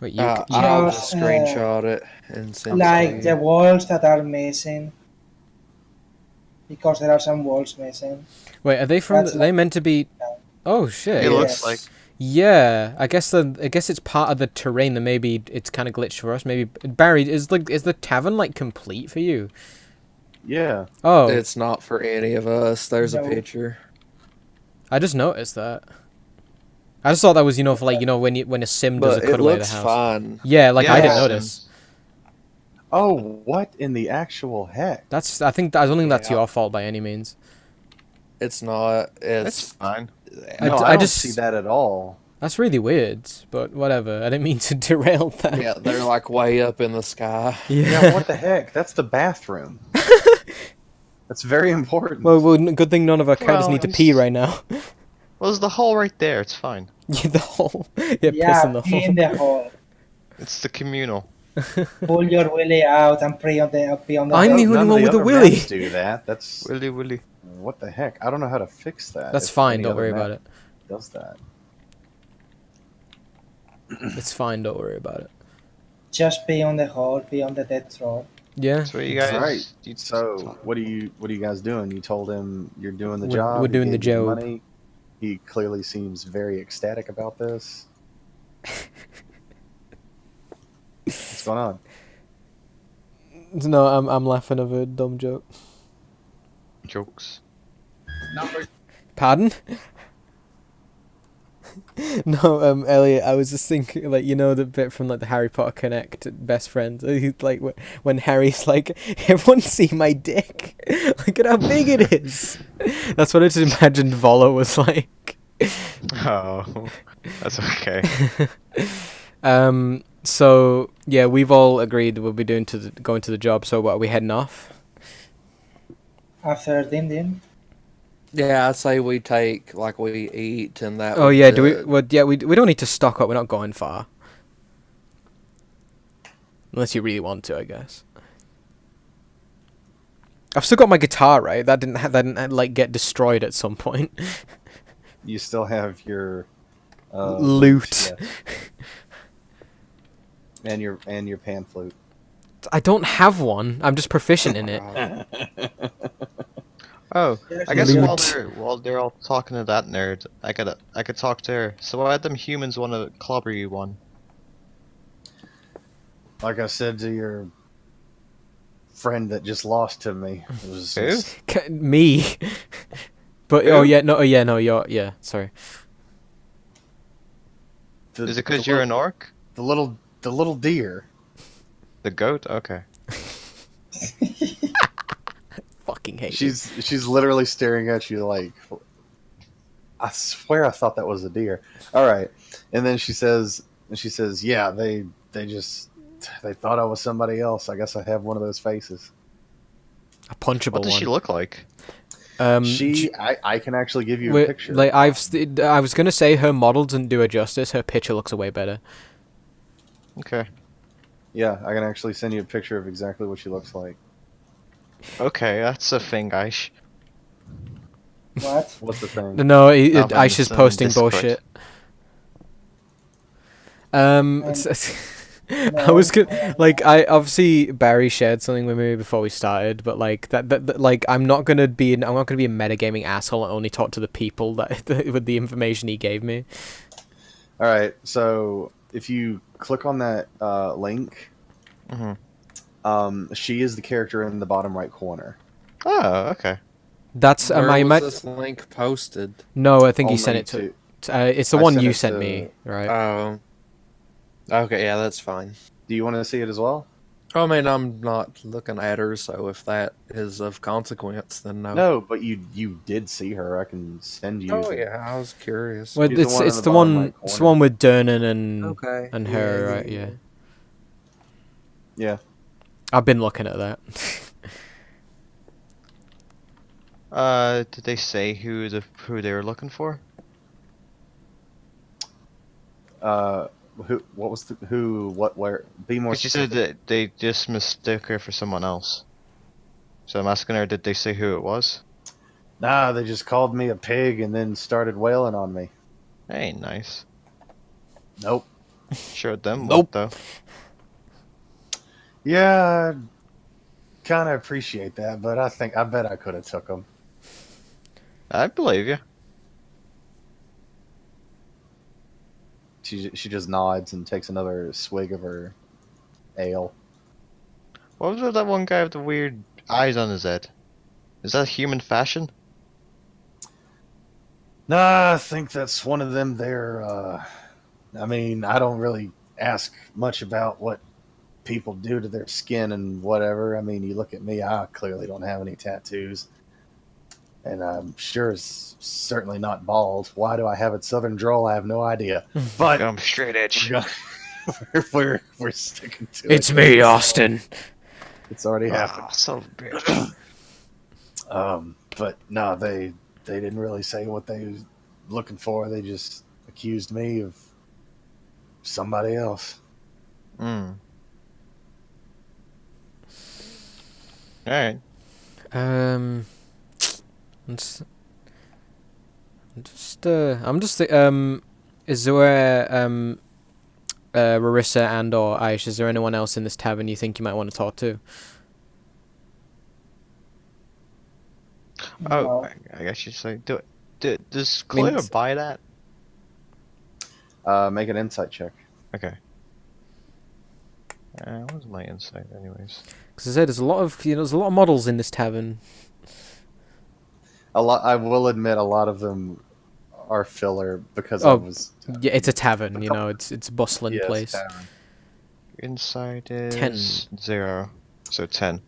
Wait, I'll Just, just screenshot it and send it like to the you. walls that are missing, because there are some walls missing. wait, are they from? That's Are they like, meant to be? Oh shit. It Yeah. looks like Yeah, I guess it's part of the terrain that maybe it's kind of glitched for us. Maybe Barry, is the tavern like complete for you? Yeah. Oh, It's not for any of us. There's a No. picture. I just noticed that. I just thought that was for like when a sim does a But it cutaway of the looks house. fine. Yeah, like I Yeah, didn't yeah. notice. Oh, what in the actual heck? I don't think that's Yeah. your fault by any means. It's not. it's It's. fine. I No, d- I, I don't just- see that at all. That's really weird, but whatever. I didn't mean to derail that. Yeah, they're like way up in the sky. Yeah, what the heck? That's the bathroom. That's very important. Good thing none of our characters Well, need to it's- pee right now. Well, there's the hole right there. It's fine. Yeah, the hole. Yeah, yeah, piss in the pee hole. in the hole. It's the communal. Pull your willy out and pee on the I'm hole. the only None of one the with a other willy. maps do that. That's Willy. what the heck. I don't know how to fix that. That's if fine. any Don't other worry map about it. Does that? It's fine. Don't worry about it. Just pee on the hole, pee on the dead throat. Yeah. So you guys. Right. You, So what are you guys doing? You told him you're doing the We're- job. we're he doing the gave you job. money. He clearly seems very ecstatic about this. What's going on? No, I'm laughing at a dumb joke. jokes. Pardon? No, Elliot, I was just thinking, like, the bit from, like, the Harry Potter Connect Best Friends. He's like, when Harry's like, everyone see my dick. Look at how big it is. That's what I just imagined Volo was like. Oh, that's okay. So, yeah, we've all agreed that we'll be going to the job, so what, are we heading off? After Dim Dim. Yeah, I'd say we take like we eat and that. Oh, would yeah, be do we, good. well, yeah, we don't need to stock up, we're not going far. Unless you really want to, I guess. I've still got my guitar, right? That didn't like get destroyed at some point. You still have your Loot. yes. and your pan flute. I don't have one. I'm just proficient in it. Oh, I guess Loot. while they're all talking to that nerd, I could talk to her. So why them humans want to clobber you one? Like I said to your friend that just lost to me. It was Who? just- Me. But Who? yeah, sorry. the, Is it because the you're little- an orc? the little deer? The goat? Okay. Fucking hate it. She's literally staring at you like, I swear I thought that was a deer. All right, and then she says, yeah, they thought I was somebody else. I guess I have one of those faces. A punchable What does one. she look like? I can actually give you a Wait, picture. like I was gonna say her model doesn't do her justice. Her picture looks way better. Okay. Yeah, I can actually send you a picture of exactly what she looks like. Okay, that's a thing, Aish. What? What's the thing? No, Nothing, Aisha's it's on posting Discord. bullshit. I No, was like, I obviously Barry shared something with me before we started, but like that like I'm not gonna be a metagaming asshole and only talk to the people that with the information he gave me. All right, so if you click on that link, Mm-hmm. she is the character in the bottom right corner. Oh, okay. That's Where I was might this link posted? no, I think you Only sent it to. to- It's the I one sent you it sent to- me, right? Oh. Okay, yeah, that's fine. Do you want to see it as well? I mean, I'm not looking at her, so if that is of consequence, then no. No, but you did see her. I can send you. Oh the- yeah, I was curious. Well, She's the it's one in it's the the bottom one right it's the corner. one with Dernan and Okay. her, right? Yeah. Yeah. I've been looking at that. Did they say who they were looking for? Who? What was the who? What? Where? Be more Because she said specific. that they just mistook her for someone else. So I'm asking her, did they say who it was? Nah, they just called me a pig and then started wailing on me. That ain't nice. Nope. Showed them Nope. what though. Yeah, kind of appreciate that, but I bet I could have took them. I believe you. She just nods and takes another swig of her ale. What was with that one guy with the weird eyes on his head? Is that human fashion? Nah, I think that's one of them there. I mean, I don't really ask much about what people do to their skin and whatever. I mean, you look at me, I clearly don't have any tattoos. And I'm sure it's certainly not bald. Why do I have a southern drawl? I have no idea. But I'm straight edge. we're sticking to it. It's me, Austin. It's already happened. Ah, son of a bitch. But no, they didn't really say what they was looking for. They just accused me of somebody else. Hmm. Alright. Is there Rarissa and or Aish? Is there anyone else in this tavern you think you might want to talk to? Oh, No. I guess you say do it. Does I mean, Cleo buy that? Make an insight check. Okay. What was my insight, anyways? Because I said there's a lot of models in this tavern. A lot. I will admit, a lot of them are filler because I Oh, was. Yeah, it's a tavern. It's a bustling Yes, place. tavern. Insight is 10. 0, so 10.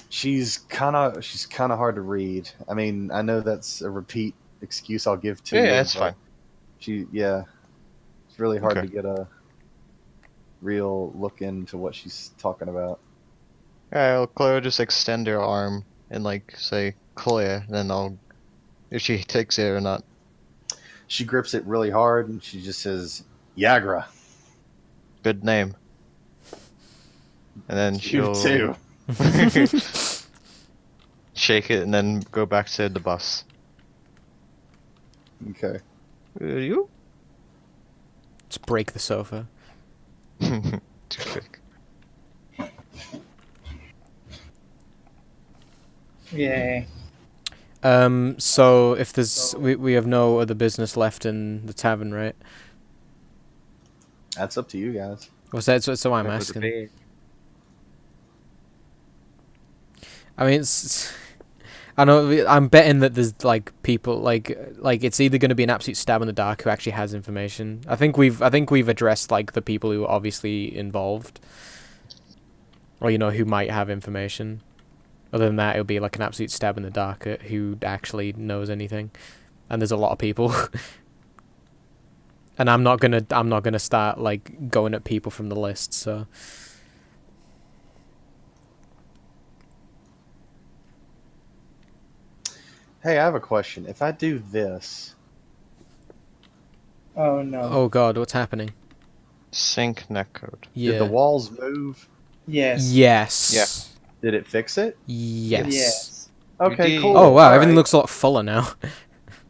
She's kind of hard to read. I mean, I know that's a repeat excuse I'll give to Yeah, you. that's but fine. It's really hard Okay. to get a real look into what she's talking about. Alright, well, Cleo just extend her arm and say clear, then I'll if she takes it or not. She grips it really hard and she just says, "Yagra." Good name. And then You she'll too. shake it and then go back to the bus. Okay. You? Just break the sofa. Too quick. Yeah. So if we have no other business left in the tavern, right? That's up to you guys. What's that? So I'm That would asking. be- I mean, I know. I'm betting that there's people like it's either going to be an absolute stab in the dark who actually has information. I think we've addressed the people who are obviously involved, or who might have information. Other than that, it'll be like an absolute stab in the dark at who actually knows anything. And there's a lot of people. And I'm not gonna start going at people from the list. So Hey, I have a question. If I do this, Oh no. oh god, what's happening? Sync netcode. Yeah. did the walls move? Yes. Yes. Yeah. Did it fix it? Yes. Yes. Okay, did. cool. Oh wow, All everything right. looks a lot fuller now.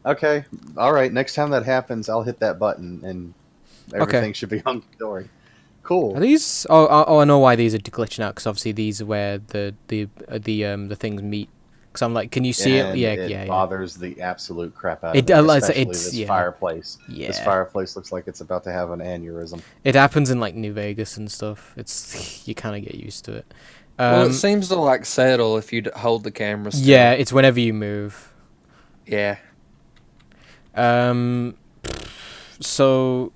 Okay. All right. Next time that happens, I'll hit that button and everything should be hunky dory. Cool. Are these? Oh, I know why these are glitching out. Because obviously these are where the things meet. Because I'm like, can you see And it? Yeah. bothers the absolute crap out It of me, does, especially it's- this yeah. fireplace. Yeah. This fireplace looks like it's about to have an aneurysm. It happens in New Vegas and stuff. It's you kind of get used to it. Well, it seems to settle if you hold the camera still. Yeah, it's whenever you move. Yeah. So,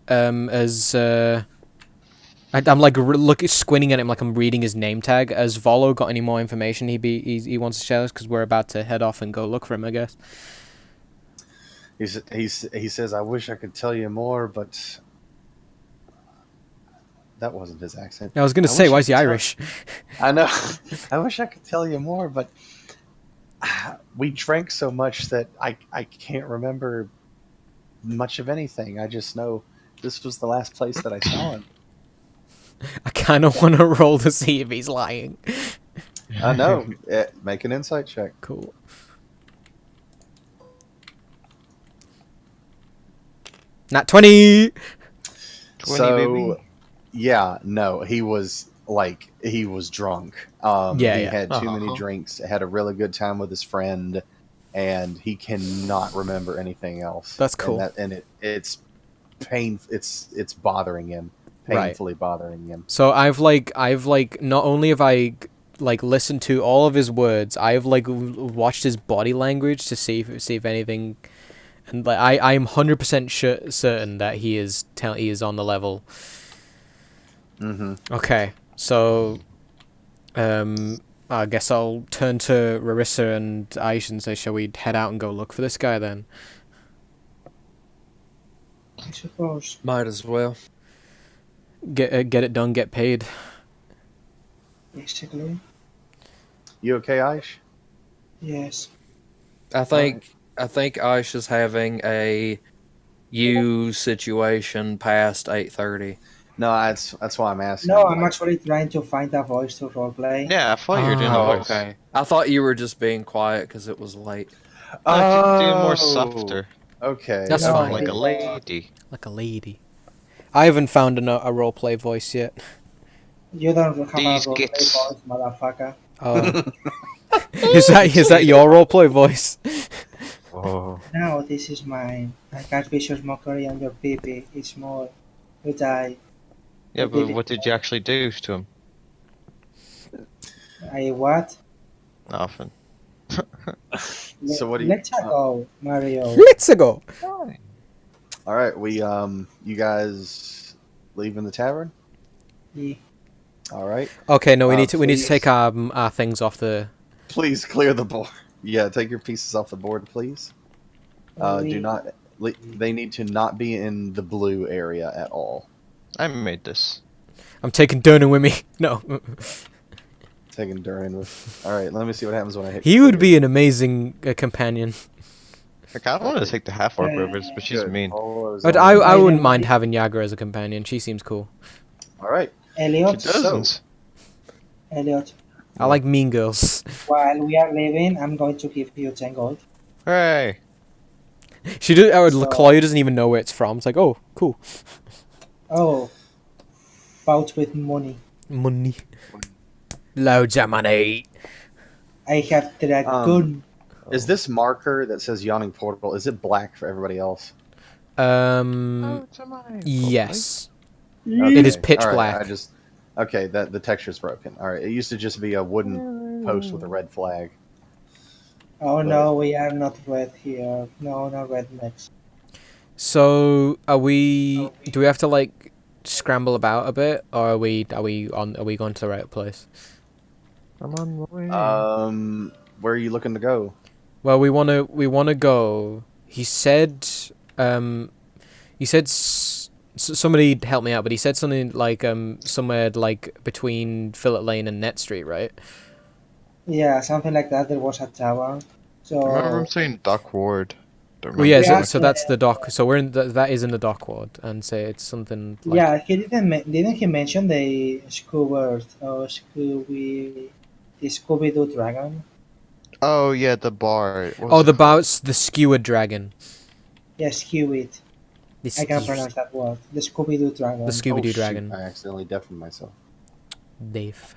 as I'm squinting at him like I'm reading his name tag. Has Volo got any more information he wants to share us? Because we're about to head off and go look for him, I guess. He says, "I wish I could tell you more, but that wasn't his accent." I was gonna I say, wish why I is he could tell- Irish? I know. I wish I could tell you more, but we drank so much that I can't remember much of anything. I just know This was the last place that I saw him. I kind of want to roll to see if he's lying. I know. Make an insight check. Cool. Nat 20! 20, So, baby. yeah, no, he was drunk. Yeah, He yeah. had too many Uh-huh. drinks, had a really good time with his friend, and he cannot remember anything else. That's cool. It's pain. It's bothering him, Right. painfully bothering him. So I've not only have I like listened to all of his words, I've like watched his body language to see if anything, and like I'm 100% certain that he is on the level. Mm-hmm. Okay, so I guess I'll turn to Rarissa and Aish and say, shall we head out and go look for this guy then? I suppose. Might as well. Get it done, get paid. Basically, You okay, Aish? yes. I think Aisha's having a you situation past 8:30. No, that's why I'm asking. No, I'm actually trying to find a voice to roleplay. Yeah, I thought you were doing the Oh, voice. okay. I thought you were just being quiet because it was late. No, if you could do more Oh, softer. Okay. That's No, fine. Like a lady. Like a lady. I haven't found a roleplay voice yet. You don't have These a roleplay gits. voice, motherfucker. Oh. is that your roleplay voice? Oh. No, this is mine. I cast vicious mockery on your pee-pee. It's more. You die. Yeah, but what did you actually do to him? I what? Nothing. So what do you? Let's go, Mario. Let's go. All right, you guys leaving the tavern? Yeah. All right. Okay, no, we need to please. take our things off the. Please clear the board. Yeah, take your pieces off the board, please. Do not. They need to not be in the blue area at all. I made this. I'm taking Durnan with me. No, Taking Durin with. All right, let me see what happens when I hit. he would clear. be an amazing companion. I kind of wanted to take the half orc Yeah. rovers, but she's Good. mean. All is But on. I wouldn't I- mind having Yagra as a companion. She seems cool. All right. She Elliot, doesn't. Elliot, I like mean girls. while we are leaving, I'm going to give you 10 gold. Hooray! She do. So- Chloe doesn't even know where it's from. It's like, oh, cool. Oh, pouch with money. Money. Loads of money. I have dragon. Is this marker that says yawning portal? Is it black for everybody else? It's a mine. Yes. Okay, It is pitch all right, black. Okay, the texture's broken. All right, it used to just be a wooden post with a red flag. Oh no, we are not red here. No, not red next. So are we? Do we have to like scramble about a bit, or are we going to the right place? I'm on my way. Where are you looking to go? Well, we wanna go. He said somebody help me out, but he said something like somewhere like between Phillip Lane and Net Street, right? Yeah, something like that. There was a tower. I remember So him saying Dock Ward. Don't Well, yeah. remember. So that's the dock. So we're in that is in the dock ward, and say it's something like yeah, he didn't he mention the Scooby Doo dragon? Oh yeah, the bar. What was oh it the called? bout's the skewered dragon. Yeah, Skeweed. I can't pronounce that word. The Scooby Doo dragon. The Scooby Doo Oh, shoot, dragon. I accidentally deafened myself. Dave.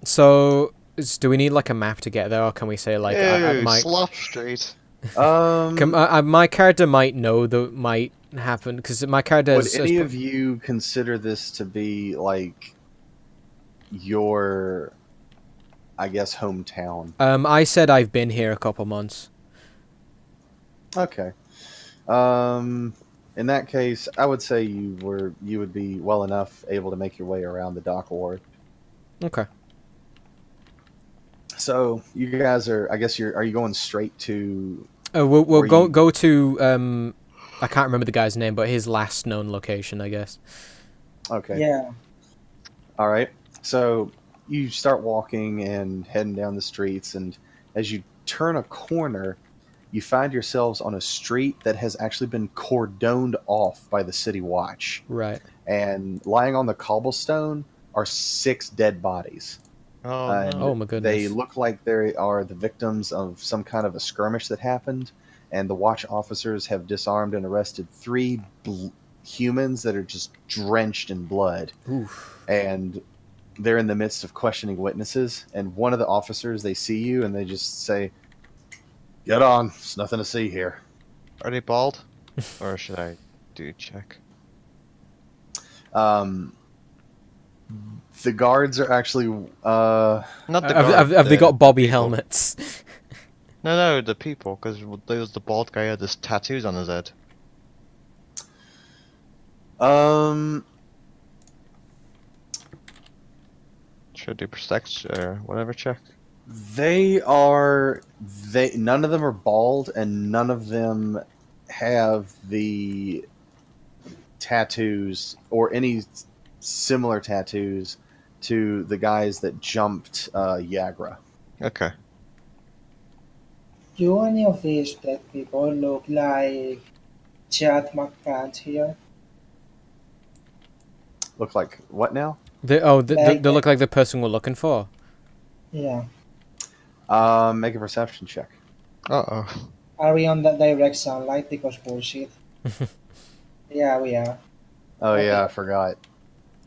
So do we need like a map to get there, or can we say like Ew, my Slop Street. my character might know that might happen because my character would is any of you consider this to be like your, I guess, hometown? I said I've been here a couple months. Okay. In that case, I would say you would be well enough able to make your way around the dock ward. Okay. So you guys are, I guess are you going straight to? We'll Or you- go to I can't remember the guy's name, but his last known location, I guess. Okay. Yeah. All right. So you start walking and heading down the streets, and as you turn a corner, you find yourselves on a street that has actually been cordoned off by the city watch. Right. And lying on the cobblestone are 6 dead bodies. Oh And Oh my they goodness. look like they are the victims of some kind of a skirmish that happened. And the watch officers have disarmed and arrested 3 humans that are just drenched in blood. Oof. And they're in the midst of questioning witnesses. And one of the officers, they see you and they just say, "Get on. There's nothing to see here." Are they bald? Or should I do a check? The guards are actually Not the Have, guard, have they the got Bobby people. helmets? No, the people, because there was the bald guy who had this tattoos on his head. Should I do perception or whatever check? none of them are bald and none of them have the tattoos or any similar tattoos to the guys that jumped Yagra. Okay. Do any of these dead people look like Chad McCann here? Look like what now? They look like the person we're looking for. Yeah. Make a perception check. Uh-oh. Are we on that direct sunlight because bullshit? Yeah, we are. Oh Okay. yeah, I forgot.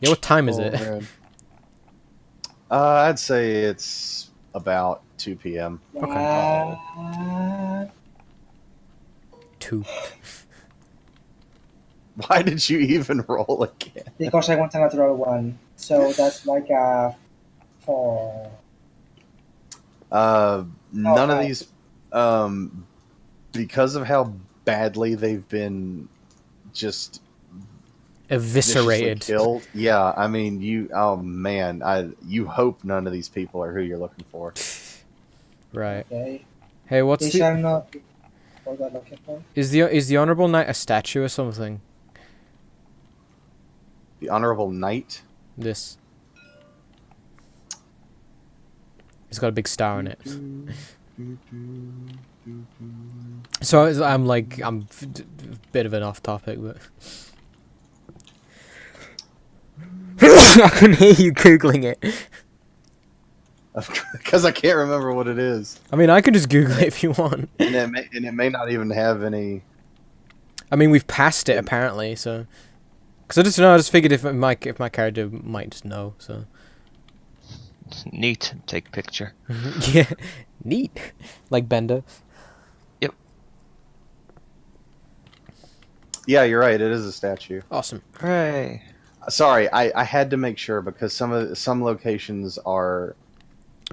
Yeah, what time is Oh, it? man. I'd say it's about 2 p.m. What? 2. Why did you even roll again? Because I want a natural one. So that's like a 4. None of Okay. these, because of how badly they've been just viciously Eviscerated. killed. Yeah, I mean, oh man, you hope none of these people are who you're looking for. Right. Okay. Hey, what's These the are not what I'm looking for. is the honorable knight a statue or something? The Honorable Knight. This. It's got a big star on it. So I'm a bit of an off topic, but I can hear you googling it. Because I can't remember what it is, I mean, I can just Google it if you want. and it may not even have any. I mean, we've passed it apparently, so. Cause I just figured if my character might just know, so. It's neat. Take picture. Yeah, neat. Like Bender. Yeah, you're right. It is a statue. Awesome. Hooray. Sorry, I had to make sure because some locations are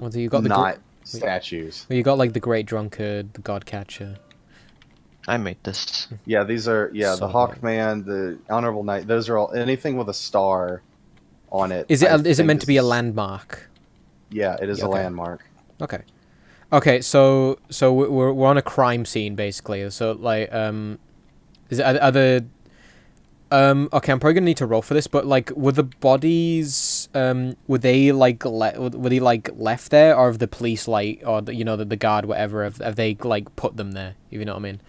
Well, you got not statues. you got like the Great Drunkard, the God Catcher. I made this. Yeah, these are the So Hawkman, the Honorable Knight. Those are all anything with a star on it. Is I it think meant to be a is- landmark? Yeah, it is a Okay. landmark. Okay. Okay, so we're on a crime scene basically. So like is it are the okay, I'm probably gonna need to roll for this, but like were the bodies were they like were they like left there, or have the police like or the guard whatever have they like put them there? If you know what I mean.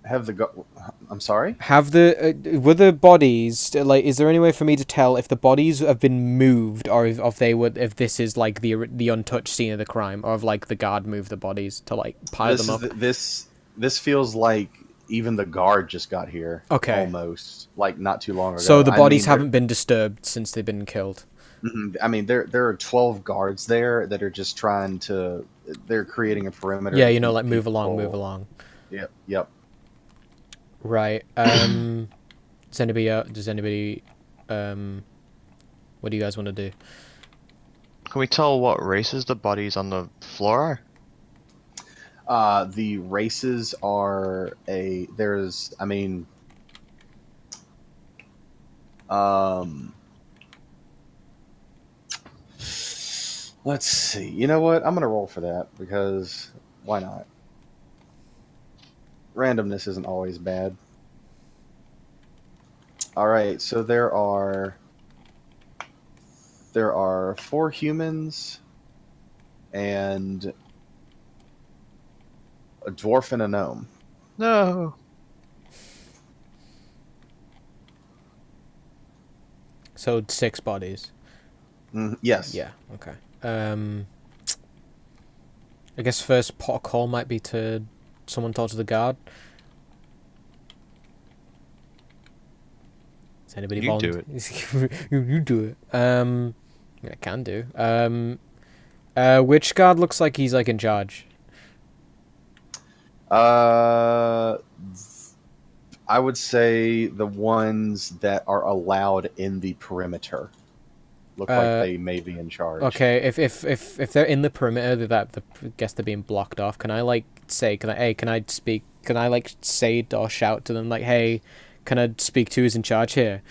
I'm sorry. Have the were the bodies like? Is there any way for me to tell if the bodies have been moved, or if this is like the untouched scene of the crime, or if like the guard moved the bodies to like pile them up? This feels like even the guard just got here. Okay. Almost like not too long ago. So the I bodies mean, haven't been disturbed since they've been killed. I mean, there are 12 guards there that are just trying to. They're creating a perimeter. Yeah, to keep like move along, move people- along. Yep. Right. Does anybody what do you guys want to do? Can we tell what races the bodies on the floor are? The races are there's, I mean, let's see. You know what? I'm gonna roll for that because why not? Randomness isn't always bad. All right, so there are 4 humans and a dwarf and a gnome. No. So 6 bodies. Yes. Yeah. Okay. I guess first pot of call might be to someone talk to the guard. Is anybody You do you do it. I can do. Which guard looks like he's like in charge? I would say the ones that are allowed in the perimeter look like they may be in charge. Okay, if they're in the perimeter, guess they're being blocked off. Can I like say, can I speak? Can I like say or shout to them like, hey, can I speak to who's in charge here?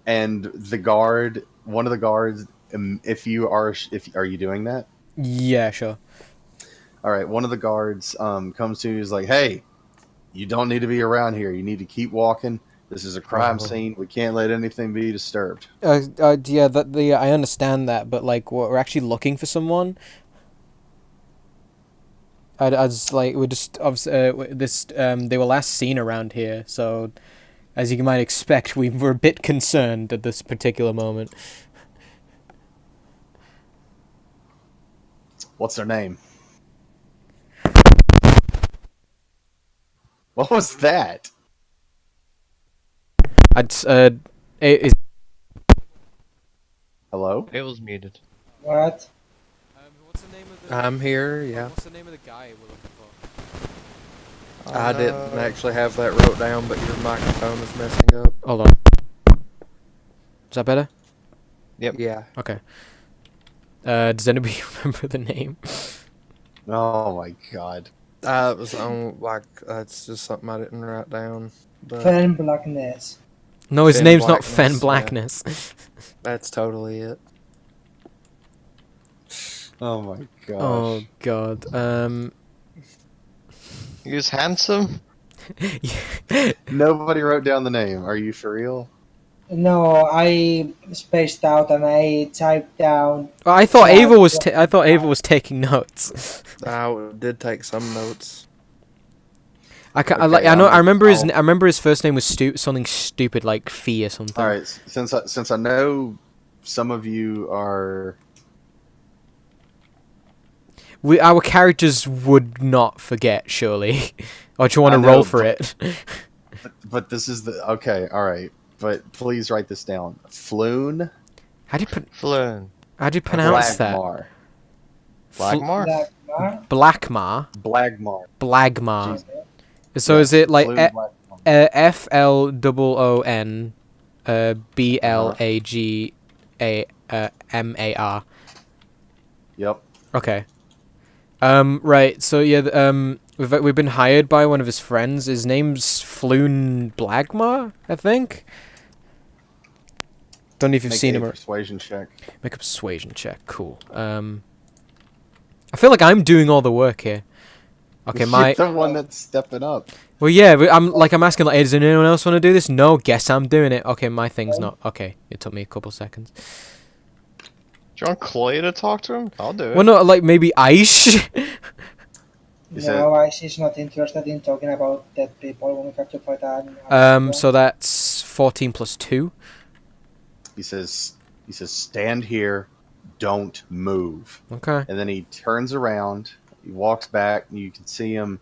And the guard, one of the guards, are you doing that? Yeah, sure. All right, one of the guards comes to you, is like, hey, you don't need to be around here. You need to keep walking. This is a crime scene. We can't let anything be disturbed. Yeah, I understand that, but like, we're actually looking for someone. I was like, we're just they were last seen around here, so as you might expect, we were a bit concerned at this particular moment. What's their name? What was that? Is Hello? It was muted. What? what's the name of I'm here, yeah. What's the name of the guy we're looking for? I didn't actually have that wrote down, but your microphone is messing up. Hold on. Is that better? Yeah. Okay. Does anybody remember the name? Oh my god. It was on, like, that's just something I didn't write down. But Fern Blackness. No, his Fen name's not Blackness, Fen yeah. Blackness. that's totally it. Oh my gosh. Oh god. He was handsome. Nobody wrote down the name. Are you for real? No, I spaced out and I typed down. I thought Yeah, Ava was. yeah. I thought Ava was taking notes. I did take some notes. I Okay, I remember his. I'll- I remember his first name was something stupid like Fee or something. All right. Since I know some of you are. Our characters would not forget, surely. Or do you want I to know, roll for but- it? But this is the okay. All right. But please write this down. Floon. How do you pronounce that? Blagmar. Blackmore? Blackmar. Blackmar. Blagmar. Blagmar. Jesus. So Yes, is it like Floon Blagmar. FLOON BLAGMAR? Yep. Okay. Right. So yeah. We've been hired by one of his friends. His name's Floon Blagmar, I think. Don't know if you've Make seen a him. persuasion check. Make a persuasion check. Cool. I feel like I'm doing all the work here. Okay, You're the one that's stepping up. Well, yeah, but I'm asking like, hey, does anyone else want to do this? No, guess I'm doing it. Okay, my thing's not. Okay, it took me a couple seconds. Do you want Chloe to talk to him? I'll do it. Well, no, like maybe Aish. Is No, Ice is not interested in talking about dead people when we have to fight an. So that's 14 plus 2. He says, stand here, don't move. Okay. And then he turns around, he walks back, and you can see him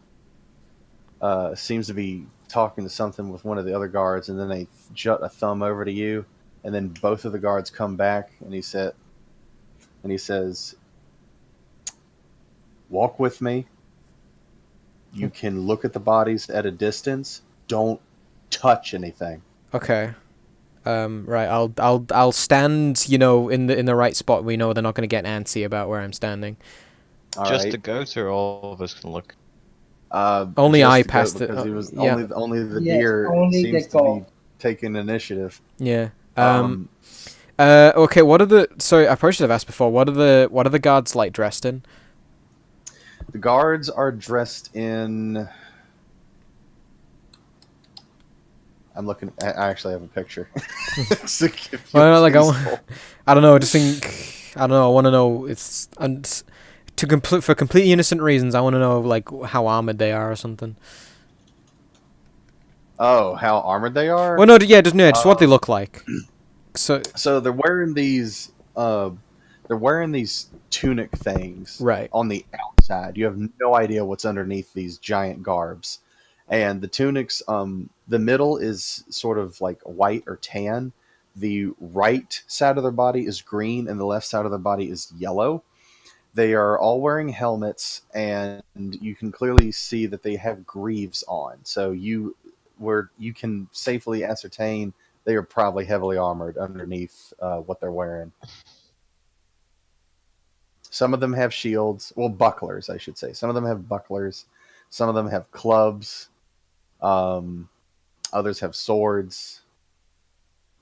seems to be talking to something with one of the other guards, and then they jut a thumb over to you, and then both of the guards come back, and he says, walk with me. You can look at the bodies at a distance. Don't touch anything. Okay. Right. I'll stand. You know, in the right spot. We know they're not gonna get antsy about where I'm standing. All Just right. to go to, all of us can look. Only just I to go passed it. because he was Yeah. only the Yes, deer only the seems to goal. be taking initiative. Yeah. Um, Okay. What are the? Sorry, I probably should have asked before. What are the guards like dressed in? the guards are dressed in. I'm looking. I actually have a picture. So if you'll Well, like, please hold. I don't know. I just think I don't know. I want to know. It's for completely innocent reasons, I want to know like how armored they are or something. Oh, how armored they are? Well, no, yeah, just what they look like. So So they're wearing these tunic things right, on the outside. You have no idea what's underneath these giant garbs. And the tunics, the middle is sort of like white or tan. The right side of their body is green, and the left side of their body is yellow. They are all wearing helmets, and you can clearly see that they have greaves on. So you can safely ascertain they are probably heavily armored underneath what they're wearing. Some of them have shields, well, bucklers, I should say. Some of them have bucklers. Some of them have clubs. Um, Others have swords.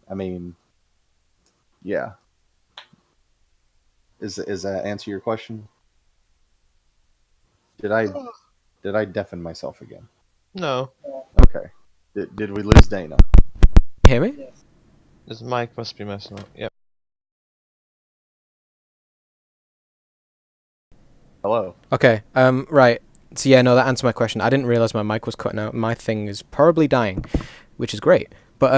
I mean, yeah. Is that answer your question? Did I deafen myself again? No, Okay. Did we lose Dana? hear me? Yes. this mic must be messing up. Yep. Hello. Okay. Right. So yeah, no, that answered my question. I didn't realize my mic was cutting out. My thing is probably dying, which is great. But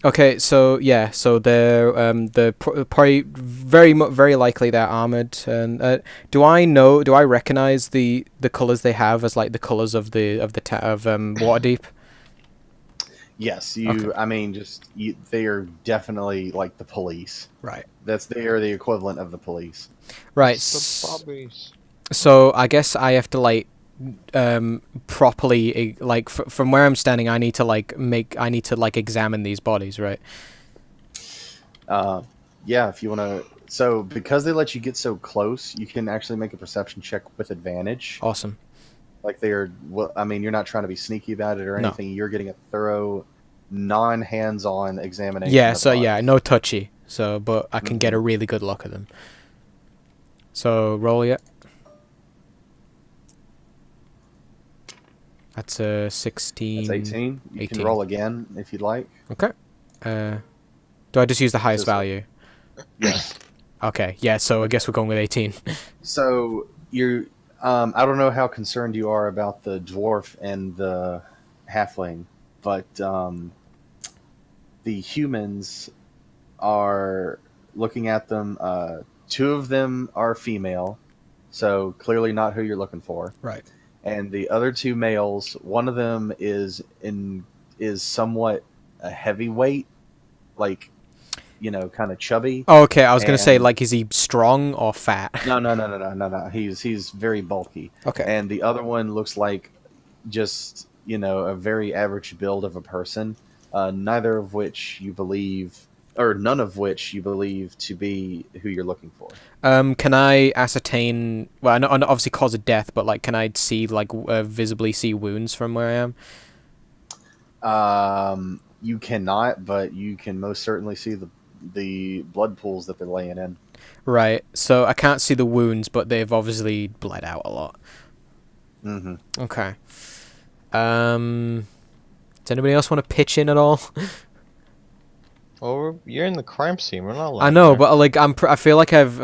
okay. So yeah. So they're probably very likely they're armored. And do I recognize the colors they have as like the colors of Waterdeep? Yes, you. Okay. I mean, they are definitely like the police. Right. They are the equivalent of the police. Right. It's the Bobbies. So I guess I have to like properly like from where I'm standing I need to like examine these bodies, right? Yeah, if you want to. So because they let you get so close, you can actually make a perception check with advantage. Awesome. Like well, I mean, you're not trying to be sneaky about it or No. anything. You're getting a thorough, non-hands-on examination. Yeah, of so the yeah, bodies. no touchy. So but I can get a really good look at them. So roll it. That's a 16. That's 18. You 18. can roll again if you'd like. Okay. Do I just use the highest Just like- value? Yes. Okay. Yeah, so I guess we're going with 18. So I don't know how concerned you are about the dwarf and the halfling, but the humans are looking at them. Two of them are female, so clearly not who you're looking for. Right. And the other two males, one of them is somewhat a heavyweight, like, kind of chubby. Oh, okay, I was going to say And- like is he strong or fat? No. He's very bulky. Okay. And the other one looks like just, a very average build of a person. Neither of which you believe, or none of which you believe to be who you're looking for. Can I ascertain? Well, I know obviously cause of death, but like, can I see like visibly see wounds from where I am? You cannot, but you can most certainly see the blood pools that they're laying in. Right. So I can't see the wounds, but they've obviously bled out a lot. Mm-hmm. Okay. Does anybody else want to pitch in at all? Well, you're in the crime scene. We're not allowed. I know, there. but like I feel like I've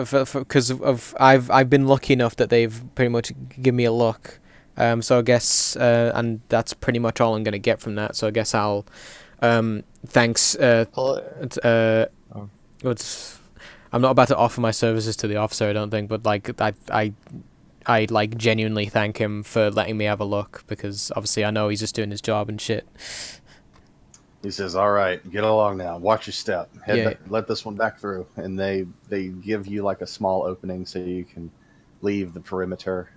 been lucky enough that they've pretty much given me a look. So I guess and that's pretty much all I'm gonna get from that. So I guess I'll thanks I'm not about to offer my services to the officer, I don't think, but like I like genuinely thank him for letting me have a look, because obviously I know he's just doing his job and shit. He says, "All right, get along now. Watch your step. Yeah. Let this one back through." And they give you like a small opening so you can leave the perimeter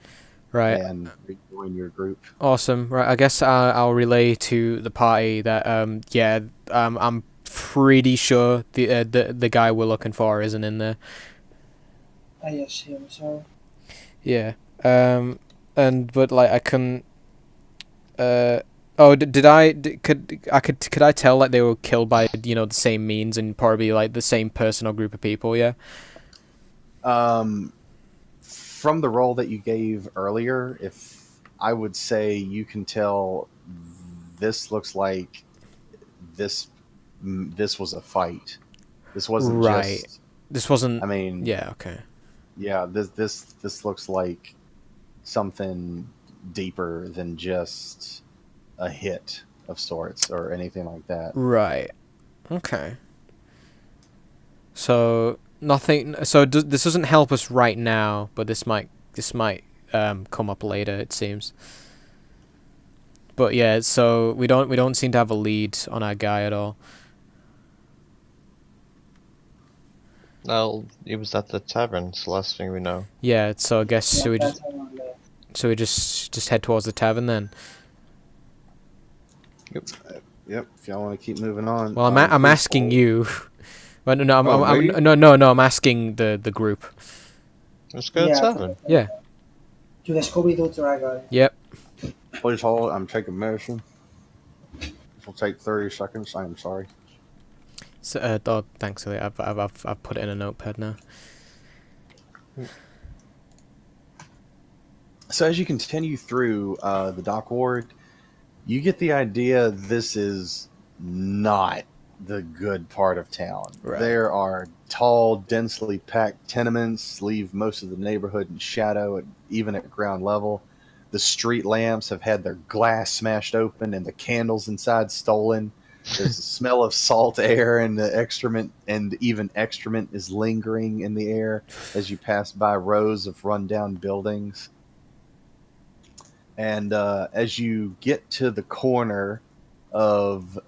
Right. and rejoin your group. Awesome. Right. I guess I'll relay to the party that I'm pretty sure the guy we're looking for isn't in there. I assume so. Yeah. But like I couldn't. Oh, could I tell like they were killed by the same means and probably like the same person or group of people? Yeah. From the role that you gave earlier, if I would say you can tell, this looks like this was a fight. This wasn't Right. just. This wasn't. I mean, Yeah. Okay. Yeah, this looks like something deeper than just a hit of sorts or anything like that. Right. Okay. So nothing. So this doesn't help us right now, but this might come up later. It seems. But yeah, so we don't seem to have a lead on our guy at all. Well, he was at the tavern. It's the last thing we know. Yeah. So I guess Yeah, should we that's just all left. so we just head towards the tavern then. Yep. If y'all want to keep moving on. Well, I'm please asking hold. you. Well, no, I'm, Oh, I'm, me? I'm no, I'm asking the group. Let's go to Yeah, the tavern. Yeah. To the Scooby-Doo Dragon. Yep. Please hold. I'm taking medicine. This will take 30 seconds. I am sorry. So, oh, thanks, Elliot. I've put it in a notepad now. So as you continue through the dock ward, you get the idea this is not the good part of town. Right. There are tall, densely packed tenements, leave most of the neighborhood in shadow, even at ground level. The street lamps have had their glass smashed open and the candles inside stolen. There's the smell of salt air, and the excrement, and even excrement is lingering in the air as you pass by rows of rundown buildings. And as you get to the corner of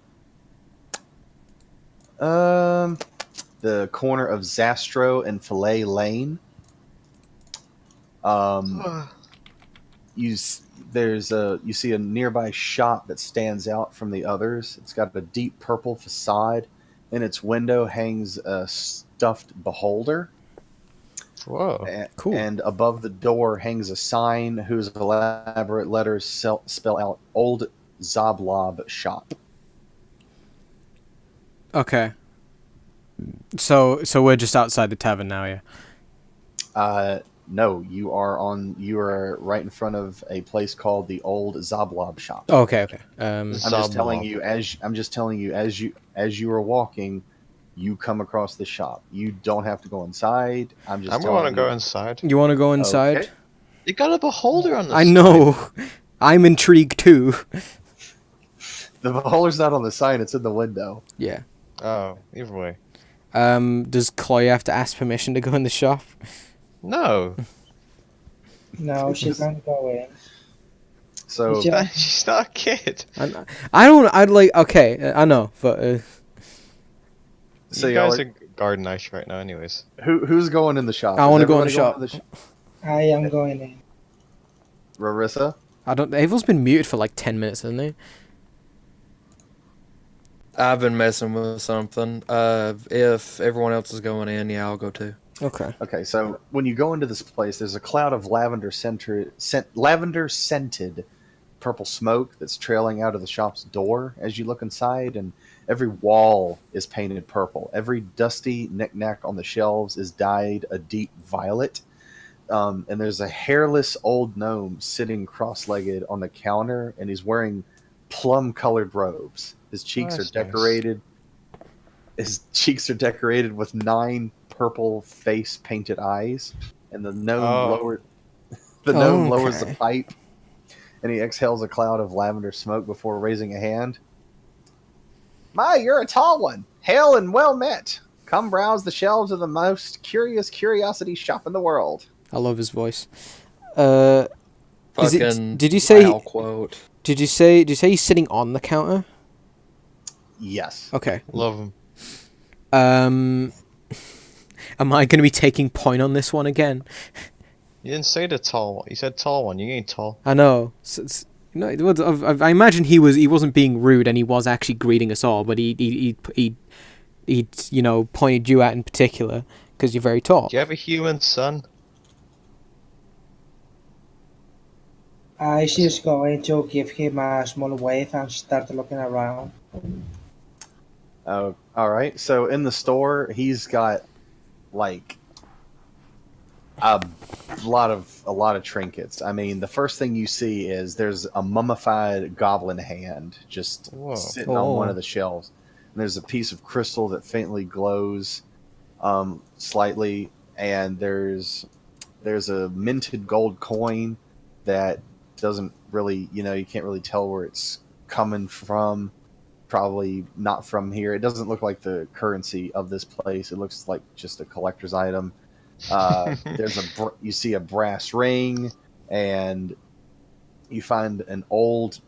Zastro and Filet Lane, you see a nearby shop that stands out from the others. It's got a deep purple facade. In its window hangs a stuffed beholder. Whoa. Cool. And above the door hangs a sign whose elaborate letters spell out Old Zoblob Shop. Okay. So we're just outside the tavern now, yeah. No, you are right in front of a place called the Old Zoblob Shop. Oh, okay. I'm just telling you as you are walking, you come across the shop. You don't have to go inside. I'm I want to go inside. You want to go inside? Okay. You got a beholder on the I side. know. I'm intrigued too. The beholder's not on the sign, it's in the window. Yeah. Oh, either way. Does Chloe have to ask permission to go in the shop? No. No, she can't go in. So Yeah. She's not a kid. I don't. I'd like. Okay, I know, but So you y'all guys are- are garden ice right now anyways. who's going in the shop? I Is wanna go in everybody the shop. I am going in. Rarissa? I don't. Avel's been muted for like 10 minutes, hasn't he? I've been messing with something. If everyone else is going in, yeah, I'll go too. Okay. Okay, so when you go into this place, there's a cloud of lavender-scented purple smoke that's trailing out of the shop's door as you look inside, and every wall is painted purple. Every dusty knick-knack on the shelves is dyed a deep violet. And there's a hairless old gnome sitting cross-legged on the counter, and he's wearing plum-colored robes. His cheeks That's are decorated. His cheeks are decorated with 9 purple face-painted eyes, and the gnome lowers the Okay. pipe, and he exhales a cloud of lavender smoke before raising a hand. My, you're a tall one. Hail and well met. Come browse the shelves of the most curious curiosity shop in the world. I love his voice. Is it- Fucking did you say- wow quote? Did you say he's sitting on the counter? Yes. Okay. Love him. Am I going to be taking point on this one again? You didn't say the tall one. You said tall one. You ain't tall. I know. No, I imagine he wasn't being rude, and he was actually greeting us all. But he pointed you out in particular because you're very tall. Do you have a human son? She's going to give him a small wave and start looking around. Oh, all right. So in the store, he's got like a lot of trinkets. I mean, the first thing you see is there's a mummified goblin hand just Whoa. sitting on one Oh. of the shelves. And there's a piece of crystal that faintly glows slightly, and there's there's a minted gold coin that doesn't really, you can't really tell where it's coming from. Probably not from here. It doesn't look like the currency of this place. It looks like just a collector's item. You see a brass ring, and you find an old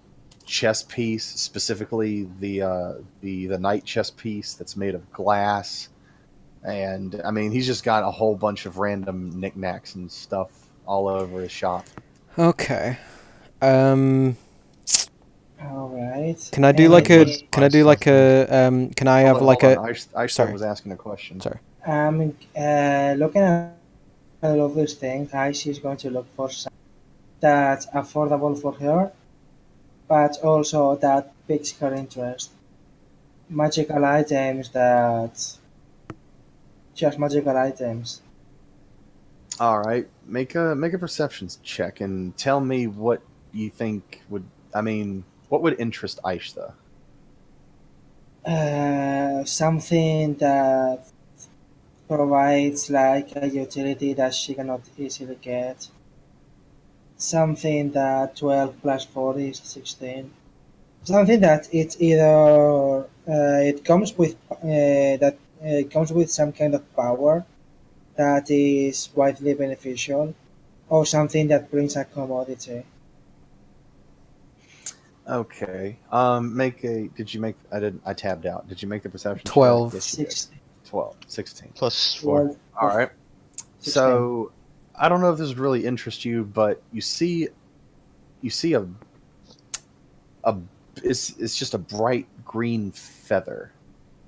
chess piece, specifically the knight chess piece that's made of glass. And I mean, he's just got a whole bunch of random knickknacks and stuff all over his shop. Okay. Alright. Can I do like a? Anyway, Can I do like a? Can I have like a? Einstein was asking a question. Sorry. Looking at all of these things, Ice is going to look for something that's affordable for her, but also that piques her interest. Magical items that just magical items. All right, make a perceptions check and tell me what you think would. I mean, what would interest Aishta? Something that provides like a utility that she cannot easily get. Something that 12 plus 4 is 16. Something that it's either it comes with that it comes with some kind of power that is widely beneficial, or something that brings a commodity. Okay. Make a. Did you make? I didn't. I tabbed out. Did you make the perception check? 12. Yes, you did. 16. 12. 16. Plus 4. 12 All right. 16. So I don't know if this really interests you, but you see a it's just a bright green feather,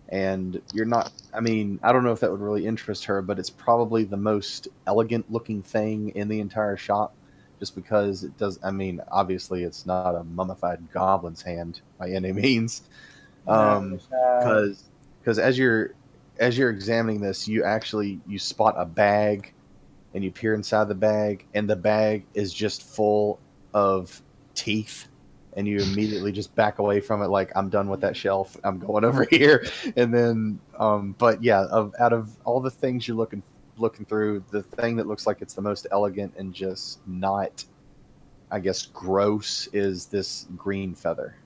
and you're not. I mean, I don't know if that would really interest her, but it's probably the most elegant looking thing in the entire shop, just because it does. I mean, obviously, it's not a mummified goblin's hand by any means. Because as you're examining this, you spot a bag, and you peer inside the bag, and the bag is just full of teeth, and you immediately just back away from it, like, I'm done with that shelf, I'm going over here. And then but yeah, out of all the things you're looking through, the thing that looks like it's the most elegant and just not, I guess, gross is this green feather.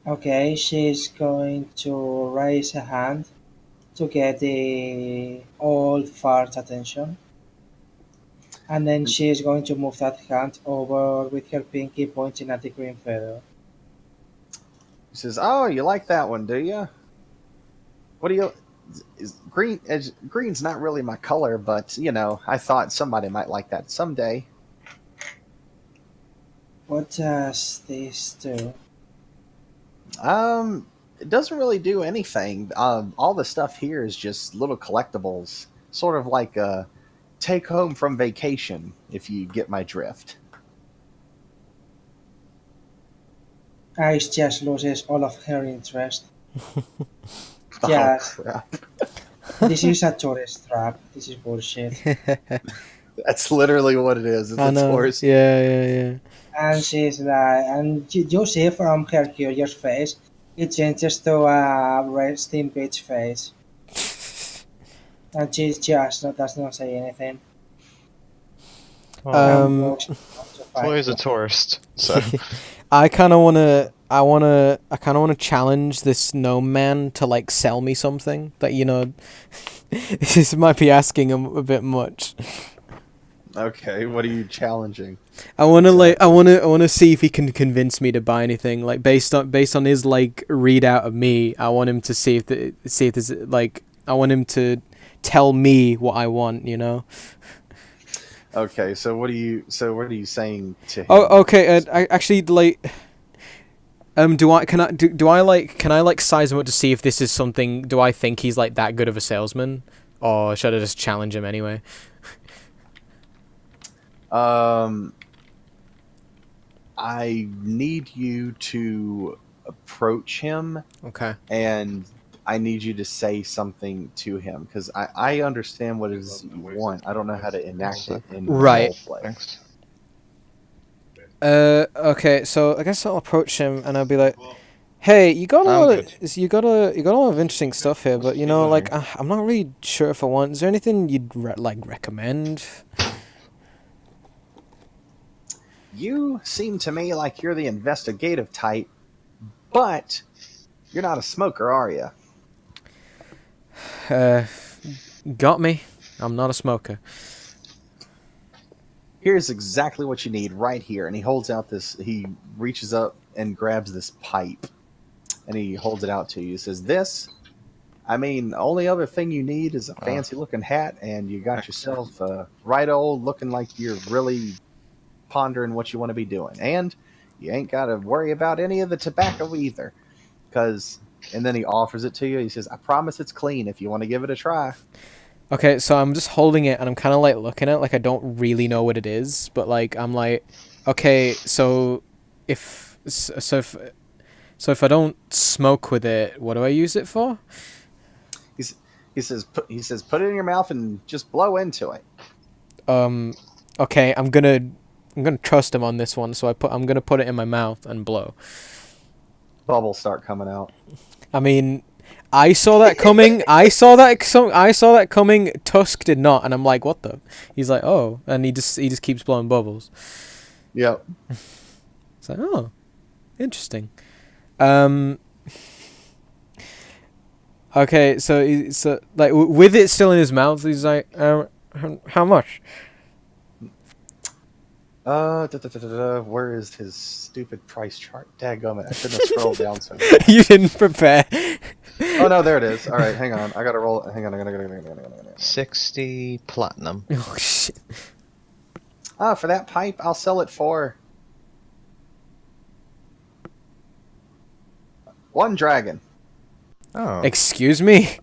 Okay, she's going to raise a hand to get the old fart's attention. And then she is going to move that hand over with her pinky pointing at the green feather. He says, "Oh, you like that one, do you? What do you? Green's not really my color, but I thought somebody might like that someday." What does this do? It doesn't really do anything. All the stuff here is just little collectibles, sort of like a take home from vacation, if you get my drift. Ice just loses all of her interest. Oh, Yes, crap. this is a tourist trap. This is bullshit. That's literally what it is. It's I a know. tourist. Yeah. And she's like, and you see from her curious face, it changes to a resting bitch face. And she just does not say anything. Um, Walks on to fight. Chloe's a tourist, so I kind of wanna challenge this gnome man to like sell me something that this might be asking him a bit much. Okay, what are you challenging? I wanna see if he can convince me to buy anything, like based on his like readout of me. I want him to see if there's like, I want him to tell me what I want. Okay, so what are you saying to him? Oh, okay. I actually like. Can I like size him up to see if this is something? Do I think he's like that good of a salesman, or should I just challenge him anyway? I need you to approach him, Okay. and I need you to say something to him, because I understand what it is you want. I don't know how to enact it in Right. roleplay. thanks. Okay. So I guess I'll approach him and I'll be like, Hey, you got a I'm lot good. of you got a lot of interesting stuff here, but you know, like I'm not really sure if I want. Is there anything you'd recommend? You seem to me like you're the investigative type, but you're not a smoker, are you? Got me. I'm not a smoker. Here's exactly what you need right here. And he holds out this, he reaches up and grabs this pipe and he holds it out to you. He says, this, I mean, only other thing you need is a fancy looking hat and you got yourself right old looking like you're really pondering what you want to be doing. And you ain't got to worry about any of the tobacco either. Because, and then he offers it to you. He says, I promise it's clean if you want to give it a try. Okay, so I'm just holding it and I'm kind of like looking at it like I don't really know what it is, but like I'm like, okay, so if so if so if I don't smoke with it, what do I use it for? He says, put it in your mouth and just blow into it. Okay, I'm gonna trust him on this one, so I'm gonna put it in my mouth and blow. Bubbles start coming out. I mean, I saw that coming. I saw that coming. Tusk did not, and I'm like, what the? He's like, oh, and he just keeps blowing bubbles. Yep. It's like, oh, interesting. Okay, so like with it still in his mouth, he's like, how much? Where is his stupid price chart? Dadgummit, I shouldn't have scrolled down so much. You didn't prepare. Oh no, there it is. All right, hang on. I gotta roll. Hang on. 60 platinum. Oh shit. For that pipe, I'll sell it for 1 dragon. Oh. Excuse me.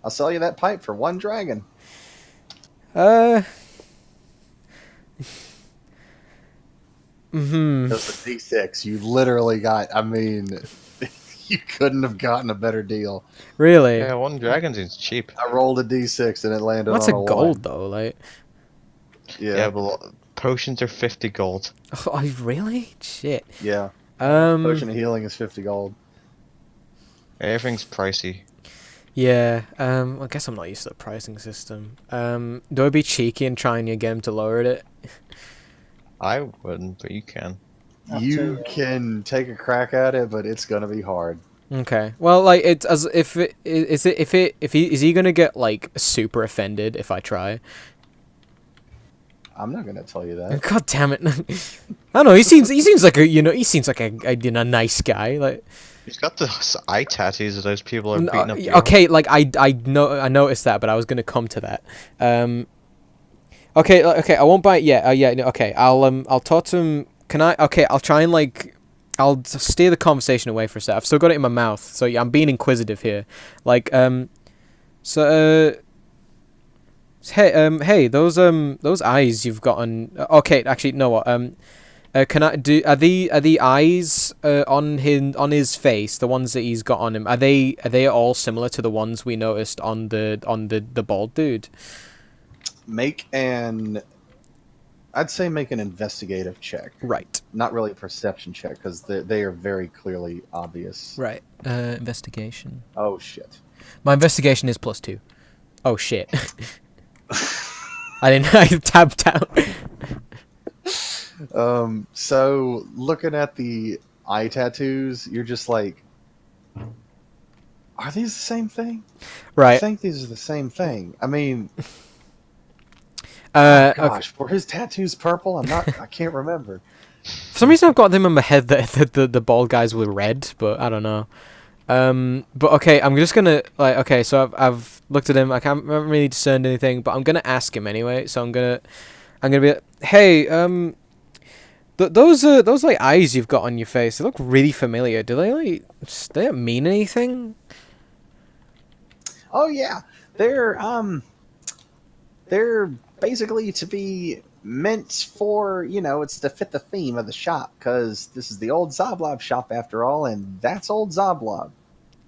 I'll sell you that pipe for 1 dragon. That's a D6. You literally got. I mean, you couldn't have gotten a better deal. Really? Yeah, 1 dragon seems cheap. I rolled a D6 and it landed What's on a a gold 1. though? Like, Yeah, but potions are 50 gold. oh, really? Shit. Yeah. Um. Potion of healing is 50 gold. Everything's pricey. Yeah. I guess I'm not used to the pricing system. Do I be cheeky and try and get him to lower it? I wouldn't, but you can. Up to You you. can take a crack at it, but it's gonna be hard. Okay. Well, like it's as if it is it if he gonna get like super offended if I try? I'm not gonna tell you that. God damn it! I don't know. He seems like a nice guy. Like He's got the eye tattoos of those people are no, beating up you. okay, like I know I noticed that, but I was gonna come to that. Okay, I won't buy it yet. Yeah, no, okay. I'll talk to him. Can I? Okay, I'll try and like, I'll steer the conversation away for a sec. I've still got it in my mouth, so yeah, I'm being inquisitive here. Like, hey, those eyes you've got on. Okay, actually, no, what? Can I do? Are the eyes on his face, the ones that he's got on him? Are they all similar to the ones we noticed on the bald dude? I'd say make an investigative check. Right. Not really a perception check, because they are very clearly obvious. Right. Investigation. Oh, shit. My investigation is +2. Oh shit. I tabbed out. So, looking at the eye tattoos, you're just like, are these the same thing? I Right. think these are the same thing. I mean, Okay. gosh, were his tattoos purple? I can't remember. For some reason I've got them in my head that the bald guys were red, but I don't know. But okay, I'm just gonna like okay, so I've looked at him. I haven't really discerned anything, but I'm gonna ask him anyway. So I'm gonna be like, hey, those like eyes you've got on your face, they look really familiar. Do they mean anything? Oh yeah, they're basically to be meant for, it's to fit the theme of the shop, because this is the old Zoblob shop after all, and that's old Zoblob.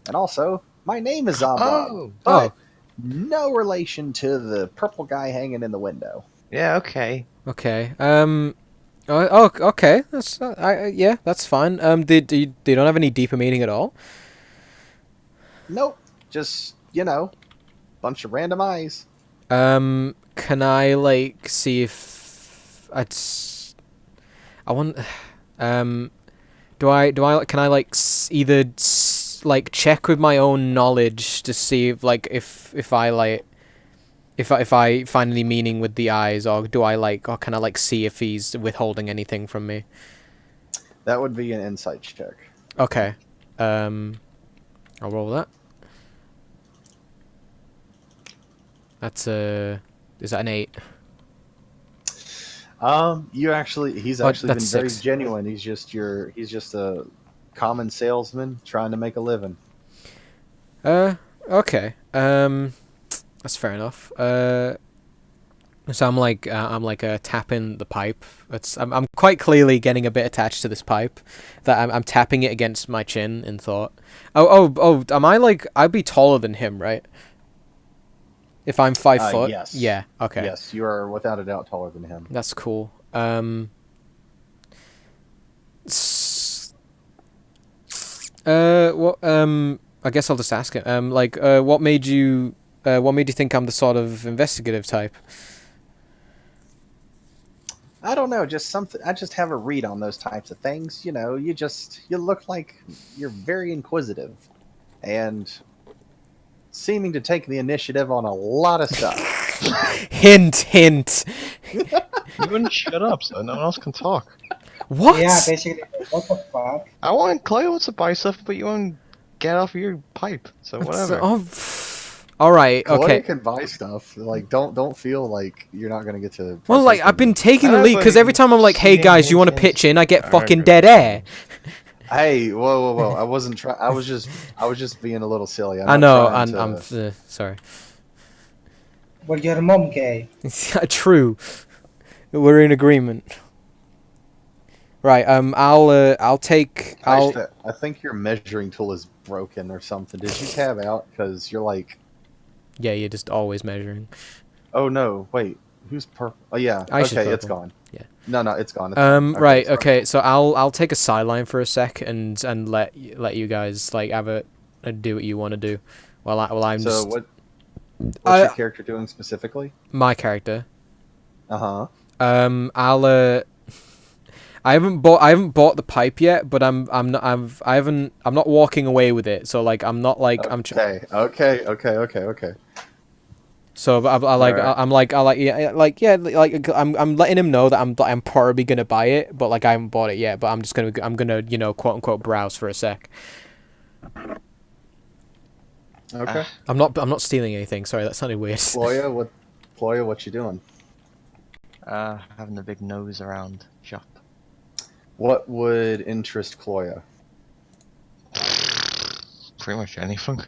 And also, my name is Zoblob, Oh. but no relation to the purple guy hanging in the window. Yeah, okay. Okay. Okay. That's yeah, that's fine. Do you don't have any deeper meaning at all? Nope. Just, bunch of random eyes. Can I like see if I want do I can I like either like check with my own knowledge to see if like if I like if I find any meaning with the eyes, or do I like, or can I like see if he's withholding anything from me? That would be an insight check. Okay. I'll roll that. That's is that an 8? He's Oh, actually been that's very 6. genuine. He's just a common salesman trying to make a living. Okay. That's fair enough. So I'm tapping the pipe. I'm quite clearly getting a bit attached to this pipe, that I'm tapping it against my chin in thought. Oh, am I like, I'd be taller than him, right? If I'm 5 foot? Yes. Yeah, okay. Yes, you are without a doubt taller than him. That's cool. S- what, I guess I'll just ask it. What made you think I'm the sort of investigative type? I don't know, just something. I just have a read on those types of things. You look like you're very inquisitive, and seeming to take the initiative on a lot of stuff. Hint. You wouldn't shut up so no one else can talk. What? Yeah, basically, what the fuck? I want Chloe wants to buy stuff, but you want to get off of your pipe. So whatever. All right. Chloe Okay. can buy stuff. Like, don't feel like you're not gonna get to. Well, like, partake I've been in taking I the know, lead but because every time I'm like, "Hey seeing guys, you want to him pitch in?" I get Alright, fucking good. dead air. Hey, whoa! I wasn't trying. I was just being a little silly. I know. I'm Sorry. Well, your mom gay. True. We're in agreement. Right. I'll take. I think your measuring tool is broken or something. Did you tab out? Because you're like, Yeah, you're just always measuring. oh no, wait, who's purple? Oh yeah, Aisha's okay, it's purple. gone. Yeah. No, it's gone. It's gone. Right. sorry. Okay. So I'll take a sideline for a sec and let you guys like have a do what you want to do, while I'm So just what's I- your character doing specifically? my character. Uh huh. I haven't bought the pipe yet, but I'm not walking away with it. So like I'm not like Okay. So I'm letting him know that I'm probably gonna buy it, but like I haven't bought it yet. But I'm gonna quote unquote browse for a sec. Okay. I'm not stealing anything. Sorry, that sounded weird. Ploya, what you doing? Having a big nose around shop. What would interest Cloya? Pretty much anything.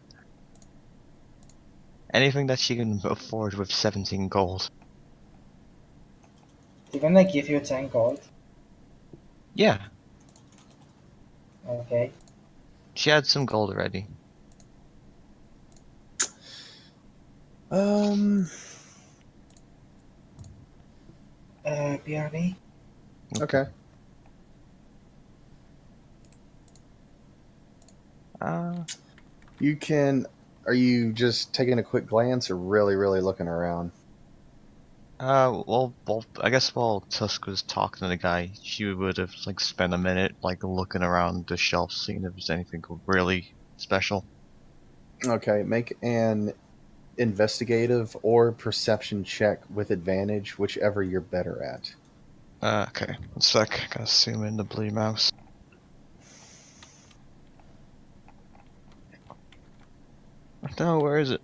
Anything that she can afford with 17 gold. They're gonna give you 10 gold. Yeah, Okay. she had some gold already. BRB? Okay. You can. Are you just taking a quick glance, or really looking around? Well, I guess while Tusk was talking to the guy, she would have like spent a minute like looking around the shelf, seeing if there's anything really special. Okay, make an investigative or perception check with advantage, whichever you're better at. Okay, 1 sec. Gotta zoom in the blue mouse. No, where is it?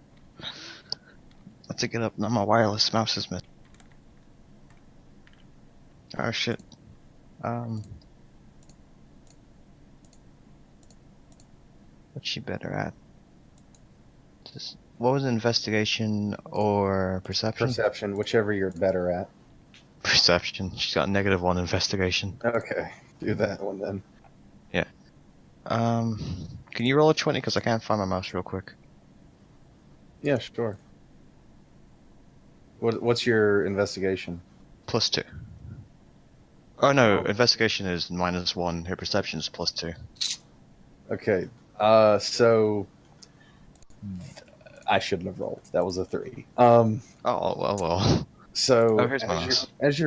Let's take it up. Now my wireless mouse is missing. Oh shit. What's she better at? What was investigation or perception? Perception, whichever you're better at. Perception. She's got -1 investigation. Okay, do that one then. Can you roll a 20? Because I can't find my mouse real quick. Yeah, sure. What's your investigation? +2. Oh no, investigation is -1. Her perception is +2. Okay. So I shouldn't have rolled. That was a 3. Oh well. So Oh, here's my mouse. as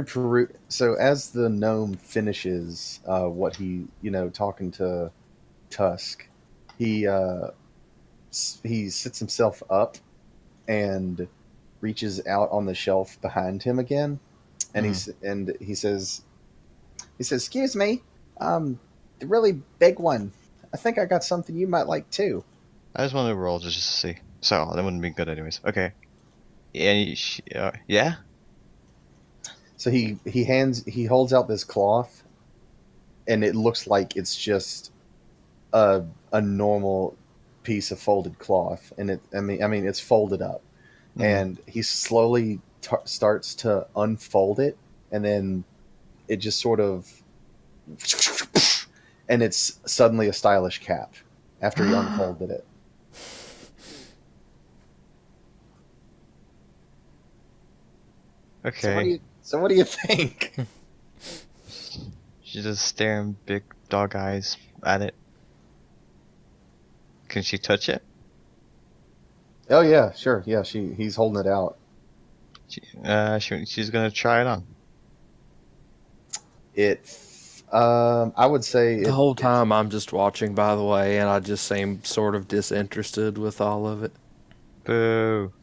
as the gnome finishes what he, talking to Tusk, he sits himself up and reaches out on the shelf behind him again, and he says, "Excuse me, the really big one. I think I got something you might like too." I just wanted to roll just to see. So that wouldn't be good anyways. Okay. Yeah. Yeah. So he holds out this cloth, and it looks like it's just a normal piece of folded cloth, and it's folded up, and he slowly starts to unfold it, and then it just sort of, and it's suddenly a stylish cap after he unfolded it. Okay. So what do you think? She's just staring big dog eyes at it. Can she touch it? Oh yeah, sure. Yeah, he's holding it out. She's gonna try it on. I would say The whole time I'm just watching, by the way, and I just seem sort of disinterested with all of it. Boo.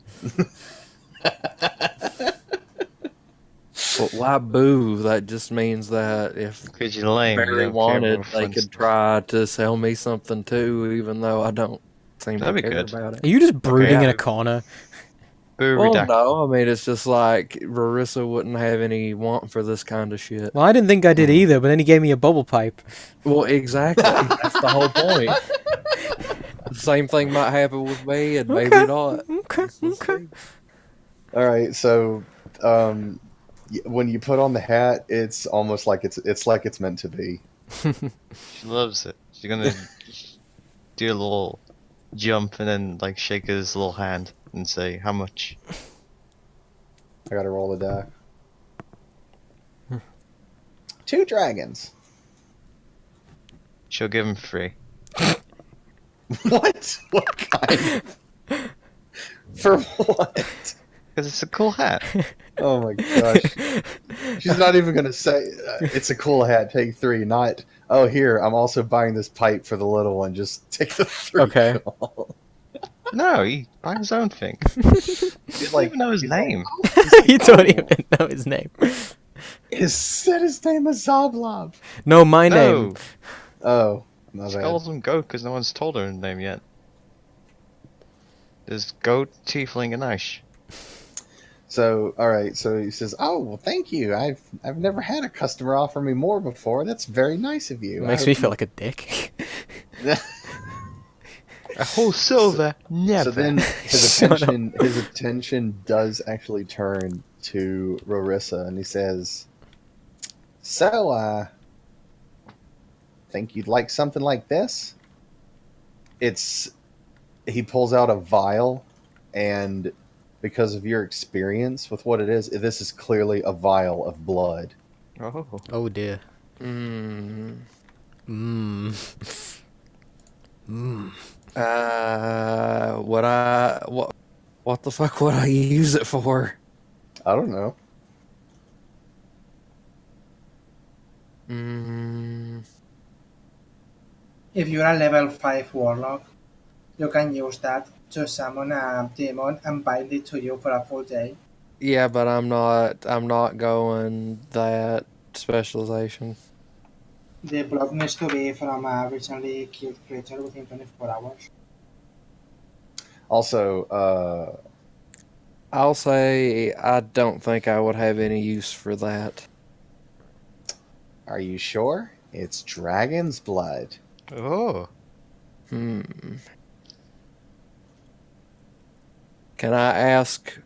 But why boo? That just means that if Because you're lame. Barry you don't care wanted, about they fun could stuff. try to sell me something too, even though I don't seem That'd to be care good. about it. Are you just brooding in yeah. a corner? Boo, Well, redacted. no, I mean, it's just like Rarissa wouldn't have any want for this kind of shit. Well, I didn't think I did either, but then he gave me a bubble pipe. Well, exactly. That's the whole point. The same thing might happen with me, and maybe not. Okay. Let's see. All right, so when you put on the hat, it's almost like it's like it's meant to be. She loves it. She's gonna do a little jump and then like shake his little hand and say, "How much?" I gotta roll the die. 2 dragons. She'll give him 3. What? What kind? For what? Because it's a cool hat. Oh my gosh. She's not even gonna say it's a cool hat. Take 3. Not, oh, here, I'm also buying this pipe for the little one. Just take the 3. Okay. No, he buys his own thing. He's Don't even know his name. You don't even know his name. Said his name is Zoblob. No, my No, name. Oh, my she bad. calls him Goat because no one's told her his name yet. There's Goat, Tiefling, and Aish. So, all right. So he says, "Oh, well, thank you. I've never had a customer offer me more before. That's very nice of you." Makes me feel like a dick. A whole silver, never. So then Shut up. his attention does actually turn to Rorissa, and he says, "So, think you'd like something like this?" He pulls out a vial, and because of your experience with what it is, this is clearly a vial of blood. Oh. Oh dear. Mm. Mmm. Mmm. What the fuck would I use it for? I don't know. If you're a level 5 warlock, you can use that to summon a demon and bind it to you for a full day. Yeah, but I'm not going that specialization. The blood needs to be from a recently killed creature within 24 hours. Also, I'll say I don't think I would have any use for that. are you sure? It's dragon's blood. Oh. Can I ask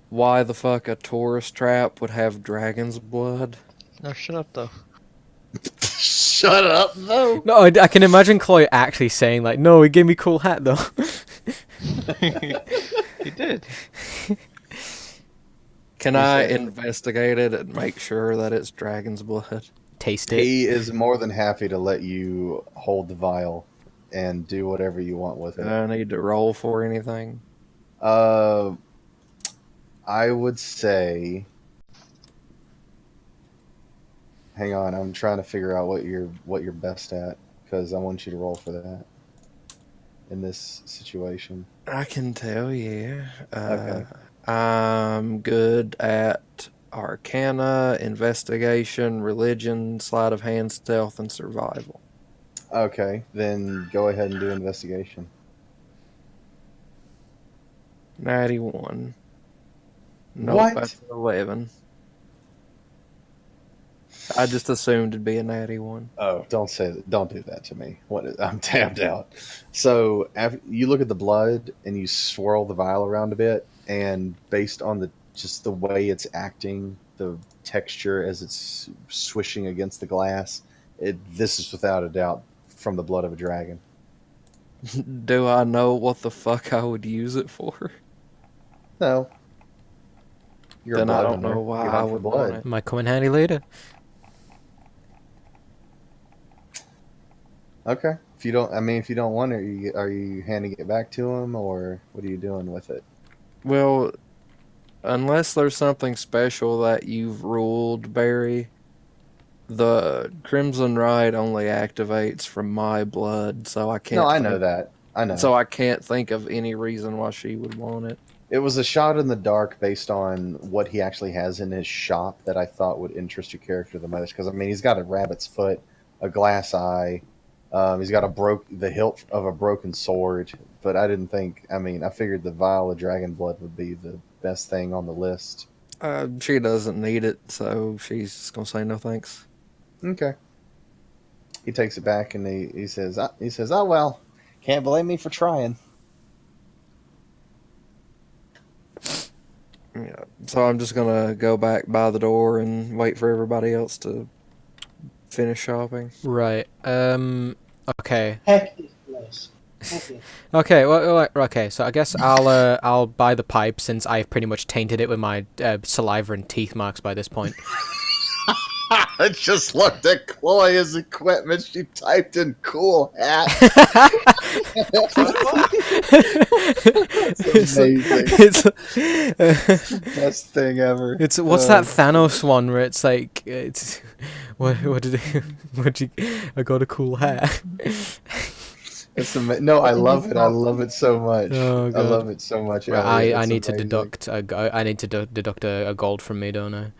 why the fuck a tourist trap would have dragon's blood? No, shut up though. Shut up, though. No, I can imagine Chloe actually saying like, "No, he gave me a cool hat though." He did. Can He I said- investigate it and make sure that it's dragon's blood? Taste it. He is more than happy to let you hold the vial and do whatever you want with Do it. I need to roll for anything? I would say. Hang on, I'm trying to figure out what you're best at because I want you to roll for that in this situation. I can tell you. Okay. I'm good at Arcana, Investigation, Religion, Sleight of Hand, Stealth, and Survival. Okay, then go ahead and do investigation. 91. Nope, What? that's 11. I just assumed it'd be a natty one. Oh, don't say that. Don't do that to me. I'm tapped out. So after you look at the blood and you swirl the vial around a bit, and based on just the way it's acting, the texture as it's swishing against the glass, this is without a doubt from the blood of a dragon. Do I know what the fuck I would use it for? No. You're a Then I blood don't hunter. know why You I hunt for would blood. want it. Might come in handy later. Okay. If you don't want it, are you handing it back to him, or what are you doing with it? Well, unless there's something special that you've ruled, Barry, the Crimson Rite only activates from my blood, so I can't. No, I know that. I know. So I can't think of any reason why she would want it. It was a shot in the dark based on what he actually has in his shop that I thought would interest your character the most. Because he's got a rabbit's foot, a glass eye, he's got the hilt of a broken sword. But I didn't think. I figured the vial of dragon blood would be the best thing on the list. She doesn't need it, so she's just gonna say no thanks. Okay. He takes it back and he says, "Oh well, can't blame me for trying." Yeah. So I'm just gonna go back by the door and wait for everybody else to finish shopping. Right. Okay. Heck this place. Heck it. Okay. Well, okay. So I guess I'll buy the pipe since I've pretty much tainted it with my saliva and teeth marks by this point. I just looked at Chloe's equipment. She typed in "cool hat." It's amazing. Best thing ever. It's what's that Thanos one where it's like it's what did I got a cool hat. No, I love it. I love it so much. Oh, I God. love it so much. Right, Elliot. I It's need to amazing. deduct a gold from me, don't I?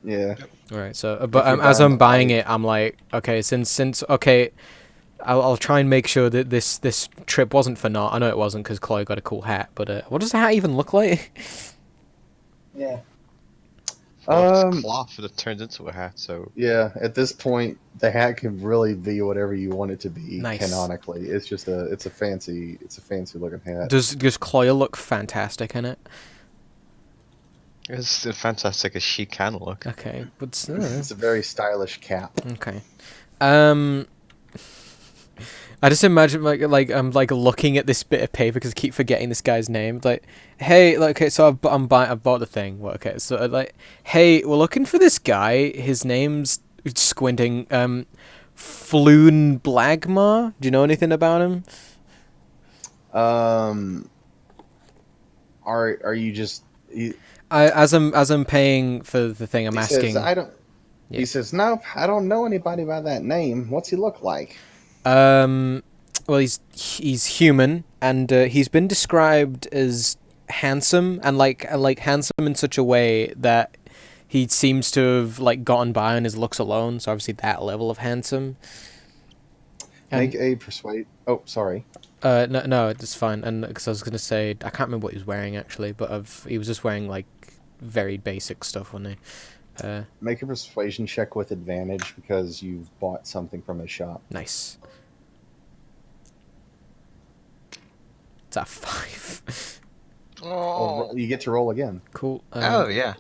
Yeah. All right. So, If but you're as buying I'm the buying pipe. it, I'm like, okay, since okay, I'll try and make sure that this trip wasn't for naught. I know it wasn't because Chloe got a cool hat, but what does the hat even look like? Yeah. Well, it's cloth that turns into a hat, so Yeah. At this point, the hat can really be whatever you want it to be. Nice. Canonically, it's a fancy looking hat. Does Chloe look fantastic in it? it's as fantastic as she can look. Okay, but It's a very stylish cap. okay. I just imagine like I'm like looking at this bit of paper because I keep forgetting this guy's name. Like, hey, like, okay, so I bought the thing. Well, okay, so like, hey, we're looking for this guy. His name's squinting. Floon Blagmar. Do you know anything about him? Are you just? As I'm paying for the thing, I'm He asking. says, I don't. Yeah. He says, "Nope, I don't know anybody by that name. What's he look like?" Well, he's human, and he's been described as handsome, and like handsome in such a way that he seems to have like gotten by on his looks alone. So obviously that level of handsome. Make a persuade. Oh, sorry. No, it's fine. And because I was gonna say I can't remember what he was wearing actually, but he was just wearing like very basic stuff, wasn't he? Make a persuasion check with advantage because you've bought something from his shop. Nice. It's a 5. Oh, You get to roll again Cool. oh yeah.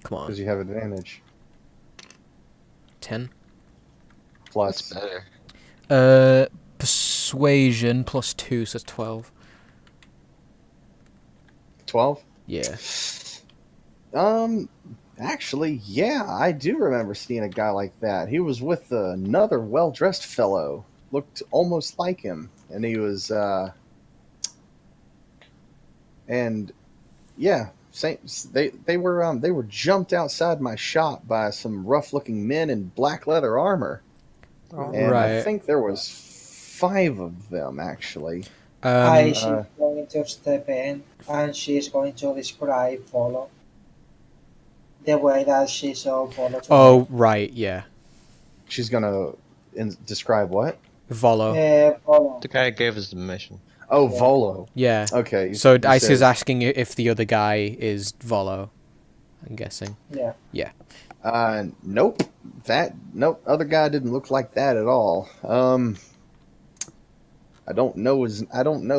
Come on. because you have advantage. 10. That's Plus, better. Persuasion plus 2, so it's 12. 12. Yeah. Actually, yeah, I do remember seeing a guy like that. He was with another well-dressed fellow, looked almost like him, and he was, and yeah, same. They were jumped outside my shop by some rough-looking men in black leather armor, and I Right. think there was 5 of them actually. Um, She's Uh, going to step in and she's going to describe Volo the way that she saw Volo oh, tonight. right, yeah. she's gonna describe what? Volo. Volo. The guy gave us the mission. Oh, Yeah. Volo. Yeah. Okay. So he Ice is says, asking if the other guy is Volo, I'm guessing. Yeah. Nope. Nope. Other guy didn't look like that at all. I don't know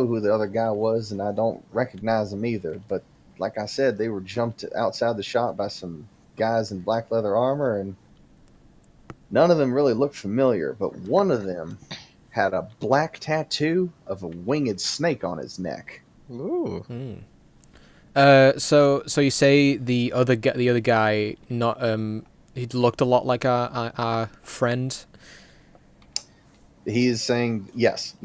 who the other guy was, and I don't recognize him either. But like I said, they were jumped outside the shop by some guys in black leather armor, and none of them really looked familiar. But one of them had a black tattoo of a winged snake on his neck. Ooh. Hmm. So you say the other guy not he looked a lot like our friend. He is saying yes.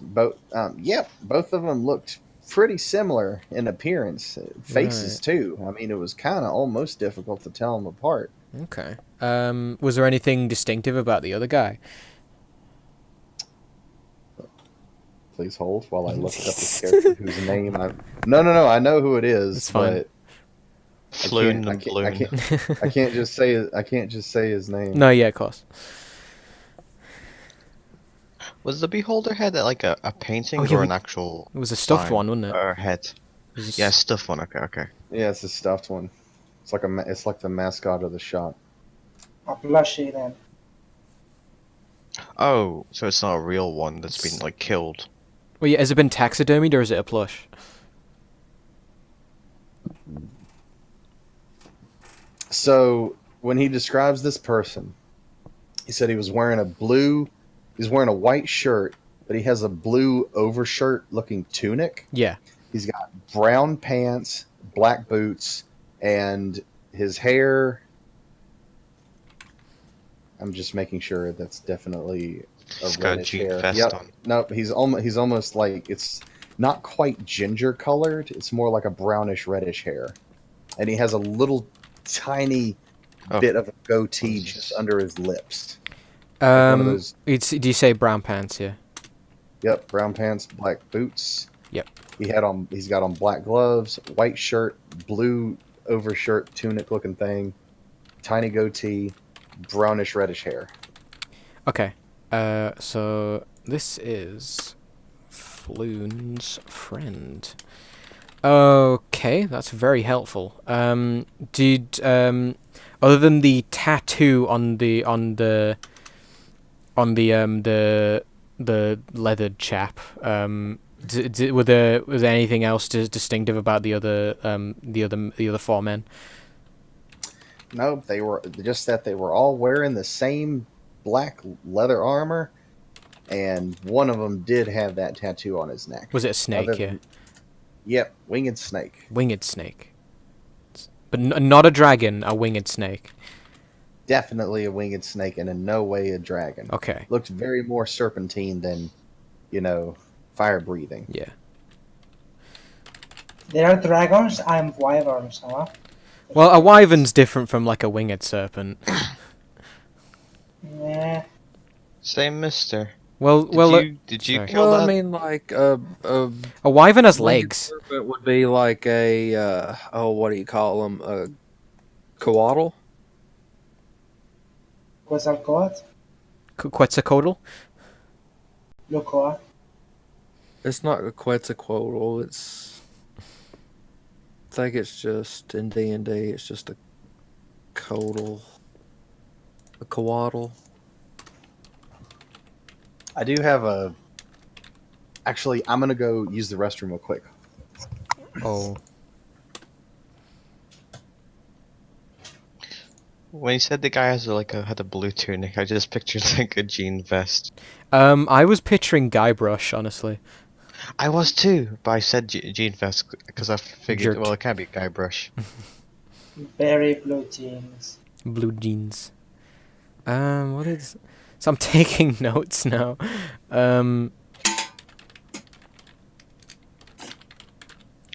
Both of them looked pretty similar in appearance, faces Right. too. I mean, it was kind of almost difficult to tell them apart. Okay. Was there anything distinctive about the other guy? Please hold while I look up this character whose name I. No. I know who it is, It's fine. but Floon I and can't, Bloon. I can't just say. I can't just say his name. No, yeah, of course. Was the beholder head like a painting Oh, yeah, or we- an actual It was a stuffed sign? one, wasn't it? Or head? It was a Yeah, s- stuffed one. Okay. Yeah, it's a stuffed one. It's like it's like the mascot of the shop. A plushie then. Oh, so it's not a real one that's been like killed. Well, yeah, has it been taxidermied or is it a plush? So when he describes this person, he said he was wearing he's wearing a white shirt, but he has a blue overshirt looking tunic. Yeah. He's got brown pants, black boots, and his hair. I'm just making sure that's definitely He's a got a reddish jean hair. vest Yep. on. Nope. He's almost like it's not quite ginger colored. It's more like a brownish reddish hair, and he has a little tiny Oh. bit of a goatee What is just this? under his lips. Like one of Um, those. do you say brown pants here? Yep. Brown pants, black boots. Yep. He's got on black gloves, white shirt, blue overshirt, tunic looking thing, tiny goatee, brownish reddish hair. Okay. So this is Floon's friend. Okay, that's very helpful. Other than the tattoo on the leathered chap, was there anything else distinctive about the other 4 men? Nope, they were just that they were all wearing the same black leather armor, and one of them did have that tattoo on his neck. Was it a snake? Other Yeah, than- Yep, winged snake. winged snake, but not a dragon, a winged snake. Definitely a winged snake, and in no way a dragon. Okay, Looked very more serpentine than, fire breathing. yeah. There are dragons and wyverns, huh? Well, a wyvern's different from like a winged serpent. Yeah. Same mister. Well, Did you sorry. kill Well, that? I mean, like a wyvern has winged legs. serpent would be like a what do you call them? A coatl. Quetzalcoatl. Quetzalcoatl. Lucoa. It's not a Quetzalcoatl. I think it's just in D&D. It's just a coatl. A coatl. I do have a. Actually, I'm gonna go use the restroom real quick. Oh, When you said the guy had a blue tunic, I just pictured like a jean vest. I was picturing Guybrush, honestly. I was too, but I said jean vest because I figured, Jerk. well, it can't be Guybrush. Very blue jeans. Blue jeans. What is? So I'm taking notes now.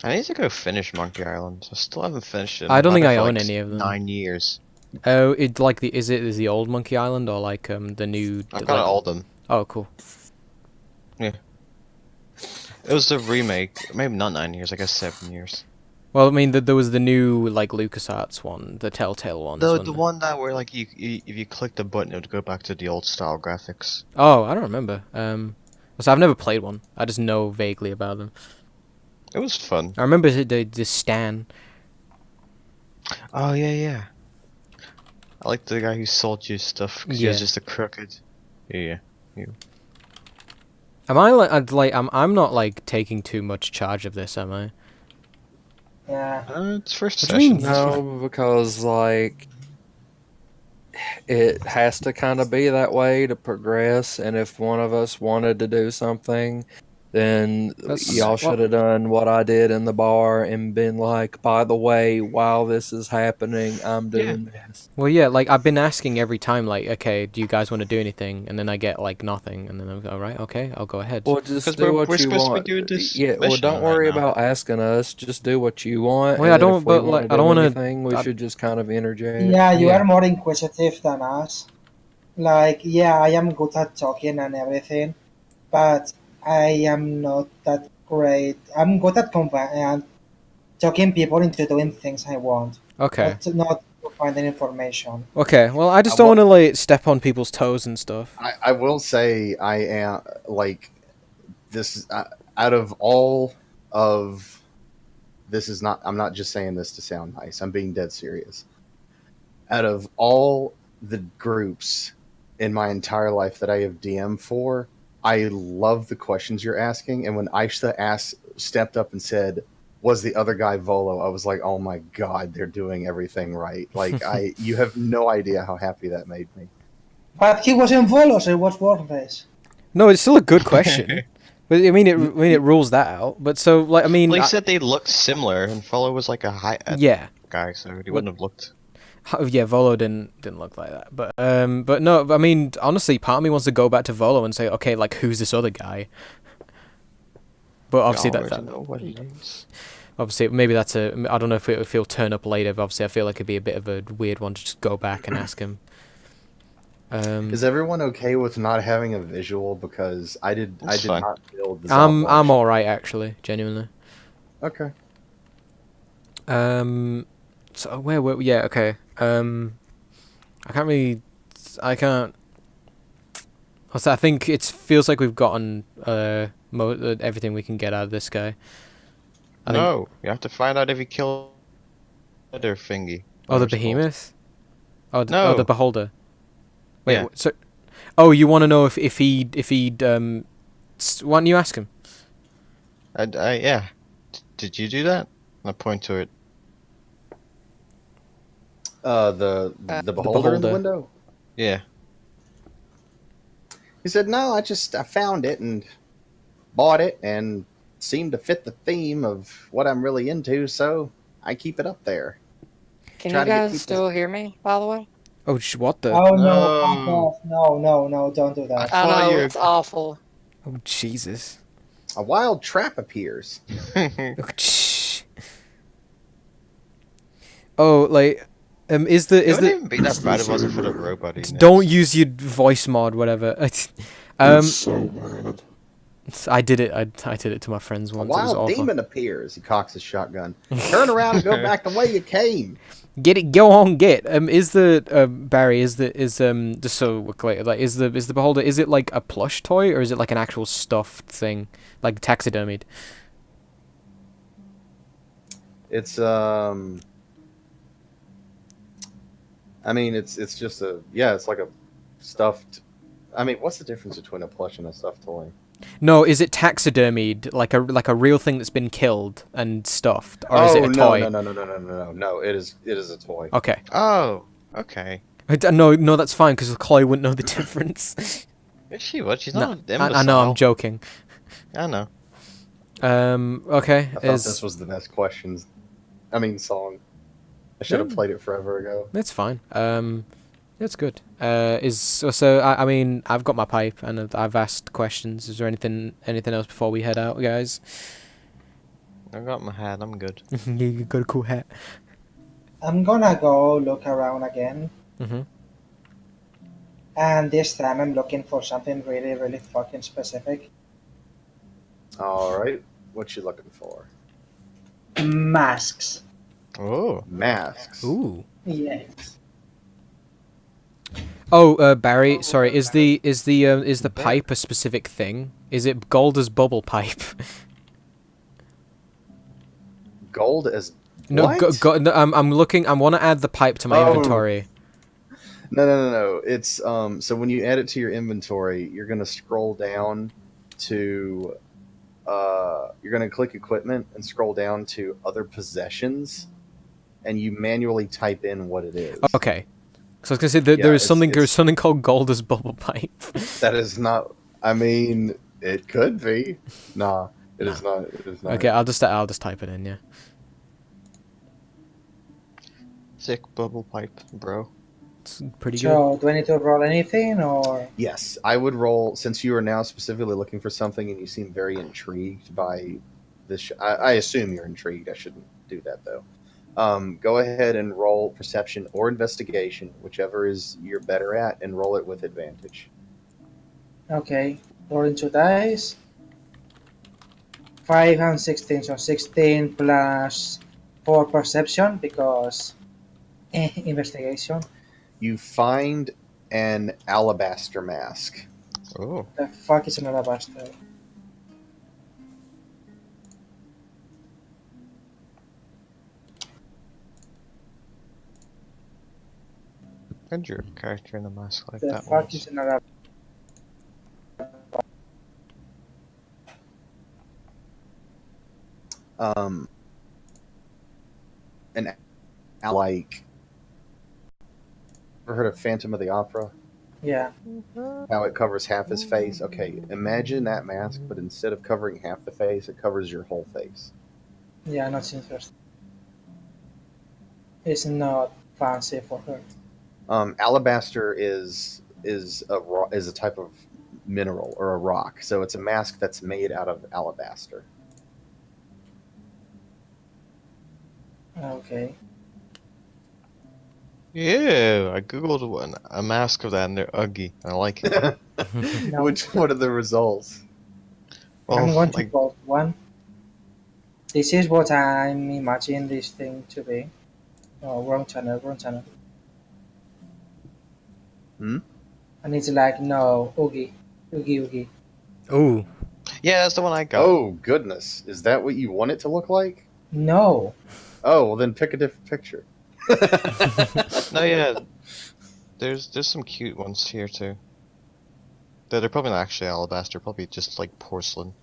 I need to go finish Monkey Island. I still haven't finished it. I don't I've think had I it for, own like, any of them. 9 years. Oh, it like the is the old Monkey Island or like the new? I've got like, all of them. Oh, cool. It was the remake. Maybe not 9 years. I guess 7 years. Well, I mean, there was the new like LucasArts one, the Telltale one. The one that where like you if you click the button, it would go back to the old style graphics. Oh, I don't remember. So I've never played one. I just know vaguely about them. It was fun. I remember the Stan. Oh yeah. I like the guy who sold you stuff because he was Yeah. just a crooked. Yeah. Am I like I'm not like taking too much charge of this, am I? Yeah. It's first What do you mean? session. No, because like it has to kind of be that way to progress. And if one of us wanted to do something, then y'all well- should have done what I did in the bar and been like, by the way, while this is happening, I'm doing this. Well, yeah, like I've been asking every time, like, okay, do you guys want to do anything? And then I get like nothing, and then I'm all right, okay, I'll go ahead. Well, just 'Cause do we're what you supposed to be want. doing this Yeah, well, mission don't right worry now. about asking us. Just do what you want. Well, yeah, and then I if don't- we but, wanna like, I do don't wanna- anything, we I- should just kind of interject. Yeah, you Yeah. are more inquisitive than us. Like, yeah, I am good at talking and everything, but I am not that great. I'm good at talking people into doing things I want, Okay, not to finding information. okay. Well, I just I don't wa- want to like step on people's toes and stuff. I will say I am like this out of all of this is not I'm not just saying this to sound nice. I'm being dead serious. Out of all the groups in my entire life that I have DM for, I love the questions you're asking. And when Aisha stepped up and said, "Was the other guy Volo?" I was like, "Oh my god, they're doing everything right!" Like you have no idea how happy that made me. But he wasn't Volo, so it was worthless. No, it's still a good question. But I mean, it rules that out. But so like, I mean, Well, he said they looked similar, and Follow was like a high yeah. guy, so he wouldn't have looked. Yeah, Volo didn't look like that, but no, I mean, honestly, part of me wants to go back to Volo and say, okay, like who's this other guy? But obviously We already that know what he is. obviously maybe that's a I don't know if he'll turn up later. But obviously, I feel like it'd be a bit of a weird one to just go back and ask him. Is everyone okay with not having a visual? Because I did fine. not build the I'm Zopwatch. all right actually, genuinely. Okay. So where were yeah okay. I can't. Also, I think it feels like we've gotten everything we can get out of this guy. I think- No, you have to find out if he killed the other thingy. Oh, the whatever it's called. behemoth. Oh, No. the beholder. Wait, Yeah. so. Oh, you want to know if he'd why don't you ask him? Yeah. Did you do that? I point to it. The beholder in the beholder. window. Yeah. He said, "No, I found it and bought it and seemed to fit the theme of what I'm really into, so I keep it up there." Can Try you to get guys people- still hear me, by the way? Oh, what the? Oh no, No. fuck off. No, don't do that. I thought know, you- it's awful. Oh, Jesus. A wild trap appears. Oh, shh. Oh, like, is the It wouldn't even be that bad if it wasn't for the robot. in it. don't use your voice mod, whatever. I did it. I did it to my friends A once. It was wild awful. demon appears. He cocks his shotgun. Turn around and go back the way you came. Get it, go on, get. Is the Barry? Just so we're clear, like, is the beholder? Is it like a plush toy or is it like an actual stuffed thing, like taxidermied? It's I mean, it's just it's like a stuffed. I mean, what's the difference between a plush and a stuffed toy? No, is it taxidermied, like a real thing that's been killed and stuffed, or is it a no, toy? no! It is a toy. Okay. Oh, okay. No, that's fine because Chloe wouldn't know the difference. Is she what? She's No, not an I know, I'm joking. I know. Okay. I thought this was the best questions. I mean, song. I should have Yeah. played it forever ago. It's fine. It's good. I mean, I've got my pipe and I've asked questions. Is there anything else before we head out, guys? I got my hat. I'm good. You got a cool hat. I'm gonna go look around again, Mhm. and this time I'm looking for something really, really fucking specific. All right, what you looking for? Masks. Oh, Masks. Ooh. Yes. Oh, Barry. Sorry. Is the There. pipe a specific thing? Is it Golder's bubble pipe? Gold as No, what? no, I'm looking. I want to add the pipe to my Oh. inventory. No. It's so when you add it to your inventory, you're gonna scroll down to you're gonna click equipment and scroll down to other possessions, and you manually type in what it is. Okay. So I was gonna say there Yeah, is something. There's it's- something called Golder's bubble pipe. That is not. I mean, it could be. Nah, it is not. It is not. Okay, I'll just type it in. Yeah. sick bubble pipe, bro. It's pretty good. So, do I need to roll anything, or Yes, I would roll since you are now specifically looking for something, and you seem very intrigued by this. I assume you're intrigued. I shouldn't do that though. Go ahead and roll perception or investigation, whichever is you're better at, and roll it with advantage. okay? Rolling 2 dice. 5 and 16, so 16 plus 4 perception because investigation. You find an alabaster mask. Oh, The fuck is an alabaster? and your character in a mask like The that fuck once. is an alabaster? Um, an like. Ever heard of Phantom of the Opera? Yeah. How it covers half his face. Okay, imagine that mask, but instead of covering half the face, it covers your whole face. Yeah, not interesting. It's not fancy for her. Alabaster is a type of mineral or a rock, so it's a mask that's made out of alabaster. Okay. Yeah, I googled one, a mask of that, and they're ugly. I like it. No. What are the results? I'm Well, going to like, vote one. This is what I'm imagining this thing to be. Oh, wrong channel, wrong channel. Hmm? And it's like, no, Oogie. Oogie. Ooh. yeah, that's the one I got. Oh goodness, is that what you want it to look like? No. Oh, well then pick a different picture. No, yeah, there's some cute ones here too. They're probably not actually alabaster, probably just like porcelain.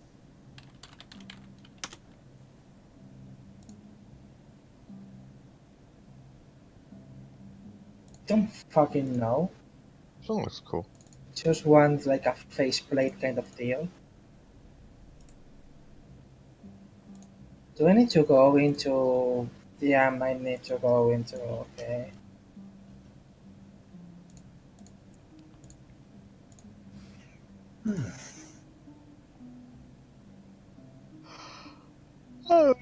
Don't fucking know. This one looks cool. Just want like a faceplate kind of deal. Do I need to go into... Yeah, I might need to go into... Okay. Oh.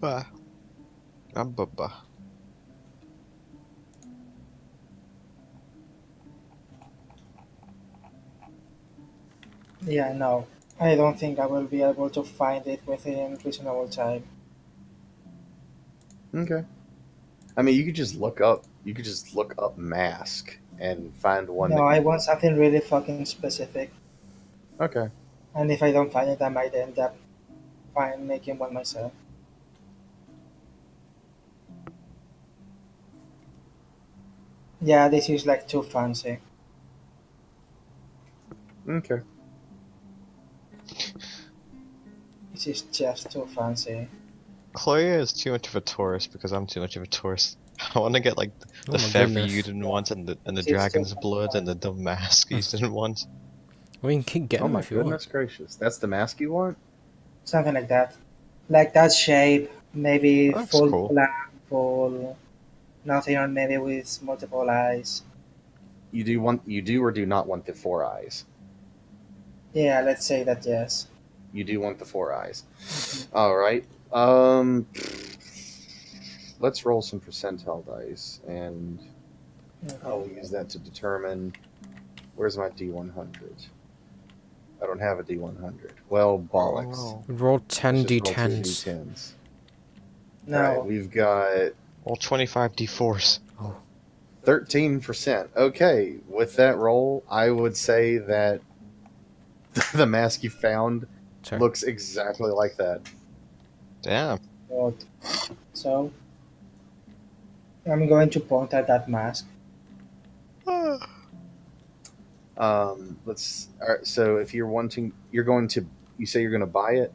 Ah. Bubba. Yeah, no. I don't think I will be able to find it within reasonable time. Okay. I mean, you could just look up. You could just look up mask and find one. No, I want something really fucking specific. Okay. And if I don't find it, I might end up making one myself. Yeah, this is like too fancy. Okay. This is just too fancy. Chloe is too much of a tourist because I'm too much of a tourist. I want to get like Oh the my feather goodness. you didn't want and the It's dragon's so blood and the dumb mask you didn't want. We can keep getting Oh them my if you want. goodness gracious! That's the mask you want? Something like that. Like that shape, Maybe That's full cool. black, full nothing, or maybe with multiple eyes. You do or do not want the 4 eyes? Yeah, let's say that yes. You do want the 4 eyes. Mhm. All right. Let's roll some percentile dice, and I'll Okay. use that to determine. Where's my D100? I don't have a D100. Well, bollocks. Oh, Roll Let's 10 just roll two d10s. D10s. No. All right, we've got all 25 d4s. Oh, 13%. Okay, with that roll, I would say that the mask you found Sorry. looks exactly like that. damn. Good. So I'm going to point at that mask. Let's. All right, so if you're wanting, you're going to. You say you're going to buy it.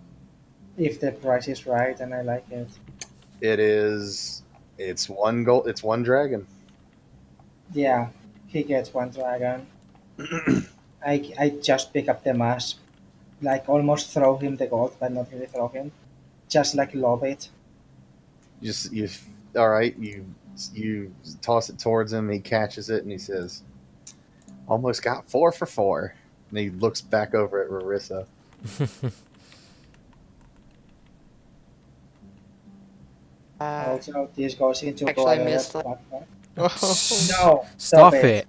If the price is right and I like it. It is. It's one gold. It's one dragon. Yeah, he gets one dragon. I just pick up the mask, like almost throw him the gold, but not really throw him. Just like lob it. Just you. All right. You toss it towards him. He catches it and he says, "Almost got 4 for 4." And he looks back over at Rarissa. Also, this goes into Actually, I Goya's missed it. backpack. Oh, No, Stop it.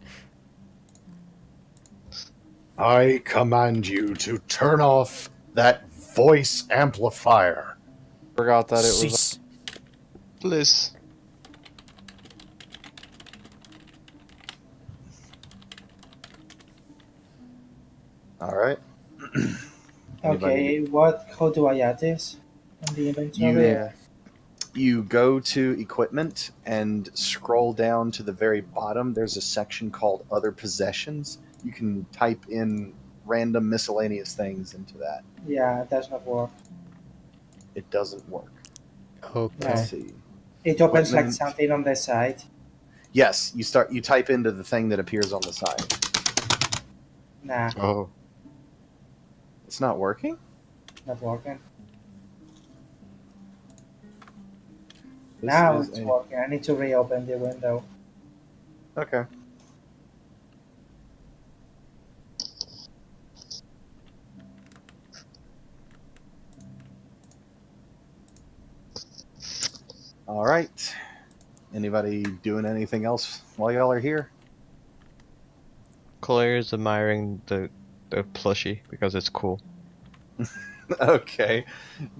I command you to turn off that voice amplifier. Forgot that it was. Cease. Bliss. All right. Okay, how do I add this? On the inventory? You go to equipment and scroll down to the very bottom. There's a section called Other Possessions. You can type in random miscellaneous things into that. Yeah, it does not work. It doesn't work. Okay. Let's see. It opens like Equipment. something on the side. Yes, you type into the thing that appears on the side. Nah, Oh, It's not working? not working. This Now is it's a- working. I need to reopen the window. Okay. All right. Anybody doing anything else while y'all are here? Claire's admiring the plushie because it's cool. Okay.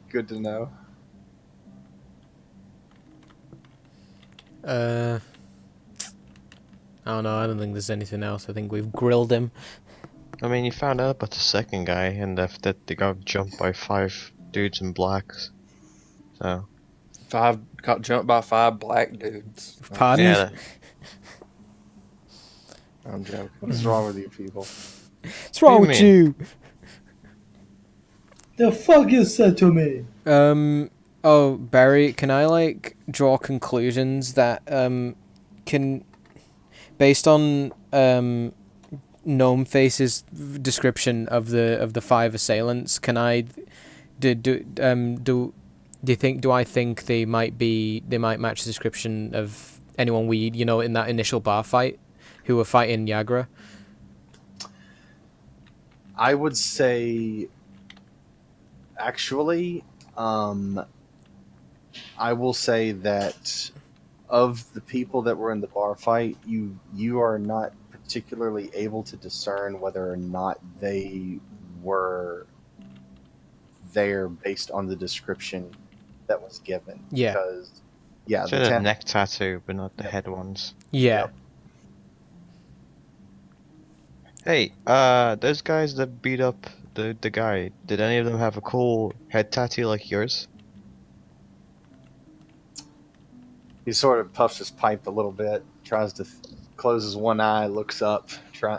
Good to know. I don't know. I don't think there's anything else. I think we've grilled him. I mean, you found out about the second guy and that they got jumped by 5 dudes in blacks. So, Got jumped by 5 black dudes. Pardon? yeah, I'm joking. What's wrong with you people? What's wrong What with do you you? The fuck you said to me? Oh, Barry, can I like draw conclusions that can, based on Gnome Face's description of the 5 assailants, can I do I think they might match the description of anyone we in that initial bar fight who were fighting Yagra? I would say, actually, I will say that of the people that were in the bar fight, you are not particularly able to discern whether or not they were there based on the description that was given. Yeah. Because, yeah, so the neck tattoo, but not the head ones. Yeah. Yep. Hey, those guys that beat up the guy, did any of them have a cool head tattoo like yours? He sort of puffs his pipe a little bit, tries to close his one eye, looks up,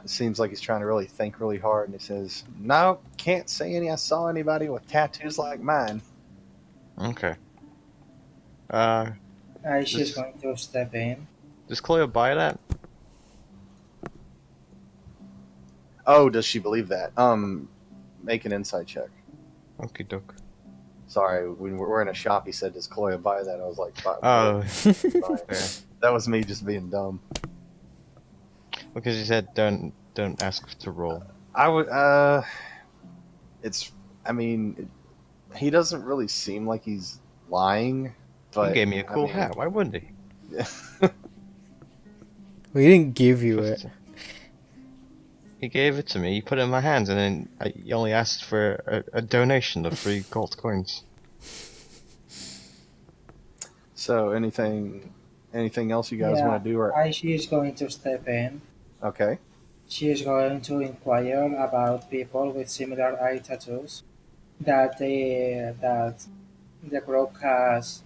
seems like he's trying to really think really hard, and he says, "No, can't say I saw anybody with tattoos like mine." Okay. She's going to step in. Does Cleo buy that? Oh, does she believe that? Make an insight check. Okie doke. Sorry, when we're in a shop, he said, "Does Chloe buy that?" I was like, Oh, Sorry. fair. That was me just being dumb. Because you said don't ask to roll. I would. It's. I mean, he doesn't really seem like he's lying. But He gave me a I cool mean, hat. Why wouldn't he? We didn't give you it. He gave it to me. He put it in my hands, and then he only asked for a donation of 3 gold coins. So anything else you guys want to do? Or She is going to step in. okay. She is going to inquire about people with similar eye tattoos that the group has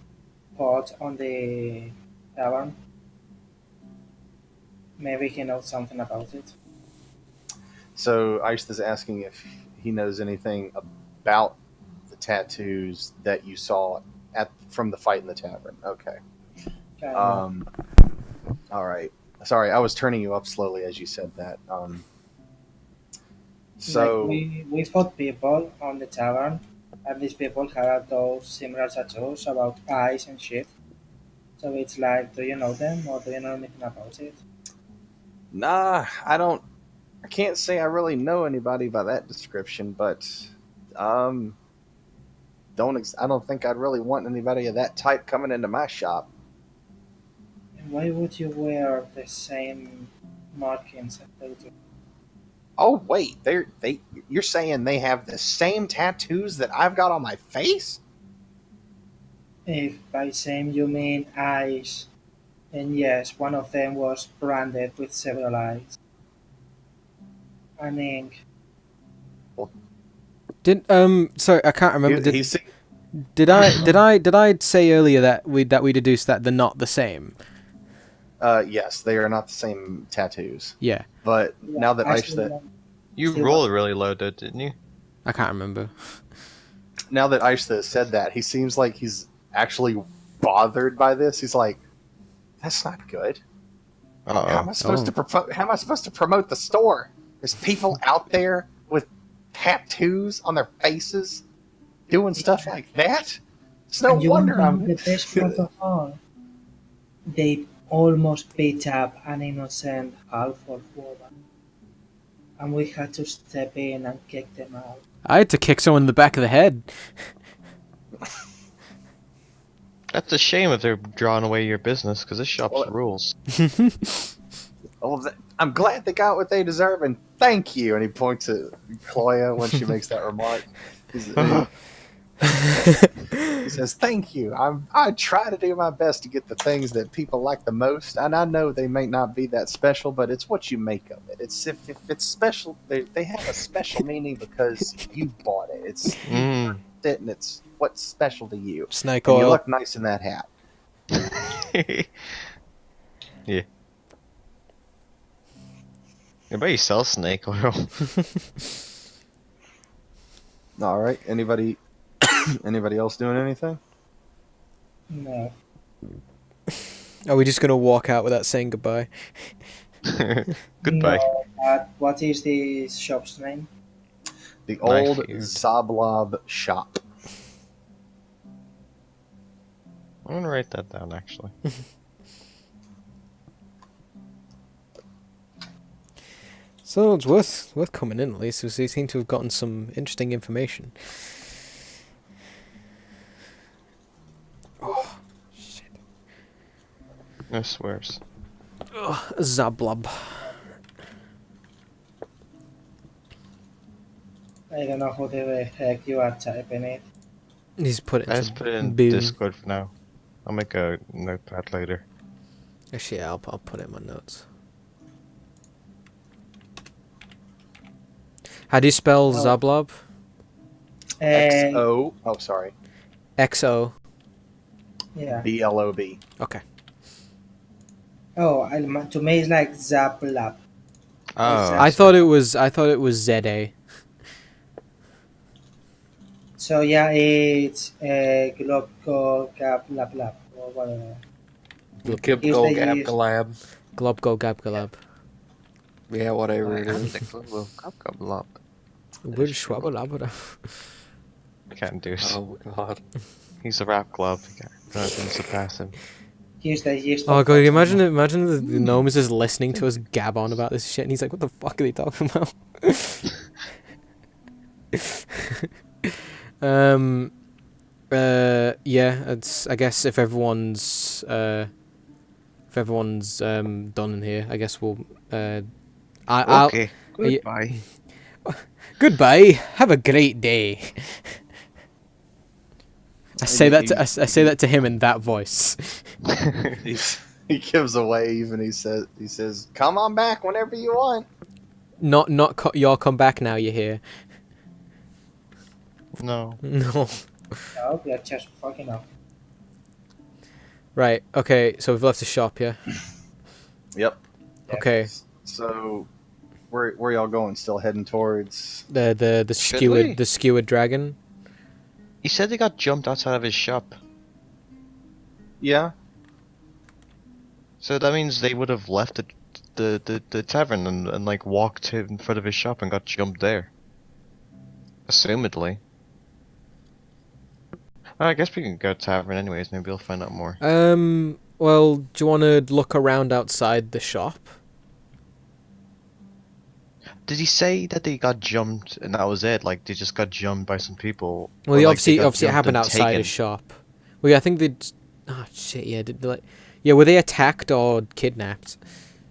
put on the tavern. Maybe he knows something about it. So Aisha is asking if he knows anything about the tattoos that you saw from the fight in the tavern. Okay. All right. Sorry, I was turning you up slowly as you said that. So we fought people on the tavern, and these people had those similar tattoos about eyes and shit. So it's like, do you know them or do you know anything about it? nah, I can't say I really know anybody by that description, but I don't think I'd really want anybody of that type coming into my shop. And why would you wear the same markings that they do? Oh wait, you're saying they have the same tattoos that I've got on my face? If by same you mean eyes, and yes, one of them was branded with several eyes. And ink. Did sorry, I can't remember. He's Did I say earlier that we deduced that they're not the same? yes, they are not the same tattoos. Yeah, But now that actually, Aisha You Still- rolled really low, though, didn't you? I can't remember. now that Aisha said that, he seems like he's actually bothered by this. He's like, "That's not good. How am I supposed How am I supposed to promote the store? There's people out there with tattoos on their faces doing stuff like that. It's no and you wonder know I'm." the best part of all. They almost beat up an innocent half-orc woman, and we had to step in and kick them out. I had to kick someone in the back of the head. That's a shame if they're drawing away your business, because this shop's Well, rules. I'm glad they got what they deserve, and thank you. And he points at Chloe when she makes that remark. He says, "Thank you. I try to do my best to get the things that people like the most, and I know they may not be that special, but it's what you make of it. It's if it's special, they have a special meaning because you bought it. It's Mm. it, and it's what's special to you. Snake And you oil. look nice in that hat." Yeah. I bet you sell snake oil. All right. Anybody else doing anything? No. Are we just gonna walk out without saying goodbye? Goodbye. No, but what is the shop's name? The My old feared. Zablob shop. I'm gonna write that down, actually. So it's worth coming in at least, because we seem to have gotten some interesting information. Oh, shit. No swears. Ugh, Zablob. I don't know who the heck you are typing it. He's put it. I into just put it in Boom. Discord for now. I'll make a notepad later. Actually, yeah, I'll put it in my notes. How do you spell Oh. Zablob? XO. Oh, sorry. XO. Yeah. BLOB. Okay. Oh, to me it's like Zaplap. Oh, I thought it was ZA. So yeah, it's Globko Gap Lap Lap or whatever. Kip Here's Go the Gab years. Galab. Glob go gab galab. Yeah, whatever it I'm is. the global cup lop. Would schwabble labba. Can't do it. Oh god. He's a rap glove. Nothing surpass him. Here's Oh the god, photo. imagine the gnome is just listening to us gab on about this shit, and he's like, "What the fuck are they talking about?" um, yeah. It's I guess if everyone's done in here, I guess we'll I'll Okay. yeah. Goodbye. Goodbye. Have a great day. I say that to him in that voice. He gives a wave and he says, "Come on back whenever you want." Y'all come back now. You're here. No. No. No, we are just fucking up. Right. Okay. So we've left the shop. Yeah. Yep. Okay. So, where y'all going? Still heading towards? The Should skewered we? the skewered dragon. He said he got jumped outside of his shop. Yeah. So that means they would have left the tavern and like walked in front of his shop and got jumped there. Assumedly. I guess we can go to tavern anyways, maybe we'll find out more. Well, do you want to look around outside the shop? Did he say that they got jumped and that was it? Like they just got jumped by some people? Well, Or, they like, obviously got it jumped happened and outside taken? his shop. Well, yeah, I think they. Oh shit! Yeah, yeah, were they attacked or kidnapped?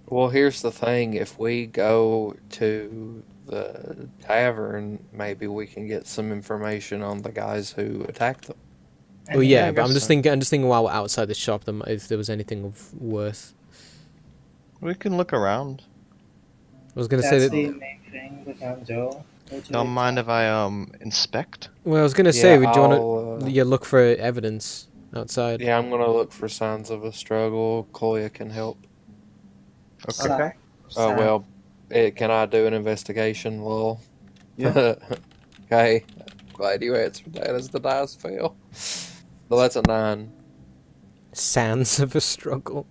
Well, here's the thing. If we go to the tavern, maybe we can get some information on the guys who attacked them. Well, Yeah, yeah, I but I'm guess just so. thinking while we're outside the shop, if there was anything of worth. We can look around. I was gonna say That's that. the main thing we can do. Go to Don't the mind top. if I inspect? Well, I was gonna say, do you I'll, wanna yeah look for evidence outside? yeah, I'm gonna look for signs of a struggle. Koya can help. Okay. Okay. Oh Sam. well, can I do an investigation, Lil? Yeah. Okay. Glad you answered that as the dice fell. Well, that's a 9. Sands of a struggle.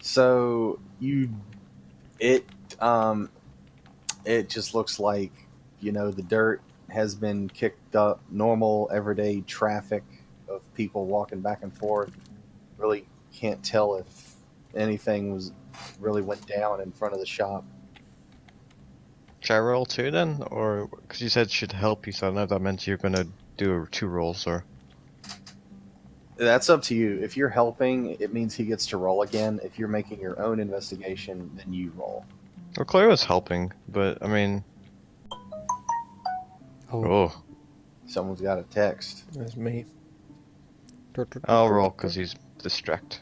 So it just looks like, the dirt has been kicked up, normal everyday traffic of people walking back and forth. Really can't tell if anything really went down in front of the shop. Should I roll 2 then? Or, because you said it should help you, so I don't know if that meant you're gonna do 2 rolls or... That's up to you. If you're helping, it means he gets to roll again. If you're making your own investigation, then you roll. Well, Claire was helping, but, I mean... Oh. Oh. Someone's got a text. That's me. I'll roll because he's distracted.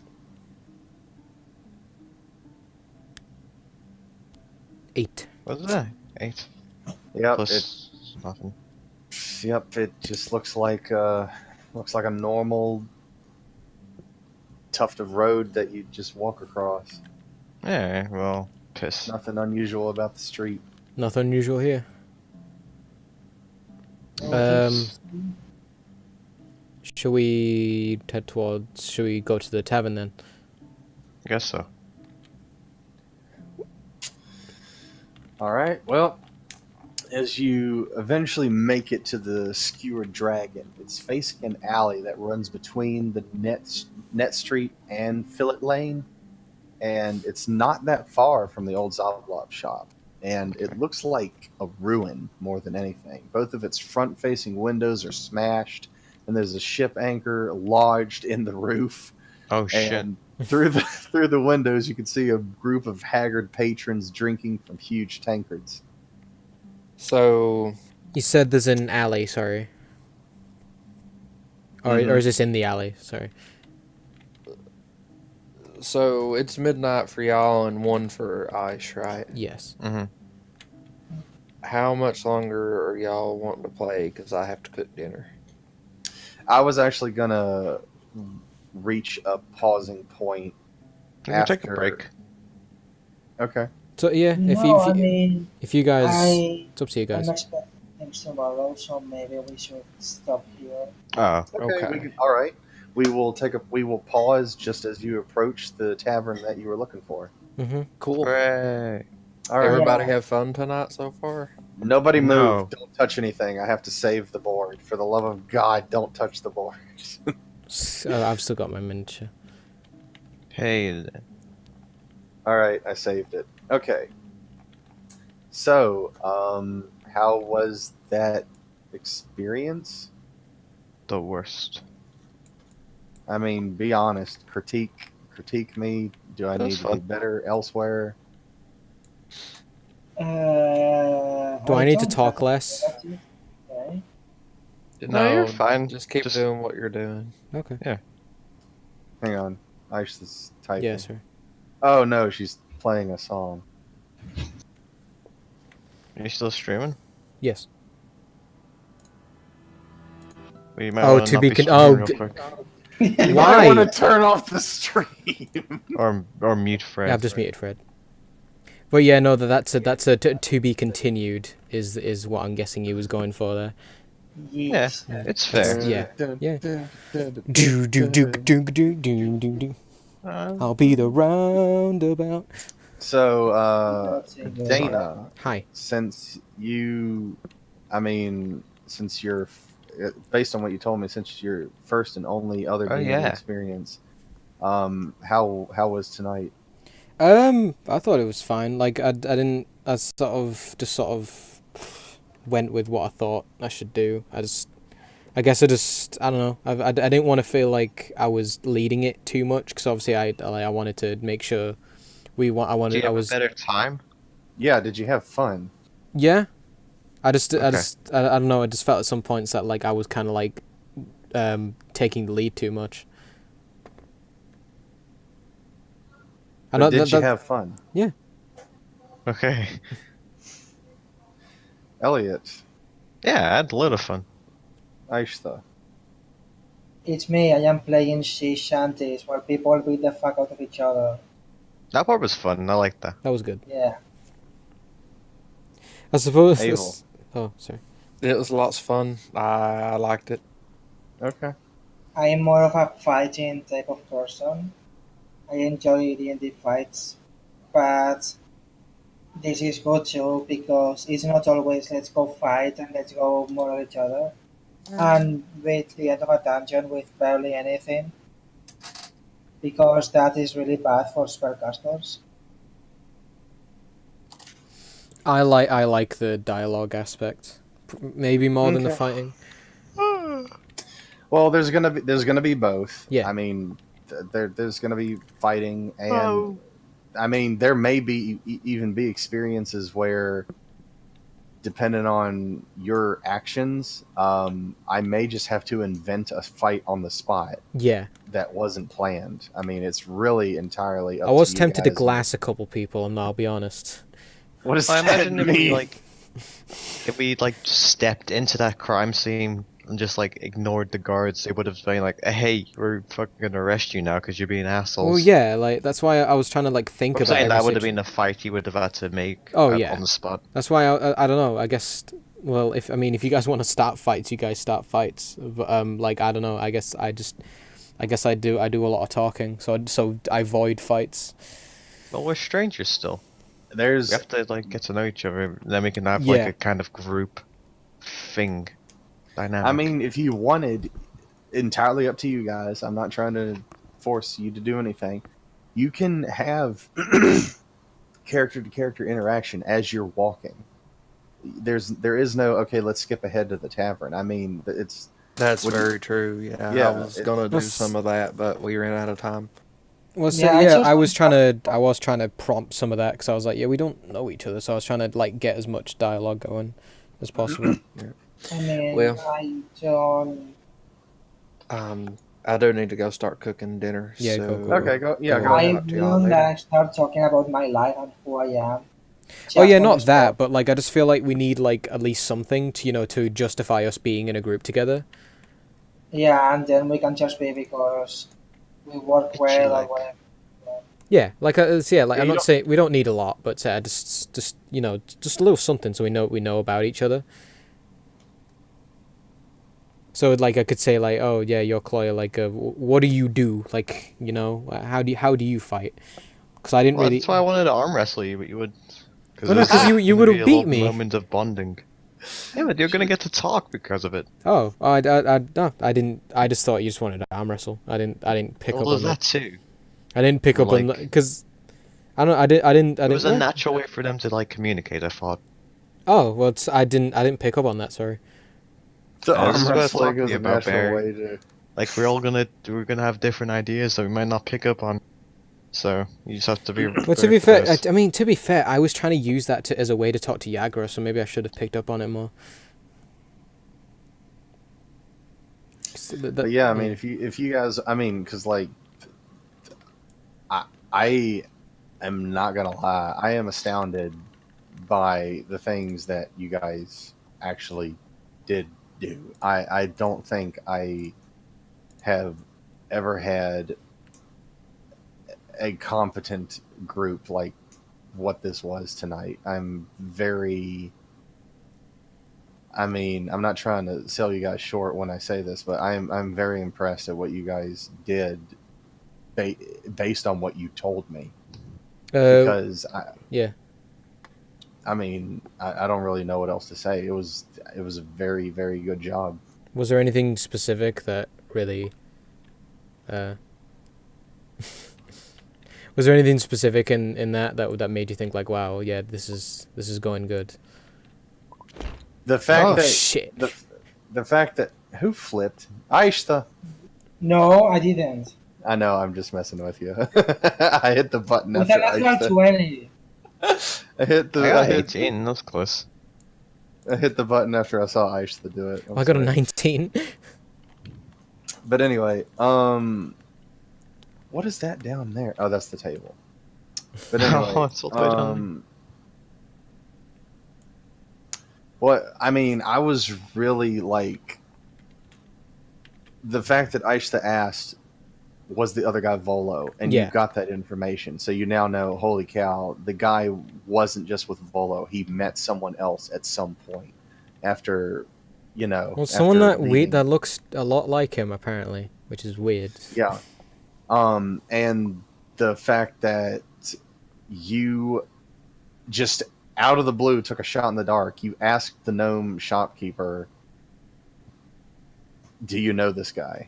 8. What's that? 8 Yep. plus nothing. It just looks like a normal tuft of road that you just walk across. Yeah, well, piss. Nothing unusual about the street. Nothing unusual here. Oh, Should we Should we go to the tavern then? I guess so. All right. Well, as you eventually make it to the Skewered Dragon, it's facing an alley that runs between the Net Street and Fillet Lane, and it's not that far from the old Zablop shop. And it looks like a ruin more than anything. Both of its front-facing windows are smashed, and there's a ship anchor lodged in the roof. Oh shit. And through the windows, you can see a group of haggard patrons drinking from huge tankards. So, You said there's an alley. Sorry. Or Mhm. is this in the alley? Sorry. so it's midnight for y'all and 1 for Ice, right? Yes. Mm-hmm. How much longer are y'all wanting to play? Because I have to cook dinner. I was actually gonna reach a pausing point. We can take a After- break. Okay. So yeah, if you guys, it's up to you guys. I'm expecting tomorrow, so maybe we should stop here. Oh. Okay. All right. We will pause just as you approach the tavern that you were looking for. Mm-hmm. Cool. Hooray. All right. Everybody have fun tonight so far? Nobody move. No. Don't touch anything. I have to save the board. For the love of God, don't touch the board. I've still got my miniature. Hey, All right, I saved it. Okay. So, how was that experience? the worst. I mean, be honest. Critique me. Do I That's need to fun. be better elsewhere? Do I need to don't talk have less? negative, okay. No, you're fine. Just keep doing what you're doing. Okay. Hang on. Aish is typing. Yeah, sir. Oh no, she's playing a song. Are you still streaming? Yes. Well, you might Oh, wanna to not be streaming oh, real quick. You Why? might want to turn off the stream. Or mute Fred. Yeah, I've just muted Fred. But yeah, no, that's a to be continued is what I'm guessing he was going for there. Yes. It's fair. Yeah. Do do do do do do do do. I'll be the roundabout. So, That's it. Dana, Hi. since you're, based on what you told me, since your first and only other Oh, D&D yeah. experience, how was tonight? I thought it was fine. Like I didn't. I sort of went with what I thought I should do. I guess I don't know. I didn't want to feel like I was leading it too much because obviously I wanted to make sure Do you I have was a better time? Yeah, did you have fun? yeah. I Okay. don't know. I just felt at some points that like I was kind of like taking the lead too much. I But know did that, you that, have fun? Okay. Elliot, Yeah, I had a lot of fun. Aishtha. It's me, I am playing sea shanties where people beat the fuck out of each other. That part was fun. I like that. that was good. Yeah. I suppose. Abel. Oh, sorry. It was lots of fun. I liked it. Okay. I am more of a fighting type of person. I enjoy D&D fights, but this is good too because it's not always let's go fight and let's go murder each other. And with the end of a dungeon with barely anything, because that is really bad for spellcasters. I like the dialogue aspect, maybe more than the Okay. fighting. Well, there's gonna be both. Yeah. I mean, there's gonna be fighting, and I mean, there may be even be experiences where, depending on your actions, I may just have to invent a fight on the spot Yeah, that wasn't planned. I mean, it's really entirely up I was to you tempted to guys. glass a couple people, and I'll be honest. What does I that imagine if mean? we stepped into that crime scene and just ignored the guards, they would have been like, "Hey, we're fucking gonna arrest you now because you're being assholes." Well, yeah, like that's why I was trying to think I'm about saying every that would have situ- been a fight you would have had to make. Oh, yeah. On the spot. That's why I don't know. I guess. Well, if you guys want to start fights, you guys start fights. But I don't know. I guess I do a lot of talking, so I avoid fights. Well, we're strangers still. There's We have to get to know each other, and then we can have Yeah. a kind of group thing dynamic. I mean, if you wanted, entirely up to you guys. I'm not trying to force you to do anything. You can have character to character interaction as you're walking. There is no okay. Let's skip ahead to the tavern. I mean, it's That's Would you- very true. Yeah, Yeah, I was gonna do Let's- some of that, but we ran out of time. Well, so, Yeah, I yeah, just- I was trying to prompt some of that because I was like, yeah, we don't know each other, so I was trying to get as much dialogue going as possible. I mean, Well- I don't. I do need to go start cooking dinner. Yeah, so go. okay. Go I'll go I ahead. talk to y'all will later. start talking about my life and who I am. Oh yeah, Just on not the that, spot. but I just feel like we need at least something to to justify us being in a group together. Yeah, and then we can just be because we work It's well or like- whatever. Yeah, Yeah, I'm you not don't- saying we don't need a lot, but just just a little something so we know about each other. So I could say oh yeah, you're Chloe. What do you do? How do you fight? Because I didn't Well, really. that's why I wanted to arm wrestle you, but you would Well, no, 'cause you would have beat me. Moment of bonding. Yeah, but you're gonna get to talk because of it. Oh, no, I didn't. I just thought you just wanted to arm wrestle. I didn't pick Well, up there's on that that. too. I didn't pick up on Like- that because I don't. I didn't. It was a what? natural way for them to like communicate. I thought. Oh well, I didn't pick up on that. Sorry. The I was arm just gonna wrestling talk is to you a about natural Barry. way to. Like we're gonna have different ideas that we might not pick up on. So you just have to be. Well, to very be fair, close. I mean, to be fair, I was trying to use that as a way to talk to Yagra, so maybe I should have picked up on it more. But yeah, I mean, if you guys, I mean, because like, I am not gonna lie, I am astounded by the things that you guys actually did do. I don't think I have ever had a competent group like what this was tonight. I'm very. I mean, I'm not trying to sell you guys short when I say this, but I'm very impressed at what you guys did, based on what you told me. Because yeah. I mean, I don't really know what else to say. It was a very, very good job. Was there anything specific that really? Was there anything specific in that made you think like, wow, yeah, this is going good? The fact Oh that shit! the fact that who flipped Aishta. No, I didn't. I know, I'm just messing with you. I hit the button With after a natural Aishta. 20. I hit the I got I hit, 18. That's close. I hit the button after I saw Aishta do it. I'm I got a sorry. 19. But anyway, what is that down there? Oh, that's the table. But anyway, Oh, it's all the way down what I mean, I was really like the fact that Aishta asked, was the other guy Volo, and Yeah. you got that information, so you now know. Holy cow! The guy wasn't just with Volo; he met someone else at some point after, you know. Well, someone after that leaving. that looks a lot like him apparently, which is weird. Yeah. And the fact that you just out of the blue took a shot in the dark. You asked the gnome shopkeeper, do you know this guy?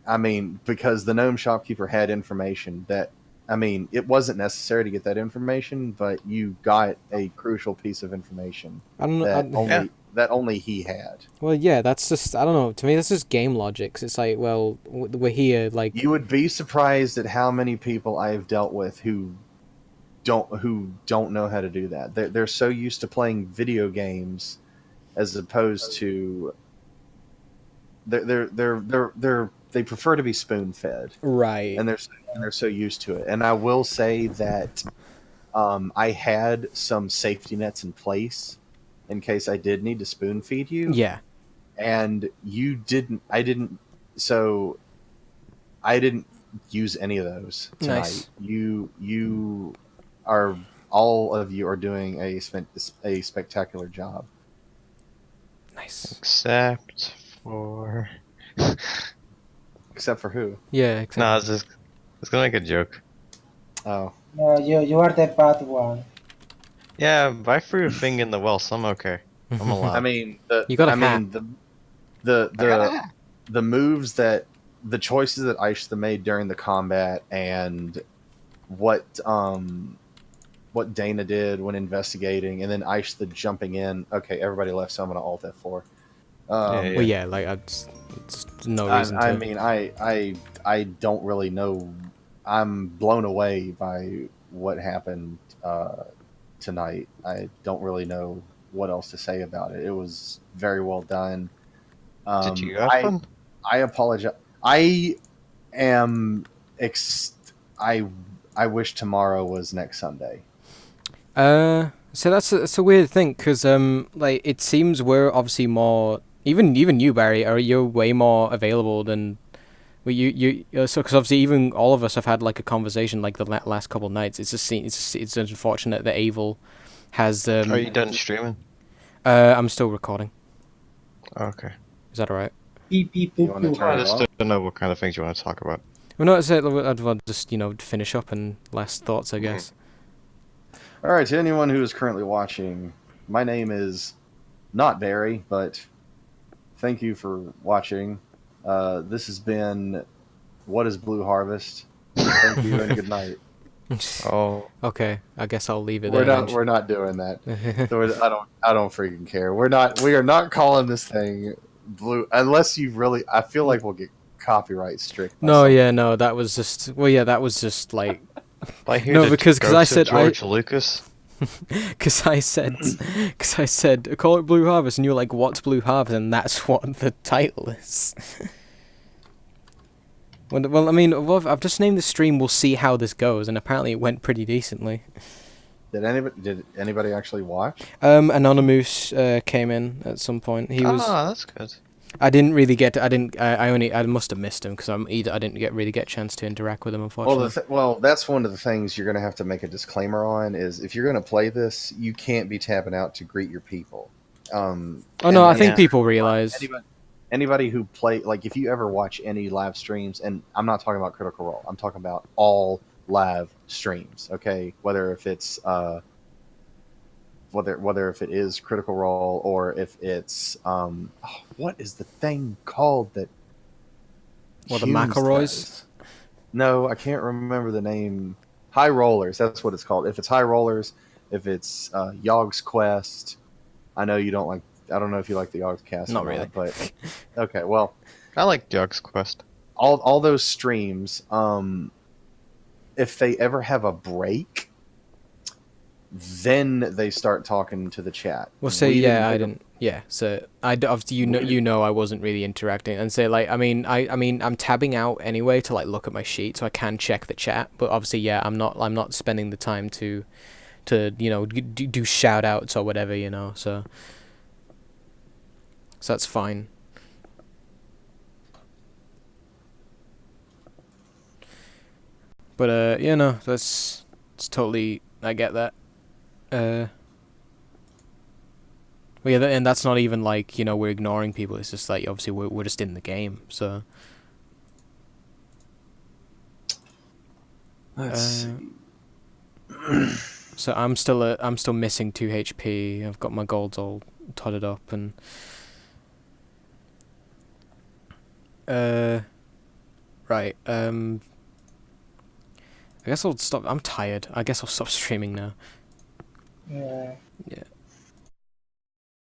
I mean, because the gnome shopkeeper had information that, I mean, it wasn't necessary to get that information, but you got a crucial piece of information I don't know. that only he had. Well, yeah, that's just I don't know. To me, that's just game logic. 'Cause it's like, well, we're here, like. You would be surprised at how many people I have dealt with who don't know how to do that. They're so used to playing video games, as opposed to they prefer to be spoon fed, Right. and they're so used to it. And I will say that I had some safety nets in place in case I did need to spoon feed you. Yeah. And you didn't. So I didn't use any of those tonight. Nice. You are all of you are doing a spectacular job. Nice. Except for. Except for who? Yeah. Exactly. No, it's gonna make a joke. Oh, No, you are the bad one. Yeah, but I threw a thing in the well, so I'm okay. I'm alive. I mean, You got a hat. the moves that the choices that Aishta made during the combat, and what Dana did when investigating, and then Aishta jumping in. Okay, everybody left, so I'm gonna alt F4. Yeah. Well, yeah. Like, it's no reason to. I mean, I don't really know. I'm blown away by what happened tonight. I don't really know what else to say about it. It was very well done. Did you have fun? I apologize. I am. I wish tomorrow was next Sunday. So that's a weird thing, cause like it seems we're obviously more. Even you, Barry, you're way more available than. Well, so because obviously even all of us have had like a conversation like the last couple nights. It's unfortunate that Avil has. Are you done streaming? I'm still recording. Okay. Is that alright? Beep beep You boop wanna boop. turn I it just off? don't know what kind of things you want to talk about. Well, no, I'd want to just finish up and last thoughts, I guess. All right, to anyone who is currently watching, my name is not Barry, but thank you for watching. This has been What is Blue Harvest? Thank you and good night. Oh, Okay, I guess I'll leave it We're there. not. We're not doing that. Not. So I don't freaking care. We're not. We are not calling this thing blue unless you really. I feel like we'll get copyright strict. by No, something. yeah, no, that was just. Well, yeah, that was just like. like here No, to because go I to said George Lucas. Because I said, call it Blue Harvest, and you were like, what's Blue Harvest? And that's what the title is. Well, I mean, I've just named the stream. We'll see how this goes, and apparently it went pretty decently. Did anybody actually watch? Anonymous came in at some point. He was. Ah, that's good. I didn't really get. I must have missed him because I didn't really get a chance to interact with him, unfortunately. Well, that's one of the things you're going to have to make a disclaimer on. Is if you're going to play this, you can't be tapping out to greet your people. Oh no, I think people realize. Anybody who play, like, if you ever watch any live streams, and I'm not talking about Critical Role, I'm talking about all live streams. Okay, whether if it's whether if it is Critical Role or if it's what is the thing called that? Well, the Hughes McElroys? does? No, I can't remember the name. High Rollers, that's what it's called. If it's High Rollers, if it's Yogg's Quest, I know you don't like. I don't know if you like the Yogg's Cast. Not or really. but okay. Well, I like Jug's Quest. all those streams, if they ever have a break, then they start talking to the chat. Well, say We yeah, I make a- didn't. Yeah, so obviously you know I wasn't really interacting, and say like I mean I'm tabbing out anyway to like look at my sheet so I can check the chat, but obviously yeah I'm not spending the time to do shout outs or whatever so that's fine. But that's totally, I get that. Well, yeah, and that's not even like we're ignoring people. It's just like obviously we're just in the game. So Let's see. so I'm still missing 2 HP. I've got my golds all totted up and right. I guess I'll stop. I'm tired. I guess I'll stop streaming now. Yeah. Yeah.